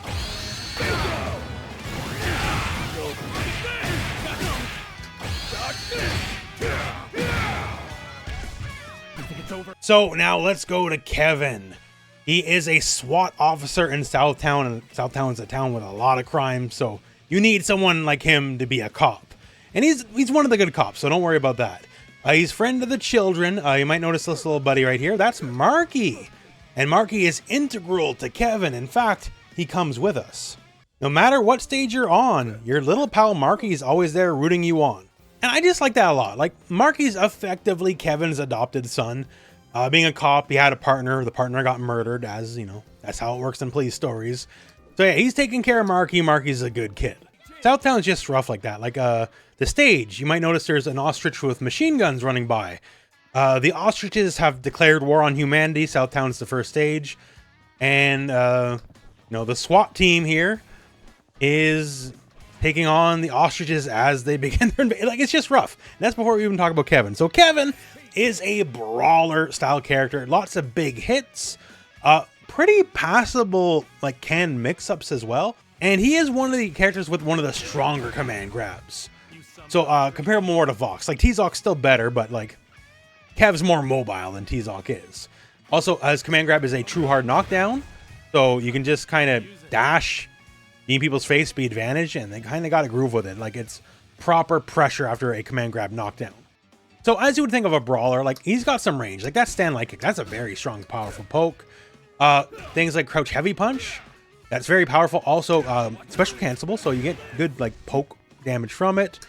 So now let's go to Kevin. He is a SWAT officer in Southtown, and Southtown's a town with a lot of crime, so you need someone like him to be a cop. And he's one of the good cops, so don't worry about that. He's friend of the children. You might notice this little buddy right here. That's Marky. And Marky is integral to Kevin. In fact, he comes with us. No matter what stage you're on, your little pal Marky is always there rooting you on. And I just like that a lot. Like, Marky's effectively Kevin's adopted son. Being a cop, he had a partner. The partner got murdered, as, you know, that's how it works in police stories. So yeah, he's taking care of Marky. Marky's a good kid. Southtown's just rough like that. Like, the stage, you might notice there's an ostrich with machine guns running by. The ostriches have declared war on humanity. Southtown's the first stage. And, you know, the SWAT team here is taking on the ostriches as they begin their invasion. Like, it's just rough. And that's before we even talk about Kevin. So Kevin is a brawler style character. Lots of big hits. Pretty passable, like, canned mix-ups as well. And he is one of the characters with one of the stronger command grabs. So compare more to Vox. Like, Tizoc's still better, but like Kev's more mobile than Tizoc is. Also, his command grab is a true hard knockdown. So you can just kind of dash in people's face, be advantage, and they kind of got a groove with it. Like, it's proper pressure after a command grab knockdown. So as you would think of a brawler, like, he's got some range. Like, that stand light kick, that's a very strong, powerful poke. Things like crouch heavy punch, that's very powerful. Also, special cancelable, so you get good, like, poke damage from it.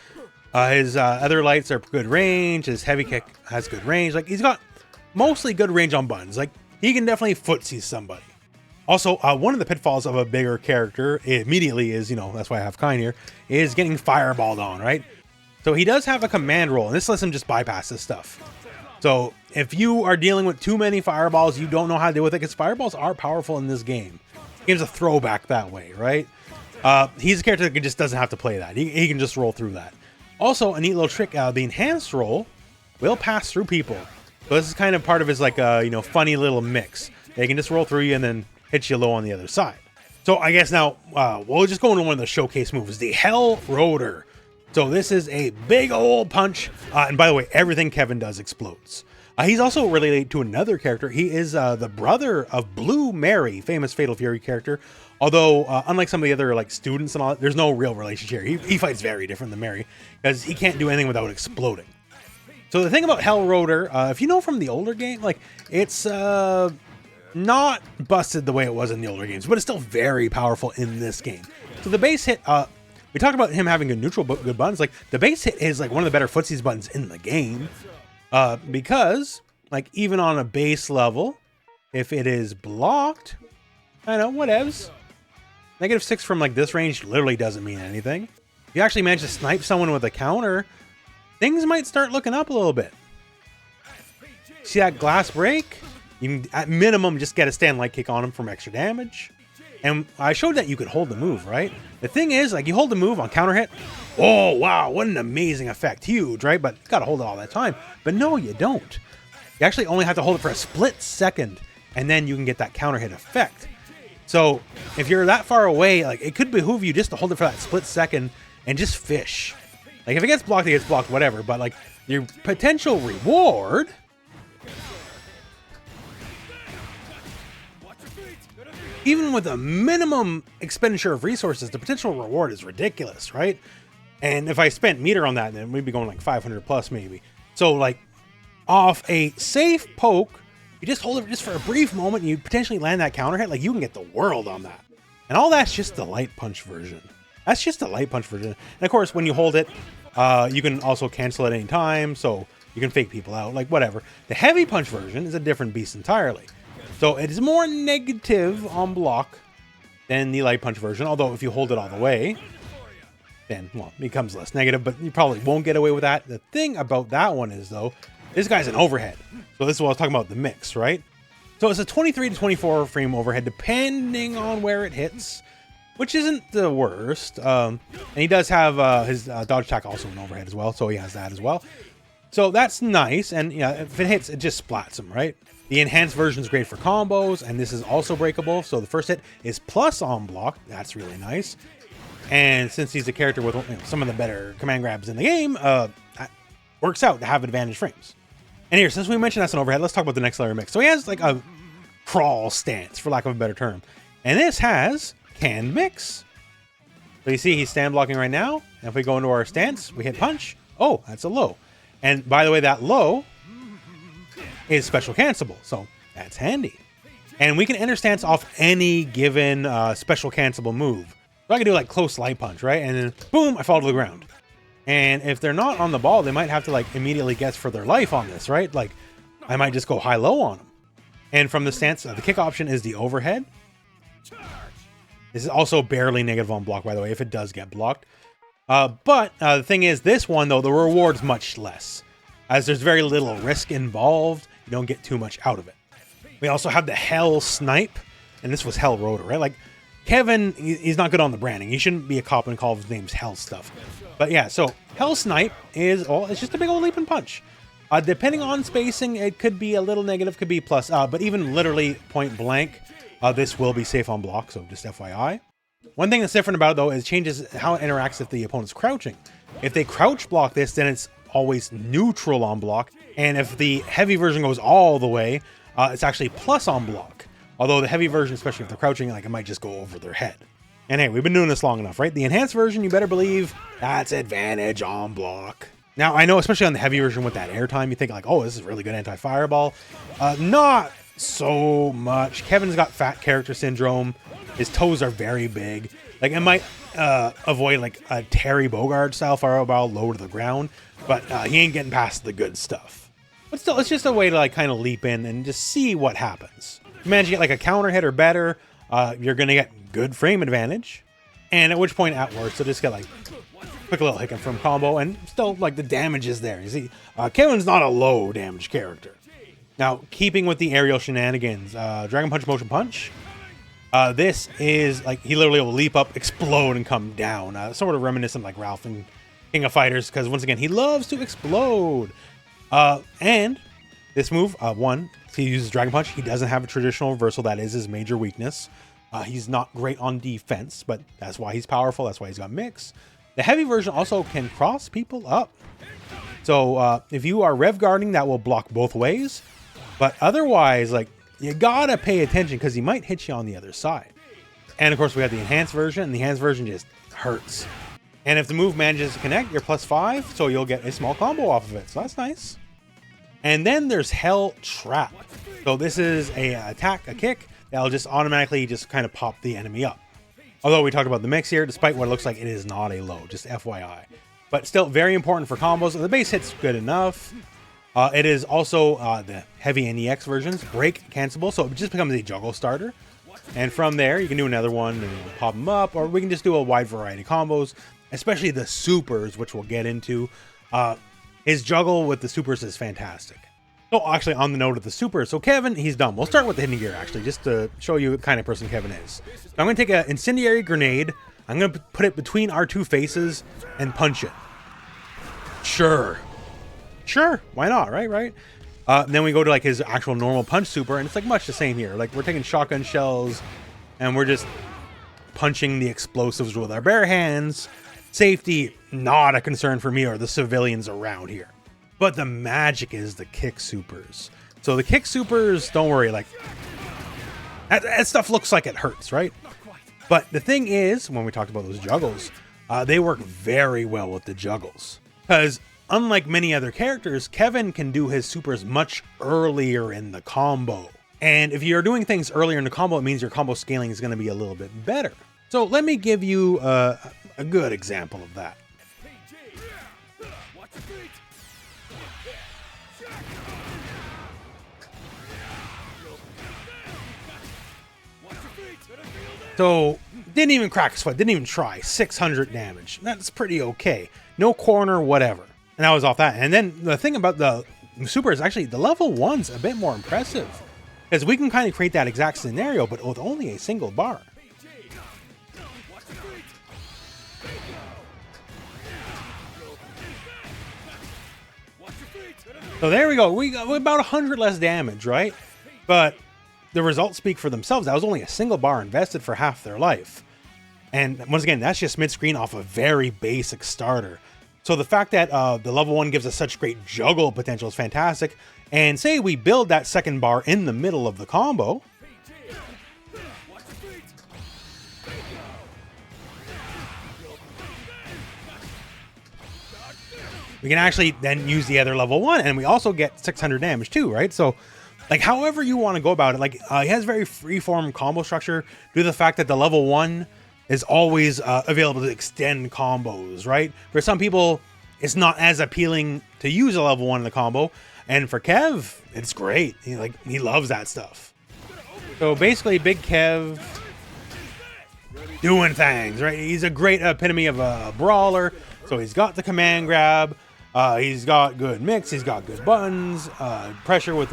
His other lights are good range. His heavy kick has good range. Like, he's got mostly good range on buttons. Like, he can definitely footsies somebody. Also, one of the pitfalls of a bigger character immediately is, you know, that's why I have Kain here, is getting fireballed on, right? So he does have a command roll, and this lets him just bypass this stuff. So if you are dealing with too many fireballs, you don't know how to deal with it, because fireballs are powerful in this game. The game's a throwback that way, right? He's a character that just doesn't have to play that. He can just roll through that. Also, a neat little trick, the enhanced roll will pass through people. So this is kind of part of his, like, you know, funny little mix. They can just roll through you and then hit you low on the other side. So I guess now, we'll just go into one of the showcase moves, the Hell Rotor. So this is a big old punch. And by the way, everything Kevin does explodes. He's also related to another character. He is the brother of Blue Mary, famous Fatal Fury character. Although, unlike some of the other like students and all, there's no real relationship here. He fights very different than Mary because he can't do anything without exploding. So the thing about Hell Rotor, if you know from the older game, like it's not busted the way it was in the older games, but it's still very powerful in this game. So the base hit, we talked about him having a neutral but good buttons. Like the base hit is like one of the better Footsies buttons in the game, because like even on a base level, if it is blocked, I know whatevs. -6 from like this range literally doesn't mean anything. If you actually manage to snipe someone with a counter, things might start looking up a little bit. See that glass break? You can, at minimum, just get a stand light kick on him from extra damage. And I showed that you could hold the move, right? The thing is, like, you hold the move on counter hit. Oh, wow, what an amazing effect. Huge, right? But you got to hold it all that time. But no, you don't. You actually only have to hold it for a split second, and then you can get that counter hit effect. So if you're that far away, like, it could behoove you just to hold it for that split second and just fish. Like, if it gets blocked, whatever. But, like, your potential reward... even with a minimum expenditure of resources, the potential reward is ridiculous, right? And if I spent meter on that, then we'd be going like 500 plus maybe. So like off a safe poke, you just hold it just for a brief moment and you potentially land that counter hit, like you can get the world on that. And all that's just the light punch version. That's just the light punch version. And of course, when you hold it, you can also cancel at any time. So you can fake people out, like whatever. The heavy punch version is a different beast entirely. So it is more negative on block than the light punch version. Although if you hold it all the way, then, well, it becomes less negative, but you probably won't get away with that. The thing about that one is, though, this guy's an overhead. So this is what I was talking about, the mix, right? So it's a 23 to 24 frame overhead, depending on where it hits, which isn't the worst. And he does have his dodge attack also an overhead as well, so he has that as well. So that's nice, and yeah, if it hits, it just splats him, right? The enhanced version is great for combos, and this is also breakable. So the first hit is plus on block. That's really nice. And since he's a character with some of the better command grabs in the game, that works out to have advantage frames. And here, since we mentioned that's an overhead, let's talk about the next layer mix. So he has like a crawl stance, for lack of a better term. And this has canned mix. So you see he's stand blocking right now. And if we go into our stance, we hit punch. Oh, that's a low. And by the way, that low is special cancelable, so that's handy. And we can enter stance off any given special cancelable move. So I can do like close light punch, right? And then boom, I fall to the ground. And if they're not on the ball, they might have to like immediately guess for their life on this, right? Like I might just go high-low on them. And from the stance, the kick option is the overhead. This is also barely negative on block, by the way, if it does get blocked. But the thing is, this one, though, the reward's much less, as there's very little risk involved. You don't get too much out of it. We also have the Hell Snipe, and this was Hell Rotor, right? Like, Kevin, he's not good on the branding. He shouldn't be a cop and call his name's Hell stuff. But yeah, so Hell Snipe is, oh, it's just a big old leap and punch. Depending on spacing, it could be a little negative, could be plus, but even literally point blank, this will be safe on block, so just FYI. One thing that's different about it, though, is it changes how it interacts if the opponent's crouching. If they crouch block this, then it's always neutral on block. And if the heavy version goes all the way, it's actually plus on block. Although the heavy version, especially if they're crouching, like it might just go over their head. And hey, we've been doing this long enough, right? The enhanced version, you better believe, that's advantage on block. Now, I know, especially on the heavy version with that airtime, you think like, oh, this is really good anti-fireball. Not so much. Kevin's got fat character syndrome. His toes are very big. Like, it might avoid like a Terry Bogard style fireball low to the ground, but he ain't getting past the good stuff. But still, it's just a way to like kind of leap in and just see what happens. Manage to get like a counter hit or better, you're gonna get good frame advantage, and at which point at worst, so just get like quick little hit from combo, and still like the damage is there. You see, Kevin's not a low damage character. Now, keeping with the aerial shenanigans, Dragon Punch Motion Punch. This is like he literally will leap up, explode, and come down. Sort of reminiscent like Ralph in King of Fighters, because once again he loves to explode. And this move, one, he uses Dragon Punch. He doesn't have a traditional reversal. That is his major weakness. He's not great on defense, but that's why he's powerful. That's why he's got mix. The heavy version also can cross people up. So if you are rev guarding, that will block both ways. But otherwise, like, you gotta pay attention because he might hit you on the other side. And of course, we have the enhanced version, and the enhanced version just hurts. And if the move manages to connect, you're +5, so you'll get a small combo off of it. So that's nice. And then there's Hell Trap. So this is a attack, a kick, that'll just automatically just kind of pop the enemy up. Although we talked about the mix here, despite what it looks like, it is not a low, just FYI. But still very important for combos. The base hit's good enough. It is also the heavy NEX versions, break cancelable, so it just becomes a juggle starter. And from there, you can do another one and pop them up, or we can just do a wide variety of combos, especially the supers, which we'll get into. His juggle with the supers is fantastic. So actually, on the note of the supers, so Kevin, he's done. We'll start with the hidden gear, actually, just to show you what kind of person Kevin is. So I'm going to take an incendiary grenade. I'm going to put it between our two faces and punch it. Sure, why not, right? Then we go to like his actual normal punch super, and it's like much the same here. Like, we're taking shotgun shells, and we're just punching the explosives with our bare hands. Safety, not a concern for me or the civilians around here. But the magic is the kick supers. So the kick supers, don't worry, like, that stuff looks like it hurts, right? But the thing is, when we talked about those juggles, they work very well with the juggles. Because unlike many other characters, Kevin can do his supers much earlier in the combo. And if you're doing things earlier in the combo, it means your combo scaling is going to be a little bit better. So let me give you a good example of that. So, didn't even crack his foot, didn't even try. 600 damage. That's pretty okay. No corner, whatever. And that was off that. And then the thing about the super is actually the level 1's a bit more impressive. Because we can kind of create that exact scenario, but with only a single bar. So there we go. We got about 100 less damage, right? But the results speak for themselves. That was only a single bar invested for half their life. And once again, that's just mid-screen off a very basic starter. So the fact that the level 1 gives us such great juggle potential is fantastic. And say we build that second bar in the middle of the combo. We can actually then use the other level 1, and we also get 600 damage too, right? So, like, however you want to go about it, like, he has very freeform combo structure due to the fact that the level 1 is always available to extend combos, right? For some people, it's not as appealing to use a level 1 in the combo, and for Kev, it's great. He loves that stuff. So basically, Big Kev doing things, right? He's a great epitome of a brawler. So he's got the command grab, he's got good mix, he's got good buttons, pressure with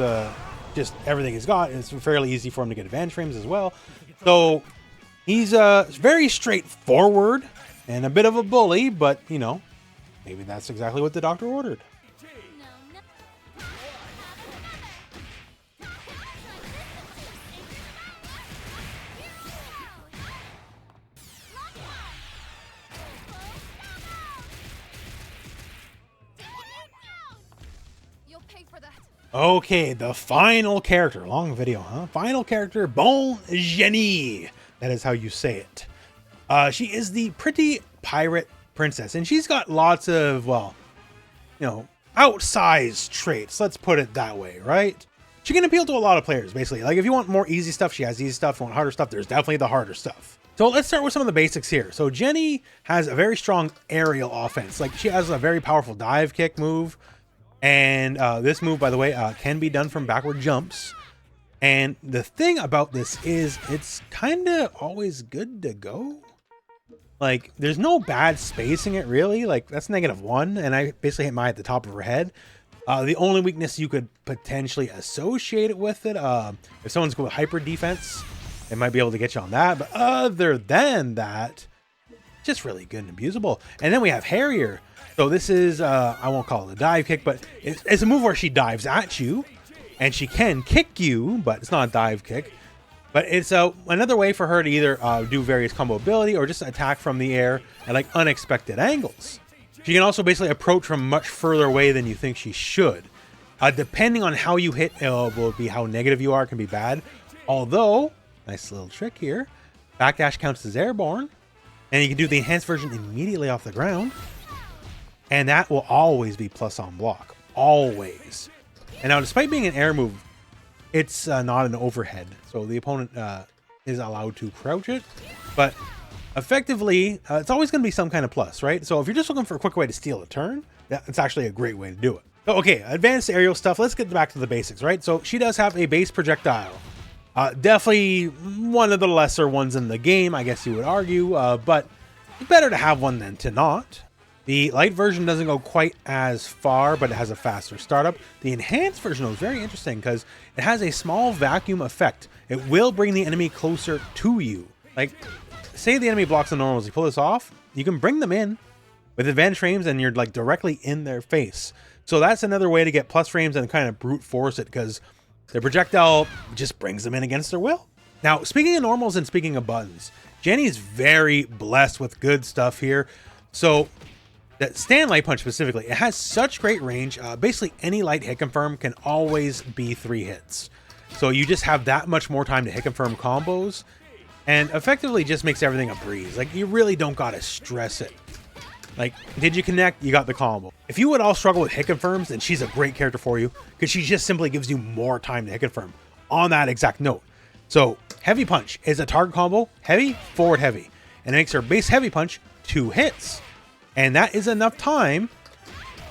just everything he's got. It's fairly easy for him to get advantage frames as well. So he's very straightforward and a bit of a bully, but, you know, maybe that's exactly what the doctor ordered. Okay, the final character. Long video, huh? Final character, Bon Jenet. That is how you say it. She is the pretty pirate princess, and she's got lots of, well, you know, outsized traits. Let's put it that way, right? She can appeal to a lot of players, basically. Like, if you want more easy stuff, she has easy stuff. If you want harder stuff, there's definitely the harder stuff. So let's start with some of the basics here. So Jenny has a very strong aerial offense. Like, she has a very powerful dive kick move. And this move, by the way, can be done from backward jumps. And the thing about this is it's kind of always good to go. Like, there's no bad spacing it, really. Like, that's -1, and I basically hit mine at the top of her head. The only weakness you could potentially associate it with it, if someone's good with hyper defense, they might be able to get you on that. But other than that, just really good and abusable. And then we have Harrier. So this is, I won't call it a dive kick, but it's a move where she dives at you, and she can kick you, but it's not a dive kick. But it's another way for her to either do various combo ability or just attack from the air at like unexpected angles. She can also basically approach from much further away than you think she should. Depending on how you hit, will be how negative you are, can be bad. Although, nice little trick here, backdash counts as airborne, and you can do the enhanced version immediately off the ground, and that will always be plus on block. Always. And now, despite being an air move, it's not an overhead, so the opponent is allowed to crouch it, but effectively, it's always going to be some kind of plus, right? So if you're just looking for a quick way to steal a turn, it's actually a great way to do it. So, okay, advanced aerial stuff. Let's get back to the basics, right? So she does have a base projectile. Definitely one of the lesser ones in the game, I guess you would argue, but better to have one than to not. The light version doesn't go quite as far, but it has a faster startup. The enhanced version is very interesting because it has a small vacuum effect. It will bring the enemy closer to you. Like, say the enemy blocks the normals, you pull this off, you can bring them in with advantage frames and you're like directly in their face. So that's another way to get plus frames and kind of brute force it, because the projectile just brings them in against their will. Now, speaking of normals and speaking of buttons, Jenny's very blessed with good stuff here. So that stand light punch specifically, it has such great range. Basically any light hit confirm can always be 3 hits. So you just have that much more time to hit confirm combos, and effectively just makes everything a breeze. Like, you really don't gotta stress it. Like, did you connect? You got the combo. If you would all struggle with hit confirms, then she's a great character for you, because she just simply gives you more time to hit confirm on that exact note. So heavy punch is a target combo, heavy, forward heavy, and it makes her base heavy punch 2 hits. And that is enough time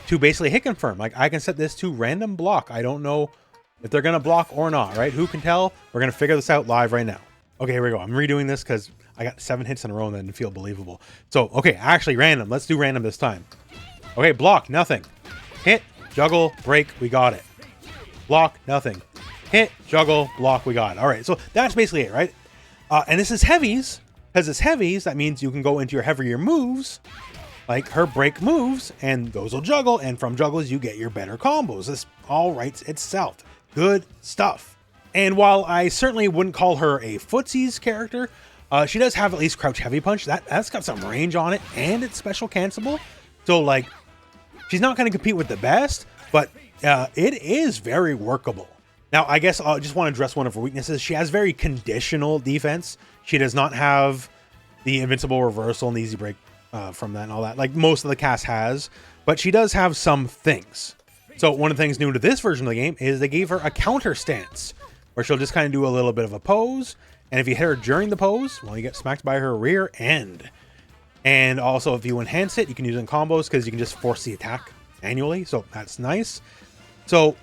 to basically hit confirm. Like, I can set this to random block. I don't know if they're going to block or not, right? Who can tell? We're going to figure this out live right now. Okay, here we go. I'm redoing this because I got 7 hits in a row and that didn't feel believable. So, okay, actually random. Let's do random this time. Okay, block, nothing. Hit, juggle, break, we got it. Block, nothing. Hit, juggle, block, we got it. All right, so that's basically it, right? And this is heavies. Because it's heavies, that means you can go into your heavier moves, like her break moves, and those will juggle, and from juggles you get your better combos. This all writes itself. Good stuff. And while I certainly wouldn't call her a Footsies character, she does have at least crouch heavy punch. That's got some range on it, and it's special cancelable. So, like, she's not going to compete with the best, but it is very workable. Now, I guess I just want to address one of her weaknesses. She has very conditional defense. She does not have the invincible reversal and the easy break from that and all that, like most of the cast has, but she does have some things. So one of the things new to this version of the game is they gave her a counter stance, where she'll just kind of do a little bit of a pose, and if you hit her during the pose, well, you get smacked by her rear end. And also, if you enhance it, you can use it in combos, because you can just force the attack annually, so that's nice. So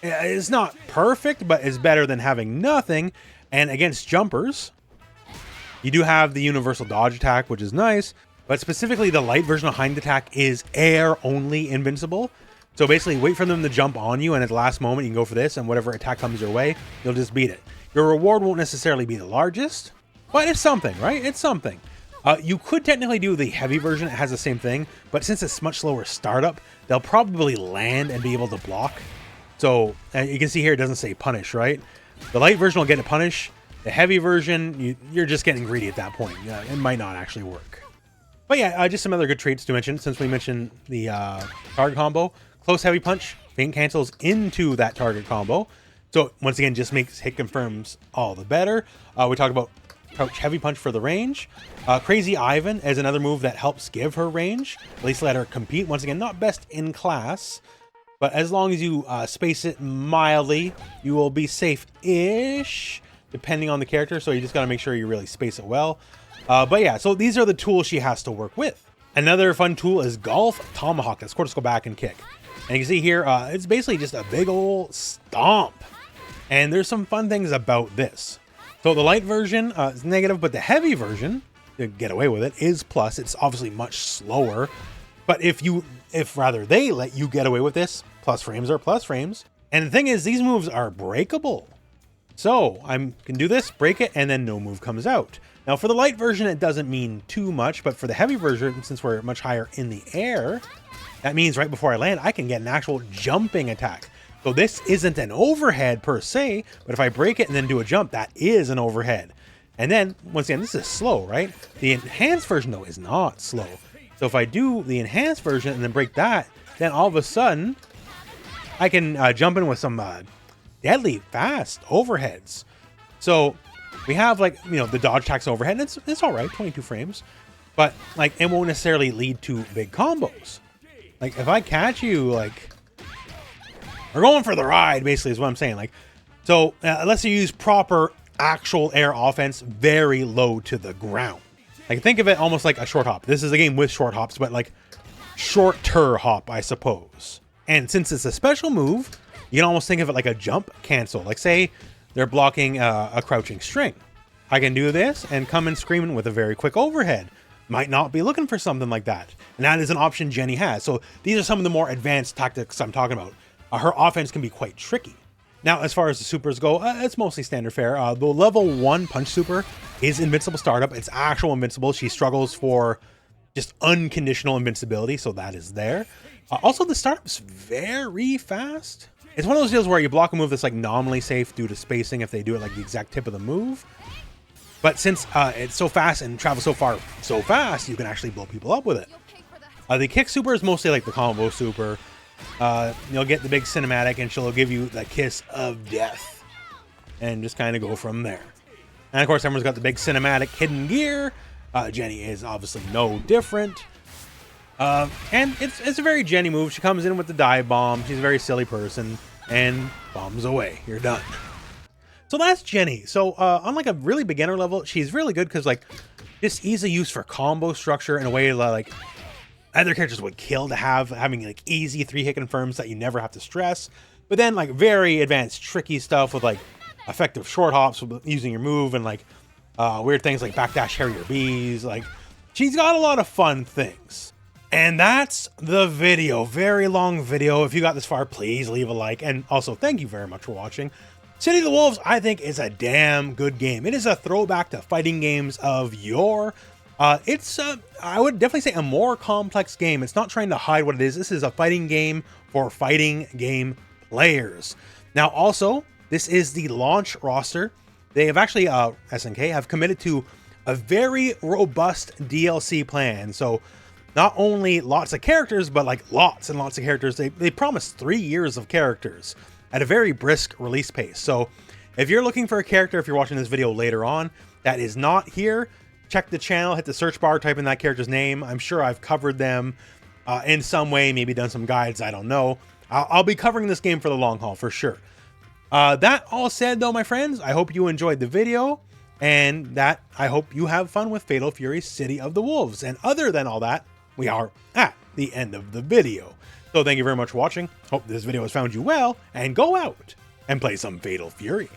it's not perfect, but it's better than having nothing. And against jumpers, you do have the universal dodge attack, which is nice, but specifically the light version of hind attack is air only invincible. So basically, wait for them to jump on you, and at the last moment, you can go for this, and whatever attack comes your way, you'll just beat it. Your reward won't necessarily be the largest, but it's something, right? It's something. You could technically do the heavy version. It has the same thing, but since it's much slower startup, they'll probably land and be able to block. So you can see here, it doesn't say punish, right? The light version will get a punish. The heavy version, you're just getting greedy at that point. It might not actually work. But yeah, just some other good traits to mention, since we mentioned the target combo. Close heavy punch, feint cancels into that target combo. So once again, just makes hit confirms all the better. We talked about crouch heavy punch for the range. Crazy Ivan is another move that helps give her range. At least let her compete. Once again, not best in class, but as long as you space it mildly, you will be safe-ish, depending on the character. So you just got to make sure you really space it well. But yeah, so these are the tools she has to work with. Another fun tool is Golf Tomahawk. That's quarter go back and kick. And you can see here, it's basically just a big old stomp. And there's some fun things about this. So the light version is negative, but the heavy version, to get away with it, is plus. It's obviously much slower. But if they let you get away with this, plus frames are plus frames. And the thing is, these moves are breakable. So I can do this, break it, and then no move comes out. Now for the light version, it doesn't mean too much, but for the heavy version, since we're much higher in the air, that means right before I land, I can get an actual jumping attack. So this isn't an overhead per se, but if I break it and then do a jump, that is an overhead. And then, once again, this is slow, right? The enhanced version, though, is not slow. So if I do the enhanced version and then break that, then all of a sudden I can jump in with some deadly fast overheads. So we have like, you know, the dodge attacks overhead, and it's all right, 22 frames, but like it won't necessarily lead to big combos. Like if I catch you, like we're going for the ride, basically is what I'm saying. Like, so unless you use proper actual air offense, very low to the ground. Like think of it almost like a short hop. This is a game with short hops, but like shorter hop, I suppose. And since it's a special move, you can almost think of it like a jump cancel. Like say they're blocking a crouching string. I can do this and come in screaming with a very quick overhead. Might not be looking for something like that. And that is an option Jenet has. So these are some of the more advanced tactics I'm talking about. Her offense can be quite tricky. Now, as far as the supers go, it's mostly standard fare. The level 1 punch super is invincible startup. It's actual invincible. She struggles for just unconditional invincibility, so that is there. Also, the startup's very fast. It's one of those deals where you block a move that's like nominally safe due to spacing if they do it like the exact tip of the move. But since it's so fast and travels so far so fast, you can actually blow people up with it. The kick super is mostly like the combo super. You'll get the big cinematic and she'll give you the kiss of death and just kind of go from there. And of course, everyone's got the big cinematic hidden gear. Jenet is obviously no different. And it's a very Jenet move. She comes in with the dive bomb. She's a very silly person and bombs away. You're done. So that's Jenet. So on like a really beginner level, she's really good because like just easy use for combo structure in a way like other characters would kill to having like easy 3-hit confirms that you never have to stress. But then like very advanced tricky stuff with like effective short hops using your move and like weird things like backdash Harrier Bees. Like she's got a lot of fun things. And that's the video. Very long video. If you got this far, please leave a like. And also thank you very much for watching. City of the Wolves, I think, is a damn good game. It is a throwback to fighting games of yore. It's, I would definitely say, a more complex game. It's not trying to hide what it is. This is a fighting game for fighting game players. Now, also, this is the launch roster. They have actually, SNK, have committed to a very robust DLC plan. So, not only lots of characters, but like lots and lots of characters. They promised 3 years of characters at a very brisk release pace. So, if you're looking for a character, if you're watching this video later on, that is not here, check the channel, hit the search bar, type in that character's name. I'm sure I've covered them in some way, maybe done some guides, I don't know. I'll be covering this game for the long haul, for sure. That all said, though, my friends, I hope you enjoyed the video, and that I hope you have fun with Fatal Fury City of the Wolves. And other than all that, we are at the end of the video. So thank you very much for watching. Hope this video has found you well, and go out and play some Fatal Fury.